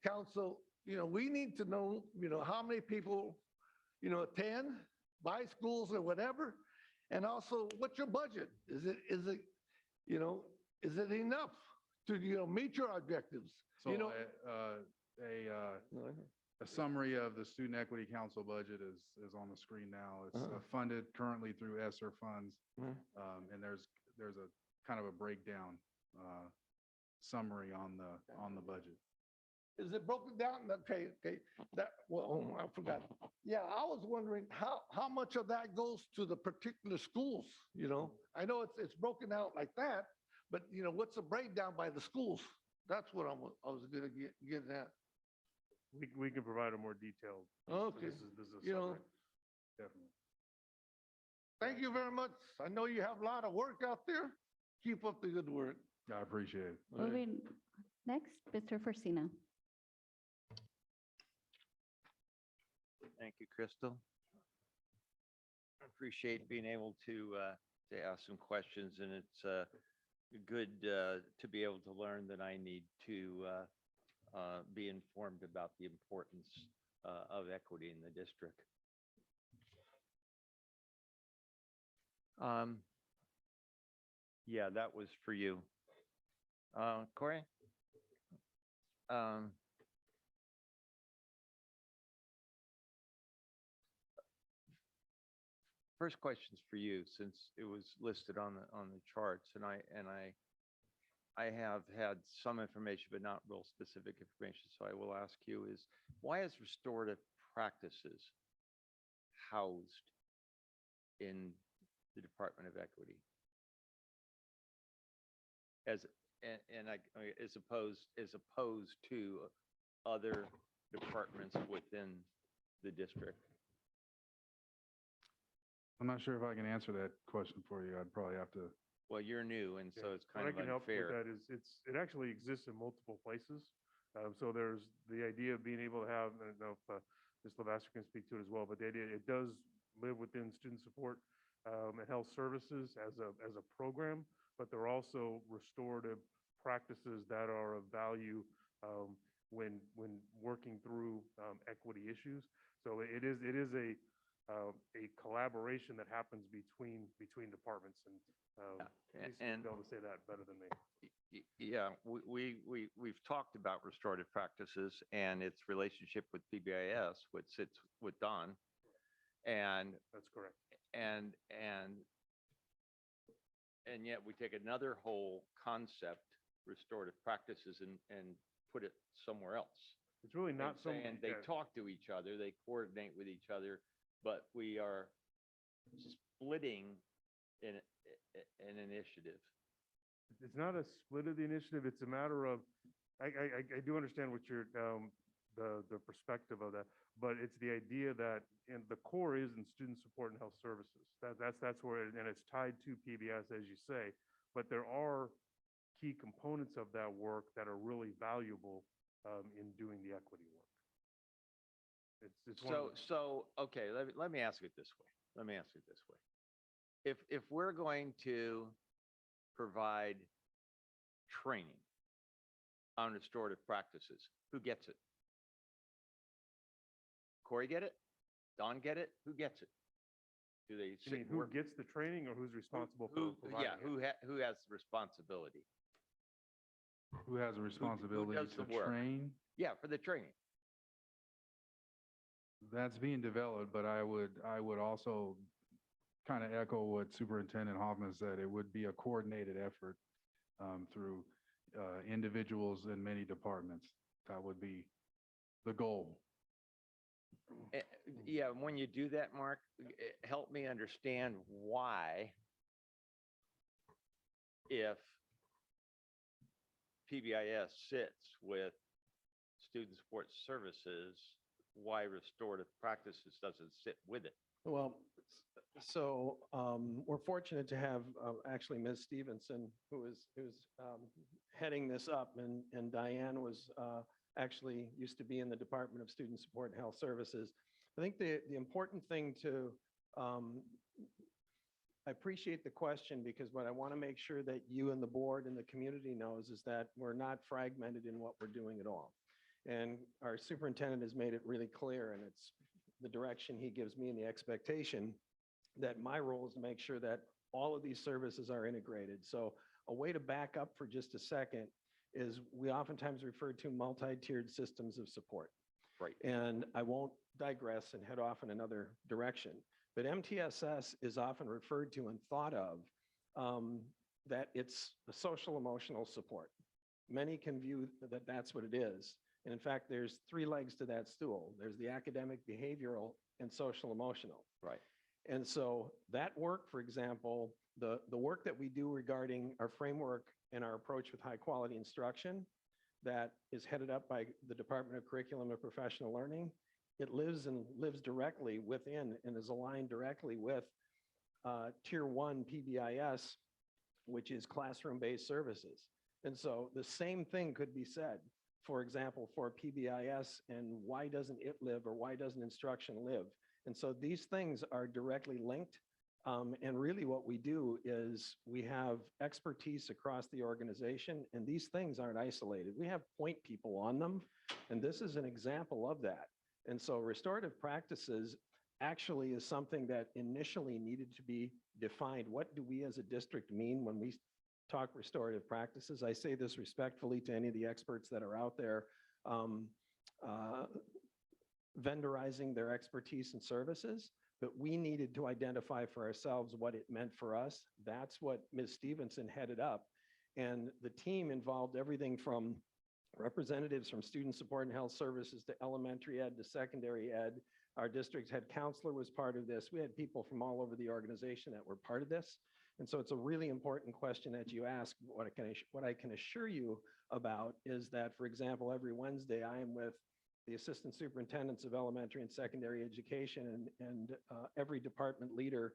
Council, we need to know, how many people, attend, buy schools or whatever, and also what's your budget? Is it enough to meet your objectives? So a summary of the Student Equity Council budget is on the screen now. It's funded currently through ESSER funds. And there's a kind of a breakdown summary on the budget. Is it broken down? Okay, I forgot. Yeah, I was wondering how much of that goes to the particular schools, I know it's broken out like that, but what's the breakdown by the schools? That's what I was gonna get at. We can provide a more detailed. Okay. This is You separate, definitely. Thank you very much. I know you have a lot of work out there. Keep up the good work. I appreciate it. Moving next, Mr. Forcina. Thank you, Crystal. I appreciate being able to ask some questions, and it's good to be able to learn that I need to be informed about the importance of equity in the district. Yeah, that was for you. Corey? First question's for you, since it was listed on the charts, and I have had some information, but not real specific information. So I will ask you is, why is restorative practices housed in the Department of Equity and as opposed to other departments within the district? I'm not sure if I can answer that question for you. I'd probably have to. Well, you're new, and so it's kind What of I can help with unfair. that is it actually exists in multiple places. So there's the idea of being able to have, I don't know if Ms. Lavasser can speak to it as well, but the idea, it does live within student support and health services as a program, but there are also restorative practices that are of value when working through equity issues. So it is a collaboration that happens between departments, and Lisa and- will be able to say that better than me. Yeah, we've talked about restorative practices and its relationship with PBIS, which sits with Don. And That's correct. and yet we take another whole concept, restorative practices, and put it somewhere else. It's really not so. And they talk to each other, they coordinate with each other, but we are splitting an initiative. It's not a split of the initiative. It's a matter of, I do understand what you're, the perspective of that, but it's the idea that, and the core is in student support and health services. That's where, and it's tied to PBS, as you say, but there are key components of that work that are really valuable in doing the equity work. It's one of So, okay, let me ask it this way. Let me ask it this way. If we're going to provide training on restorative practices, who gets it? Corey get it? Don get it? Who gets it? Do they? You mean who gets the training or who's responsible for providing it? Who has the responsibility? Who has a responsibility does to the work? train? Yeah, for the training. That's being developed, but I would also kind of echo what Superintendent Hoffman said. It would be a coordinated effort through individuals in many departments. That would be the goal. Yeah, when you do that, Mark, help me understand why, if PBIS sits with student support services, why restorative practices doesn't sit with it? Well, so we're fortunate to have actually Ms. Stevenson, who's heading this up, and Diane was actually used to be in the Department of Student Support and Health Services. I think the important thing to, I appreciate the question, because what I want to make sure that you and the board and the community knows is that we're not fragmented in what we're doing at all. And our superintendent has made it really clear, and it's the direction he gives me and the expectation that my role is to make sure that all of these services are integrated. So a way to back up for just a second is we oftentimes refer to multi-tiered systems of support. Right. And I won't digress and head off in another direction, but MTSS is often referred to and thought of that it's a social emotional support. Many can view that that's what it is. And in fact, there's three legs to that stool. There's the academic, behavioral, and social emotional. Right. And so that work, for example, the work that we do regarding our framework and our approach with high quality instruction that is headed up by the Department of Curriculum and Professional Learning, it lives directly within and is aligned directly with Tier 1 PBIS, which is classroom-based services. And so the same thing could be said, for example, for PBIS, and why doesn't it live, or why doesn't instruction live? And so these things are directly linked. And really what we do is we have expertise across the organization, and these things aren't isolated. We have point people on them, and this is an example of that. And so restorative practices actually is something that initially needed to be defined. What do we as a district mean when we talk restorative practices? I say this respectfully to any of the experts that are out there vendorizing their expertise and services, but we needed to identify for ourselves what it meant for us. That's what Ms. Stevenson headed up. And the team involved everything from representatives from student support and health services to elementary ed to secondary ed. Our district head counselor was part of this. We had people from all over the organization that were part of this. And so it's a really important question that you ask. What I can assure you about is that, for example, every Wednesday, I am with the assistant superintendents of elementary and secondary education and every department leader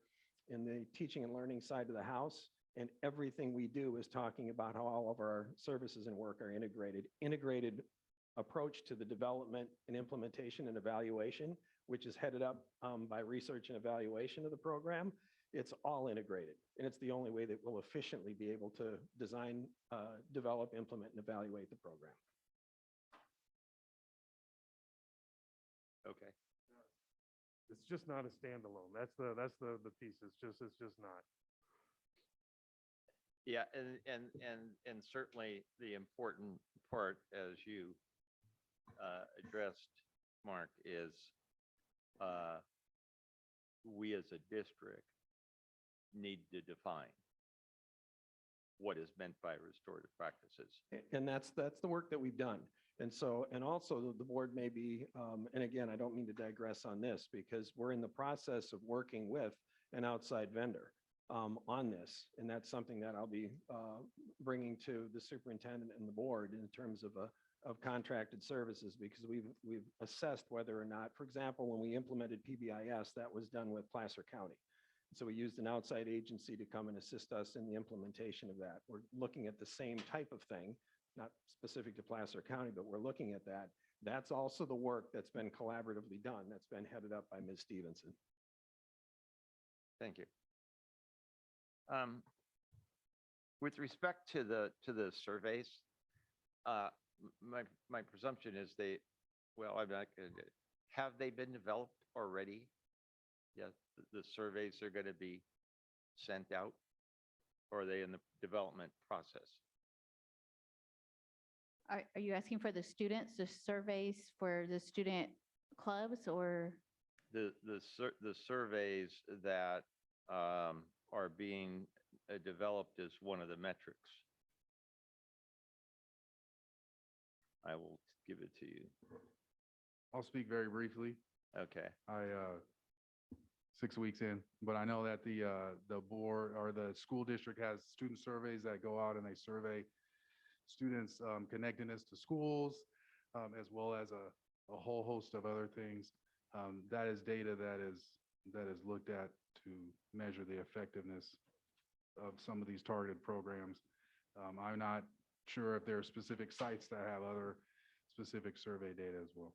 in the teaching and learning side of the house. And everything we do is talking about how all of our services and work are integrated. Integrated approach to the development and implementation and evaluation, which is headed up by research and evaluation of the program. It's all integrated, and it's the only way that we'll efficiently be able to design, develop, implement, and evaluate the program. Okay. It's just not a standalone. That's the piece. It's just not. Yeah, and certainly the important part, as you addressed, Mark, is we as a district need to define what is meant by restorative practices. And that's the work that we've done. And so, and also the board may be, and again, I don't mean to digress on this because we're in the process of working with an outside vendor on this. And that's something that I'll be bringing to the superintendent and the board in terms of contracted services, because we've assessed whether or not, for example, when we implemented PBIS, that was done with Placer County. So we used an outside agency to come and assist us in the implementation of that. We're looking at the same type of thing, not specific to Placer County, but we're looking at that. That's also the work that's been collaboratively done. That's been headed up by Ms. Stevenson. Thank you. With respect to the surveys, my presumption is I'm not going to, have they been developed already? Yes, the surveys are going to be sent out, or are they in the development process? Are you asking for the students, the surveys for the student clubs, or? The surveys that are being developed as one of the metrics. I will give it to you. I'll speak very briefly. Okay. 6 weeks in, but I know that the board or the school district has student surveys that go out and they survey students' connectedness to schools, as well as a whole host of other things. That is data that is looked at to measure the effectiveness of some of these targeted programs. I'm not sure if there are specific sites that have other specific survey data as well.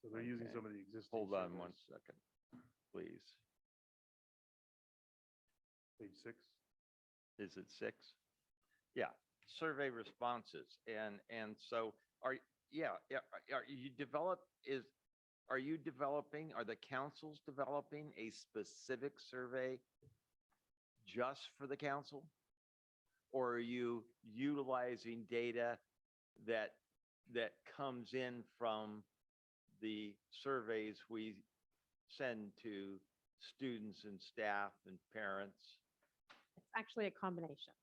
So they're using some of the existing. Hold on surveys. 1 second, please. Page 6. Is it 6? Yeah, survey responses. And so are you developing, are the councils developing a specific survey just for the council? Or are you utilizing data that comes in from the surveys we send to students and staff and parents? It's actually a combination.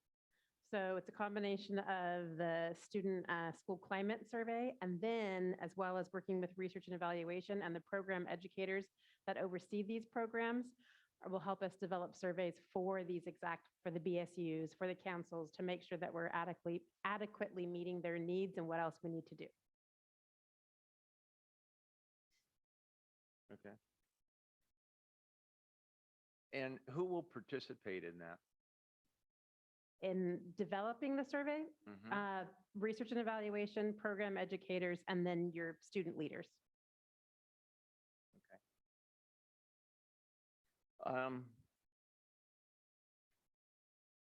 So it's a combination of the student school climate survey, and then as well as working with research and evaluation and the program educators that oversee these programs will help us develop surveys for the BSUs, for the councils, to make sure that we're adequately meeting their needs and what else we need to do. Okay. And who will participate in that? In developing the survey, research and evaluation, program educators, and then your student leaders.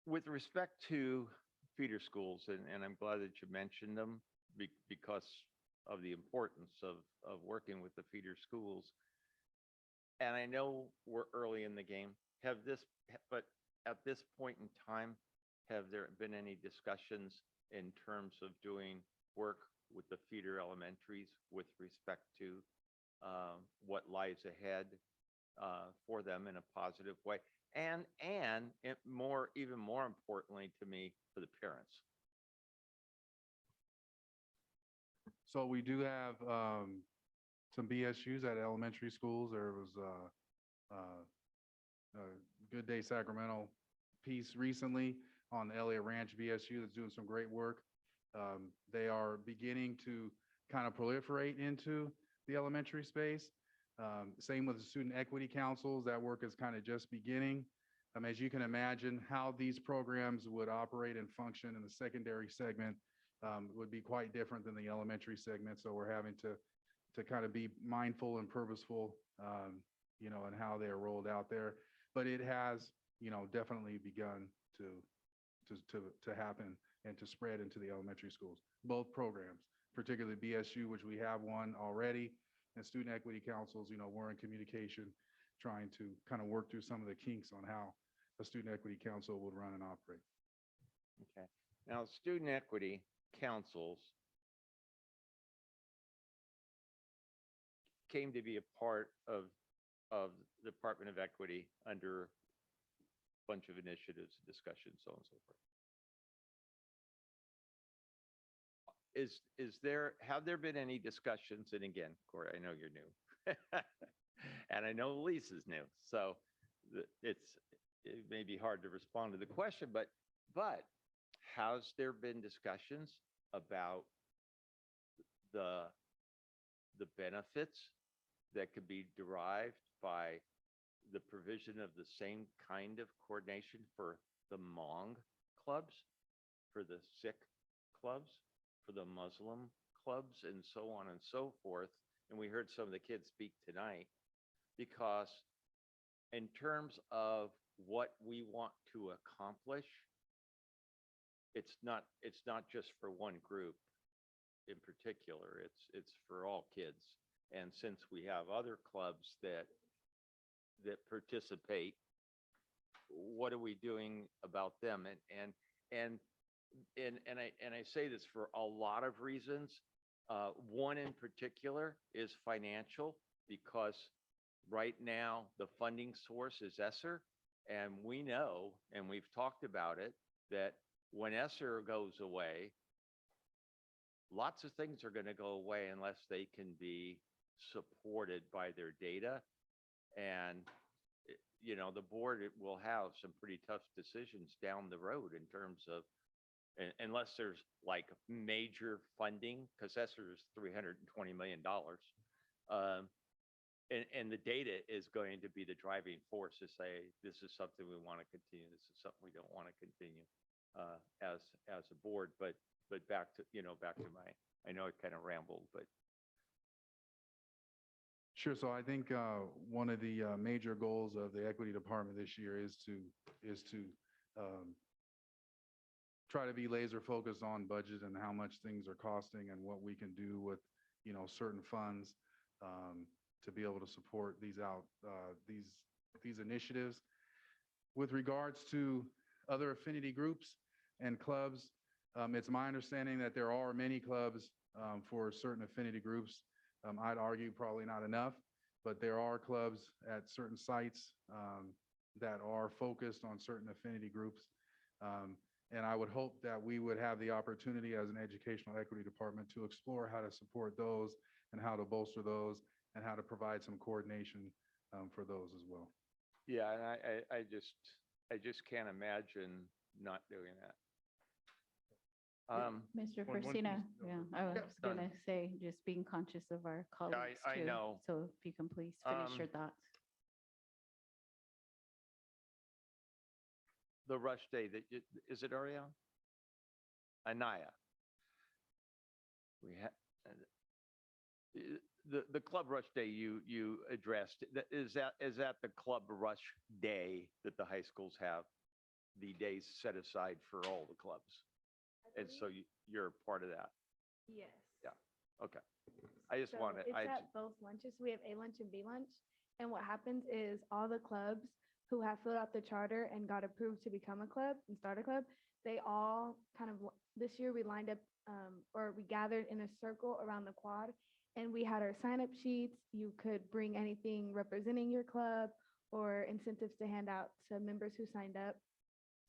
With respect to feeder schools, and I'm glad that you mentioned them because of the importance of working with the feeder schools. And I know we're early in the game. But at this point in time, have there been any discussions in terms of doing work with the feeder elementaries with respect to what lies ahead for them in a positive way? And even more importantly to me, for the parents. So we do have some BSUs at elementary schools. There was Good Day Sacramento piece recently on the Elliott Ranch VSU that's doing some great work. They are beginning to kind of proliferate into the elementary space. Same with the student equity councils. That work is kind of just beginning. As you can imagine, how these programs would operate and function in the secondary segment would be quite different than the elementary segment. So we're having to kind of be mindful and purposeful, in how they are rolled out there. But it has, definitely begun to happen and to spread into the elementary schools, both programs, particularly BSU, which we have one already, and student equity councils, we're in communication, trying to kind of work through some of the kinks on how a student equity council would run and operate. Okay. Now, student equity councils came to be a part of the Department of Equity under a bunch of initiatives, discussions, so on and so forth. Have there been any discussions? And again, Corey, I know you're new, and I know Lisa's new, so it may be hard to respond to the question, but has there been discussions about the benefits that could be derived by the provision of the same kind of coordination for the Hmong clubs, for the Sikh clubs, for the Muslim clubs, and so on and so forth? And we heard some of the kids speak tonight, because in terms of what we want to accomplish, it's not just for one group in particular, it's for all kids. And since we have other clubs that participate, what are we doing about them? And I say this for a lot of reasons. One in particular is financial, because right now the funding source is ESSER, and we know, and we've talked about it, that when ESSER goes away, lots of things are going to go away unless they can be supported by their data. And the board will have some pretty tough decisions down the road in terms of, unless there's like major funding, because ESSER is $320 million. And the data is going to be the driving force to say, this is something we want to continue, this is something we don't want to continue as a board. But back to my, I know I kind of rambled, but. Sure. So I think one of the major goals of the equity department this year is to try to be laser focused on budget and how much things are costing and what we can do with certain funds to be able to support these initiatives. With regards to other affinity groups and clubs, it's my understanding that there are many clubs for certain affinity groups. I'd argue probably not enough, but there are clubs at certain sites that are focused on certain affinity groups. And I would hope that we would have the opportunity as an educational equity department to explore how to support those and how to bolster those and how to provide some coordination for those as well. Yeah, and I just can't imagine not doing that. Mr. one Farsina, piece- yeah, I was done. gonna say, just being conscious of our colleagues I too. know. So if you can please finish your thoughts. The rush day is it Ariel? Anaya. We had the club rush day you addressed. Is that the club rush day that the high schools have? The days set aside for all the clubs, and so you're part of that. Yes. Yeah. Okay. I just So want to. it's at both lunches. We have A lunch and B lunch. And what happens is all the clubs who have filled out the charter and got approved to become a club and start a club, they all kind of, this year we lined up or we gathered in a circle around the quad, and we had our sign up sheets. You could bring anything representing your club or incentives to hand out to members who signed up.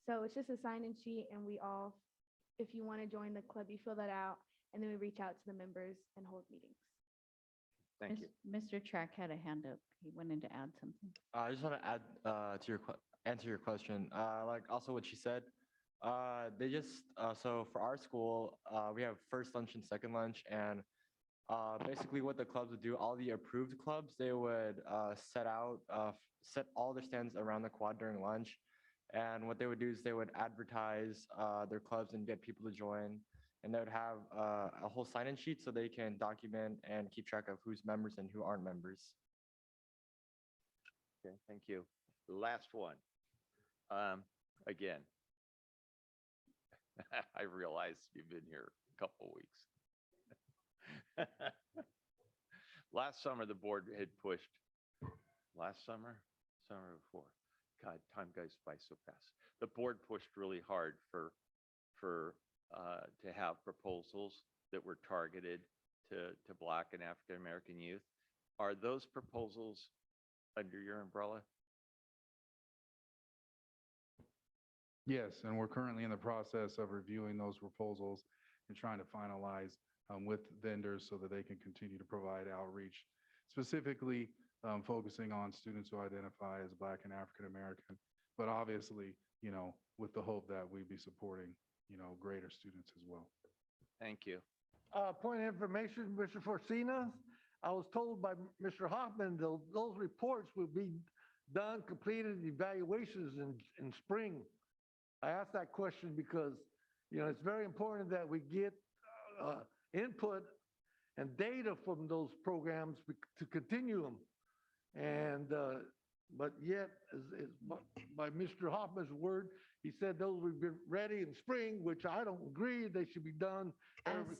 So it's just a sign-in sheet, and we all, if you want to join the club, you fill that out, and then we reach out to the members and hold meetings. Thank you. Mr. Track had a hand up. He wanted to add something. I just want to add to your answer your question. Like also what she said, they just, so for our school, we have first lunch and second lunch. And basically what the clubs would do, all the approved clubs, they would set all their stands around the quad during lunch. And what they would do is they would advertise their clubs and get people to join. And they would have a whole sign-in sheet so they can document and keep track of who's members and who aren't members. Okay, thank you. The last one. Again, I realize you've been here a couple weeks. Last summer, the board had pushed, last summer before. God, time goes by so fast. The board pushed really hard to have proposals that were targeted to Black and African American youth. Are those proposals under your umbrella? Yes, and we're currently in the process of reviewing those proposals and trying to finalize with vendors so that they can continue to provide outreach, specifically focusing on students who identify as Black and African American, but obviously, with the hope that we'd be supporting, greater students as well. Thank you. Point of information, Mr. Forcina, I was told by Mr. Hoffman, those reports will be done, completed, evaluations in spring. I asked that question because, it's very important that we get input and data from those programs to continue them. And, but yet, by Mr. Hoffman's word, he said those would be ready in spring, which I don't agree. They should be done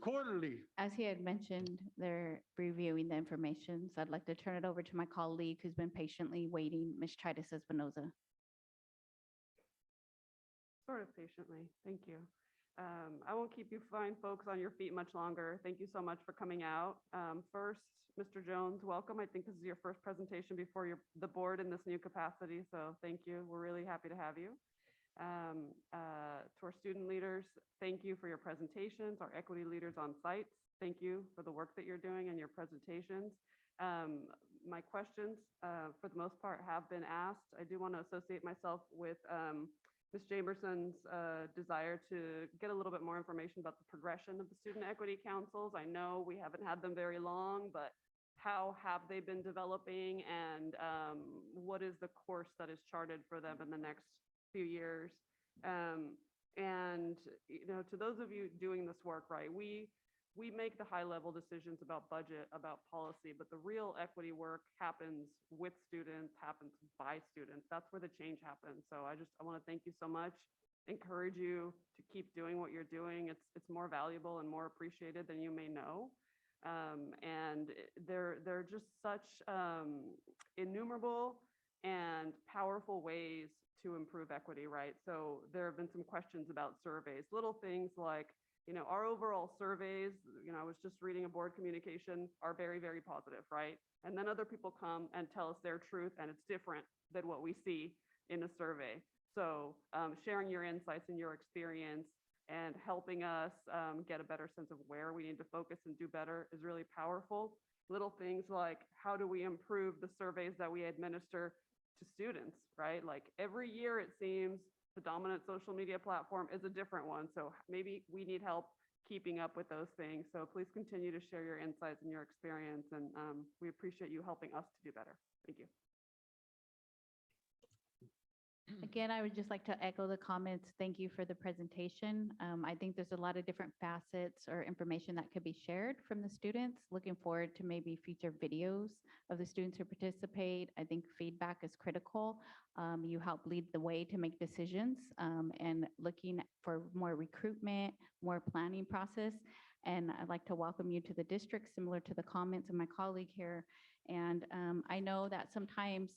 quarterly. As he had mentioned, they're reviewing the information. So I'd like to turn it over to my colleague who's been patiently waiting, Ms. Tritis Espinoza. Sort of patiently. Thank you. I won't keep you fine folks on your feet much longer. Thank you so much for coming out. First, Mr. Jones, welcome. I think this is your first presentation before the board in this new capacity. So thank you. We're really happy to have you. To our student leaders, thank you for your presentations. Our equity leaders on site, thank you for the work that you're doing and your presentations. My questions, for the most part, have been asked. I do want to associate myself with Ms. Jamerson's desire to get a little bit more information about the progression of the student equity councils. I know we haven't had them very long, but how have they been developing, and what is the course that is charted for them in the next few years? And to those of you doing this work, right, we make the high level decisions about budget, about policy, but the real equity work happens with students, happens by students. That's where the change happens. So I want to thank you so much, encourage you to keep doing what you're doing. It's more valuable and more appreciated than you may know. And they're just such innumerable and powerful ways to improve equity, right? So there have been some questions about surveys, little things like, our overall surveys, I was just reading a board communication, are very, very positive, right? And then other people come and tell us their truth, and it's different than what we see in a survey. So sharing your insights and your experience and helping us get a better sense of where we need to focus and do better is really powerful. Little things like, how do we improve the surveys that we administer to students, right? Like every year it seems the dominant social media platform is a different one. So maybe we need help keeping up with those things. So please continue to share your insights and your experience. And we appreciate you helping us to do better. Thank you. Again, I would just like to echo the comments. Thank you for the presentation. I think there's a lot of different facets or information that could be shared from the students. Looking forward to maybe future videos of the students who participate. I think feedback is critical. You help lead the way to make decisions and looking for more recruitment, more planning process. And I'd like to welcome you to the district, similar to the comments of my colleague here. And I know that sometimes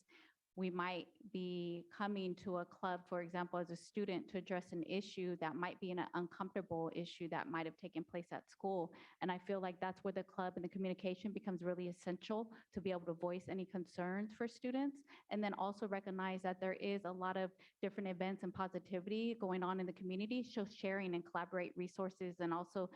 we might be coming to a club, for example, as a student to address an issue that might be an uncomfortable issue that might have taken place at school. And I feel like that's where the club and the communication becomes really essential to be able to voice any concerns for students. And then also recognize that there is a lot of different events and positivity going on in the community. So sharing and collaborate resources and also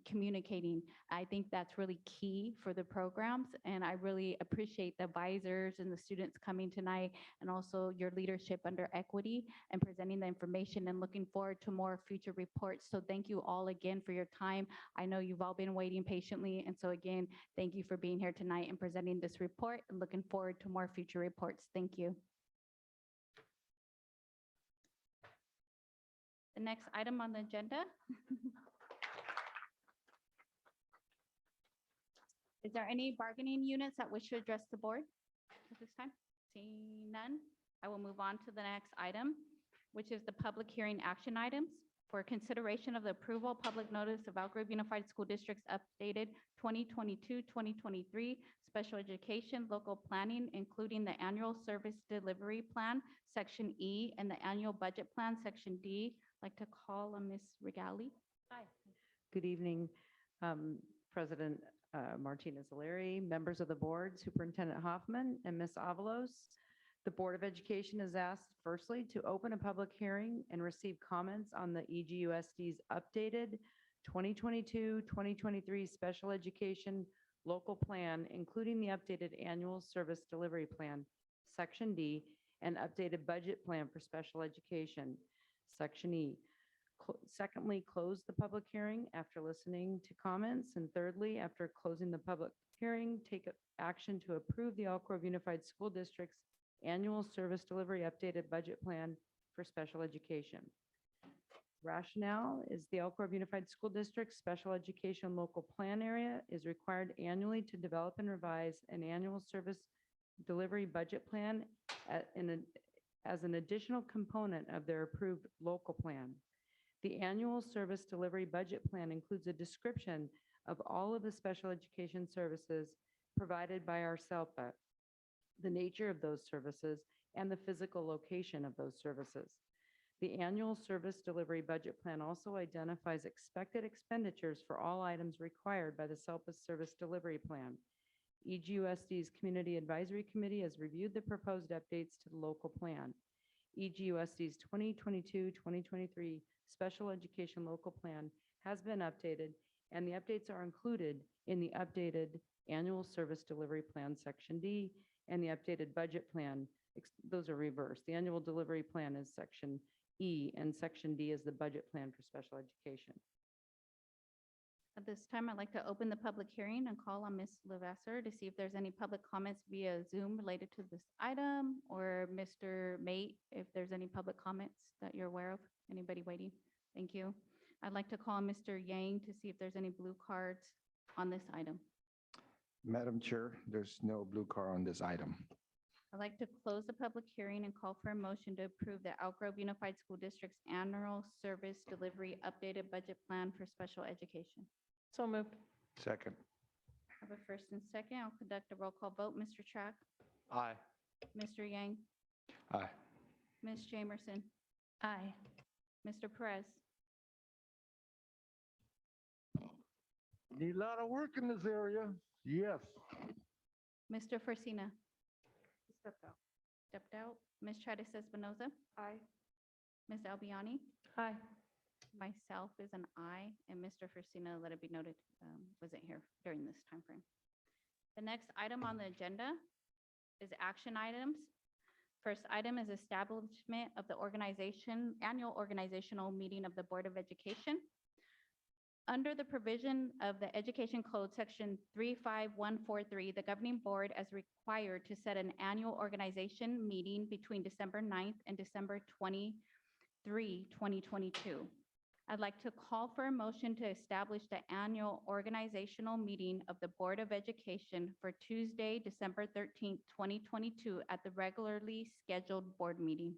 communicating. I think that's really key for the programs. And I really appreciate the advisors and the students coming tonight and also your leadership under equity and presenting the information and looking forward to more future reports. So thank you all again for your time. I know you've all been waiting patiently. And so again, thank you for being here tonight and presenting this report and looking forward to more future reports. Thank you. The next item on the agenda. Is there any bargaining units that wish to address the board at this time? Seeing none, I will move on to the next item, which is the public hearing action items for consideration of the approval public notice of Elk Grove Unified School District's updated 2022-2023 special education local planning, including the annual service delivery plan, section E, and the annual budget plan, section D. I'd like to call on Ms. Regali. Hi. Good evening, President Martinez-O'Leary, members of the board, Superintendent Hoffman, and Ms. Avalos. The Board of Education is asked firstly to open a public hearing and receive comments on the EGUSD's updated 2022-2023 special education local plan, including the updated annual service delivery plan, section D, and updated budget plan for special education, section E. Secondly, close the public hearing after listening to comments. And thirdly, after closing the public hearing, take action to approve the Elk Grove Unified School District's annual service delivery updated budget plan for special education. Rationale is the Elk Grove Unified School District Special Education Local Plan Area is required annually to develop and revise an annual service delivery budget plan as an additional component of their approved local plan. The annual service delivery budget plan includes a description of all of the special education services provided by our SELPA, the nature of those services, and the physical location of those services. The annual service delivery budget plan also identifies expected expenditures for all items required by the SELPA service delivery plan. EGUSD's Community Advisory Committee has reviewed the proposed updates to the local plan. EGUSD's 2022-2023 Special Education Local Plan has been updated, and the updates are included in the updated Annual Service Delivery Plan, Section D, and the updated budget plan. Those are reversed. The Annual Delivery Plan is Section E, and Section D is the budget plan for special education. At this time, I'd like to open the public hearing and call on Ms. Levasseur to see if there's any public comments via Zoom related to this item, or Mr. Mate, if there's any public comments that you're aware of. Anybody waiting? Thank you. I'd like to call Mr. Yang to see if there's any blue cards on this item. Madam Chair, there's no blue card on this item. I'd like to close the public hearing and call for a motion to approve the Elk Grove Unified School District's annual service delivery updated budget plan for special education. So moved. Second. I have a first and second. I'll conduct a roll call vote. Mr. Track, Aye. Mr. Yang, Aye. Ms. Jamerson, Aye. Mr. Perez, Need a lot of work in this area. Yes. Mr. Forcina, Stepped out. stepped out. Ms. Tritis Espinoza, Aye. Ms. Albiani, Aye. myself is an aye, and Mr. Forcina, let it be noted, wasn't here during this time frame. The next item on the agenda is action items. First item is establishment of the annual organizational meeting of the Board of Education. Under the provision of the Education Code, Section 35143, the governing board is required to set an annual organization meeting between December 9th and December 23, 2022. I'd like to call for a motion to establish the annual organizational meeting of the Board of Education for Tuesday, December 13th, 2022 at the regularly scheduled board meeting.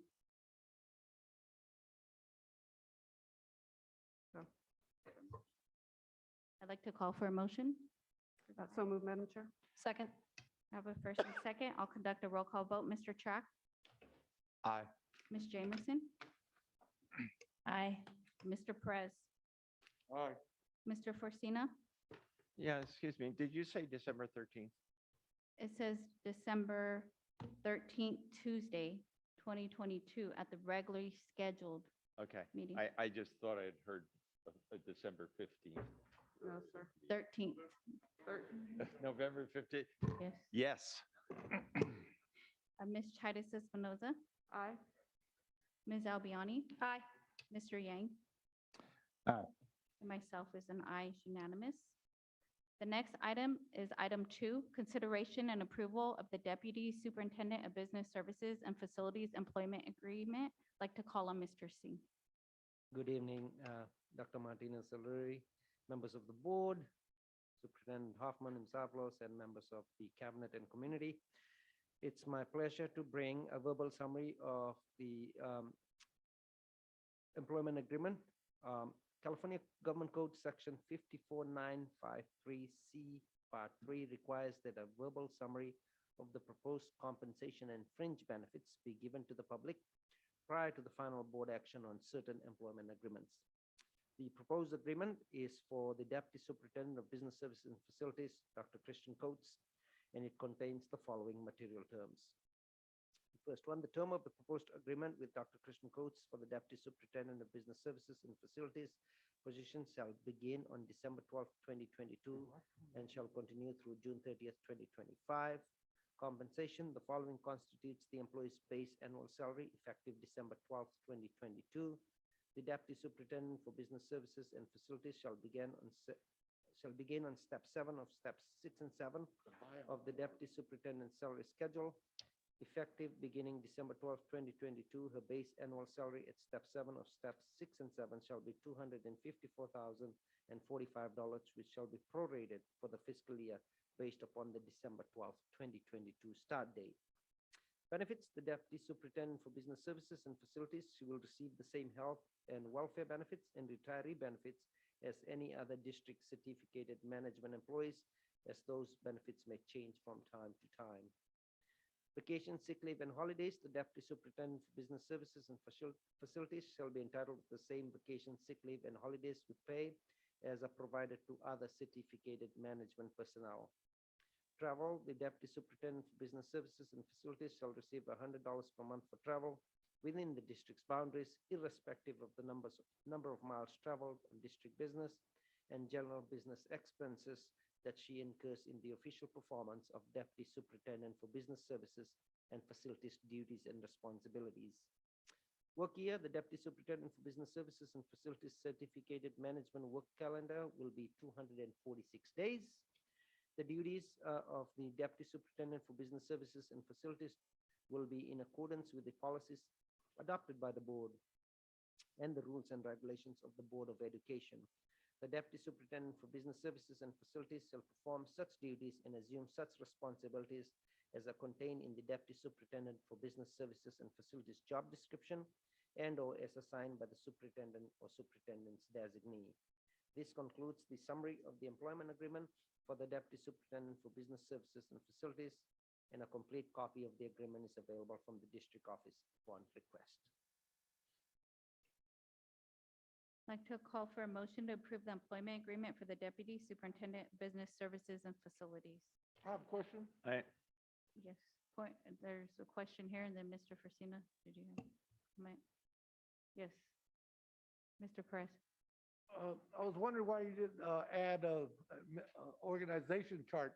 I'd like to call for a motion. So moved, Madam Chair. Second. I have a first and second. I'll conduct a roll call vote. Mr. Track, Aye. Ms. Jamerson, Aye. Mr. Perez, Aye. Mr. Forcina. Yeah, excuse me, did you say December 13th? It says December 13th, Tuesday, 2022 at the regularly scheduled Okay, meeting. I just thought I had heard a December 15th. No, sir. 13th, November 15th? yes. Yes. Ms. Chida Espinoza, Aye. Ms. Albiani, Aye. Mr. Yang. Aye. And myself is an aye, it's unanimous. The next item is item 2, consideration and approval of the Deputy Superintendent of Business Services and Facilities Employment Agreement. I'd like to call on Mr. Singh. Good evening, Dr. Martinez Saluri, members of the board, Superintendent Hoffman and Zavlos, and members of the cabinet and community. It's my pleasure to bring a verbal summary of the employment agreement. California Government Code Section 54953C Part 3 requires that a verbal summary of the proposed compensation and fringe benefits be given to the public prior to the final board action on certain employment agreements. The proposed agreement is for the Deputy Superintendent of Business Services and Facilities, Dr. Christian Coates, and it contains the following material terms. The first one, the term of the proposed agreement with Dr. Christian Coates for the Deputy Superintendent of Business Services and Facilities position shall begin on December 12th, 2022, and shall continue through June 30th, 2025. Compensation, the following constitutes the employee's base annual salary effective December 12th, 2022. The Deputy Superintendent for Business Services and Facilities shall begin on step 7 of steps 6 and 7 of the Deputy Superintendent's salary schedule. Effective beginning December 12th, 2022, her base annual salary at step 7 of steps 6 and 7 shall be $254,045, which shall be prorated for the fiscal year based upon the December 12th, 2022 start date. Benefits, the Deputy Superintendent for Business Services and Facilities, she will receive the same health and welfare benefits and retiree benefits as any other district certificated management employees, as those benefits may change from time to time. Vacation, sick leave, and holidays, the Deputy Superintendent for Business Services and Facilities shall be entitled to the same vacation, sick leave, and holidays with pay as are provided to other certificated management personnel. Travel, the Deputy Superintendent for Business Services and Facilities shall receive $100 per month for travel within the district's boundaries, irrespective of the number of miles traveled on district business and general business expenses that she incurs in the official performance of Deputy Superintendent for Business Services and Facilities duties and responsibilities. Work year, the Deputy Superintendent for Business Services and Facilities certificated management work calendar will be 246 days. The duties of the Deputy Superintendent for Business Services and Facilities will be in accordance with the policies adopted by the board and the rules and regulations of the Board of Education. The Deputy Superintendent for Business Services and Facilities shall perform such duties and assume such responsibilities as are contained in the Deputy Superintendent for Business Services and Facilities job description and/or as assigned by the Superintendent or Superintendent's designee. This concludes the summary of the employment agreement for the Deputy Superintendent for Business Services and Facilities, and a complete copy of the agreement is available from the district office upon request. I'd like to call for a motion to approve the employment agreement for the Deputy Superintendent of Business Services and Facilities. I have a question. Yes, there's a question here, and then Mr. Fresina, did you have a comment? Yes. Mr. Perez. I was wondering why you didn't add a organization chart.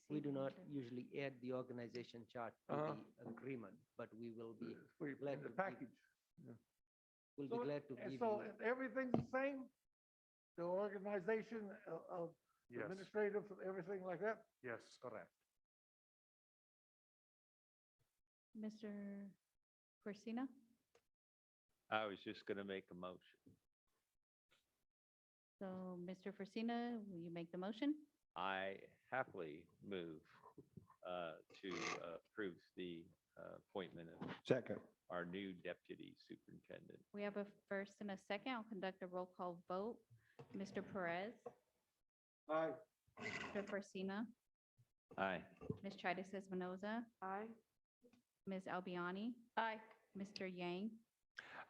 We do not usually add the organization chart to the agreement, but we will be glad to package. We'll be glad to give So you. everything's the same? The organization of Yes. administrative, everything like that? Yes. Correct. Mr. Fresina. I was just going to make a motion. So, Mr. Fresina, will you make the motion? I happily move to approve the appointment of Second. our new deputy superintendent. We have a first and a second. I'll conduct a roll call vote. Mr. Perez. Aye. Mr. Fresina. Aye. Ms. Tritis Espinoza. Aye. Ms. Albiani. Aye. Mr. Yang.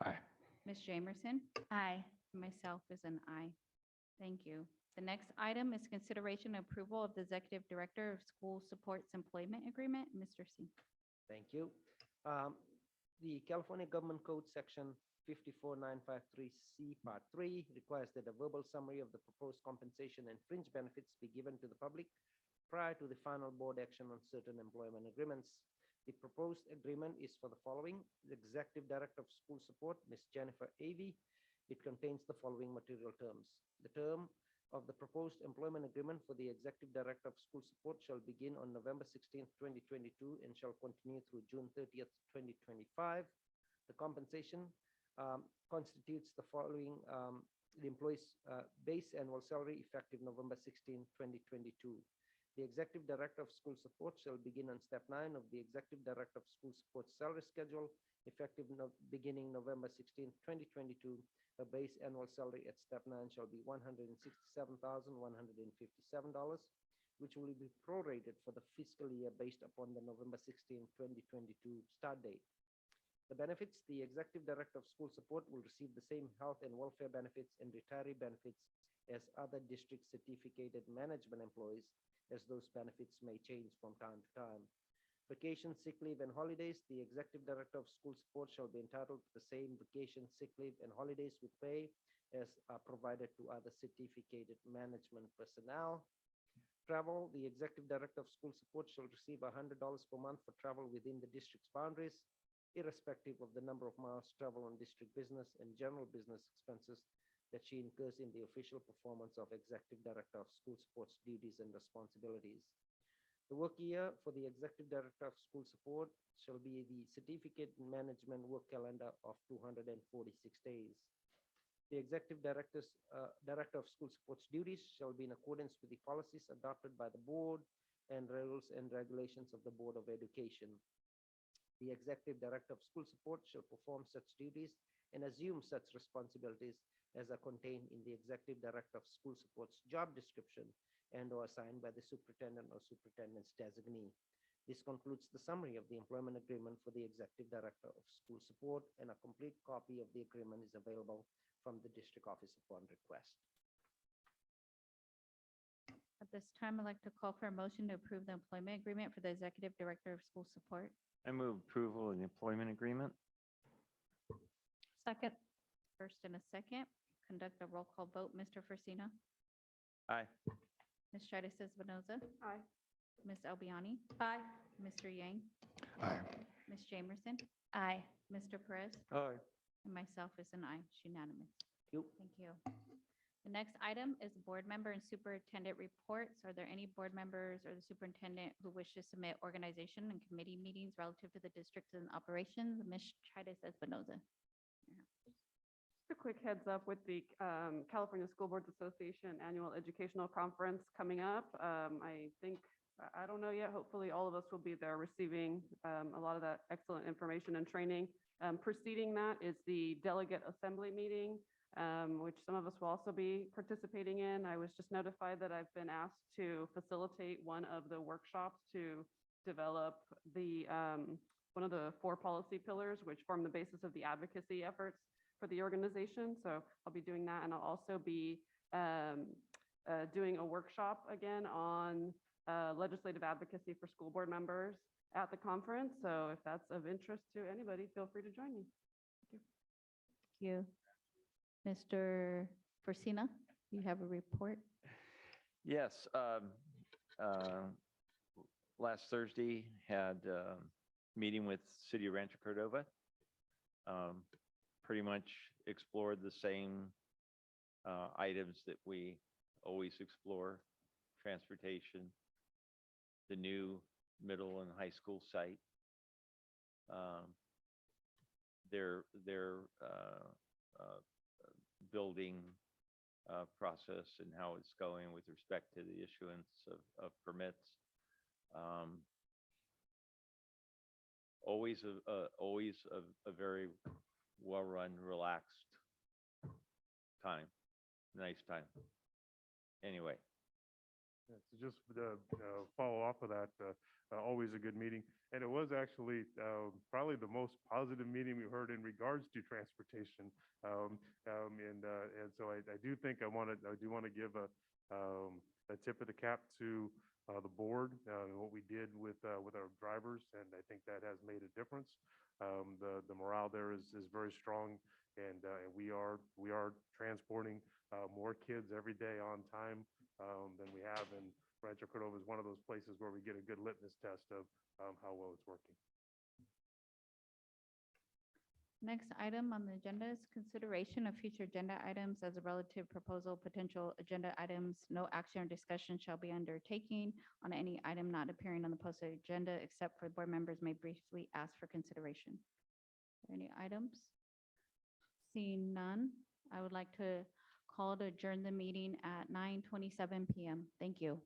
Aye. Ms. Jamerson. Aye. Myself is an aye. Thank you. The next item is consideration and approval of the Executive Director of School Supports Employment Agreement. Mr. Singh. Thank you. The California Government Code Section 54953C Part 3 requires that a verbal summary of the proposed compensation and fringe benefits be given to the public prior to the final board action on certain employment agreements. The proposed agreement is for the following: the Executive Director of School Support, Ms. Jennifer Avey. It contains the following material terms. The term of the proposed employment agreement for the Executive Director of School Support shall begin on November 16th, 2022 and shall continue through June 30th, 2025. The compensation constitutes the following: the employee's base annual salary effective November 16, 2022. The Executive Director of School Support shall begin on step 9 of the Executive Director of School Support salary schedule effective beginning November 16, 2022. The base annual salary at step 9 shall be $167,157, which will be prorated for the fiscal year based upon the November 16, 2022 start date. The benefits: the Executive Director of School Support will receive the same health and welfare benefits and retiree benefits as other district certificated management employees, as those benefits may change from time to time. Vacation, sick leave, and holidays: the Executive Director of School Support shall be entitled to the same vacation, sick leave, and holidays with pay as are provided to other certificated management personnel. Travel: the Executive Director of School Support shall receive $100 per month for travel within the district's boundaries, irrespective of the number of miles traveled on district business and general business expenses that she incurs in the official performance of Executive Director of School Support's duties and responsibilities. The work year for the Executive Director of School Support shall be the certificate management work calendar of 246 days. The Executive Director of School Support's duties shall be in accordance with the policies adopted by the board and rules and regulations of the Board of Education. The Executive Director of School Support shall perform such duties and assume such responsibilities as are contained in the Executive Director of School Support's job description and or assigned by the superintendent or superintendent's designee. This concludes the summary of the employment agreement for the Executive Director of School Support, and a complete copy of the agreement is available from the district office upon request. At this time, I'd like to call for a motion to approve the employment agreement for the Executive Director of School Support. I move approval of the employment agreement. Second. First and a second. Conduct a roll call vote. Mr. Forcina. Aye. Ms. Tritis Espinoza. Aye. Ms. Albiani. Aye. Mr. Yang. Aye. Ms. Jamerson. Aye. Mr. Perez. Aye. And myself is an aye. It's unanimous. Thank you. Thank you. The next item is board member and superintendent reports. Are there any board members or the superintendent who wish to submit organization and committee meetings relative to the districts and operations? Ms. Tritis Espinoza. Just a quick heads up with the California School Boards Association Annual Educational Conference coming up. I don't know yet, hopefully all of us will be there receiving a lot of that excellent information and training. Preceding that is the delegate assembly meeting, which some of us will also be participating in. I was just notified that I've been asked to facilitate one of the workshops to develop the one of the 4 policy pillars, which form the basis of the advocacy efforts for the organization. So I'll be doing that, and I'll also be doing a workshop again on legislative advocacy for school board members at the conference. So if that's of interest to anybody, feel free to join me. Thank you. Thank you. Mr. Forcina, you have a report? Yes. Last Thursday had a meeting with City of Rancho Cordova. Pretty much explored the same items that we always explore: transportation, the new middle and high school site, their building process and how it's going with respect to the issuance of permits. Always a very well-run, relaxed time, nice time. Anyway. So just follow off of that, always a good meeting. And it was actually probably the most positive meeting we heard in regards to transportation. And so I do think I do want to give a tip of the cap to the board, what we did with our drivers, and I think that has made a difference. The morale there is very strong, and we are transporting more kids every day on time than we have in Rancho Cordova is one of those places where we get a good litmus test of how well it's working. Next item on the agenda is consideration of future agenda items as a relative proposal, potential agenda items. No action or discussion shall be undertaken on any item not appearing on the posted agenda, except for board members may briefly ask for consideration. Are there any items? Seeing none, I would like to call to adjourn the meeting at 9:27 PM. Thank you.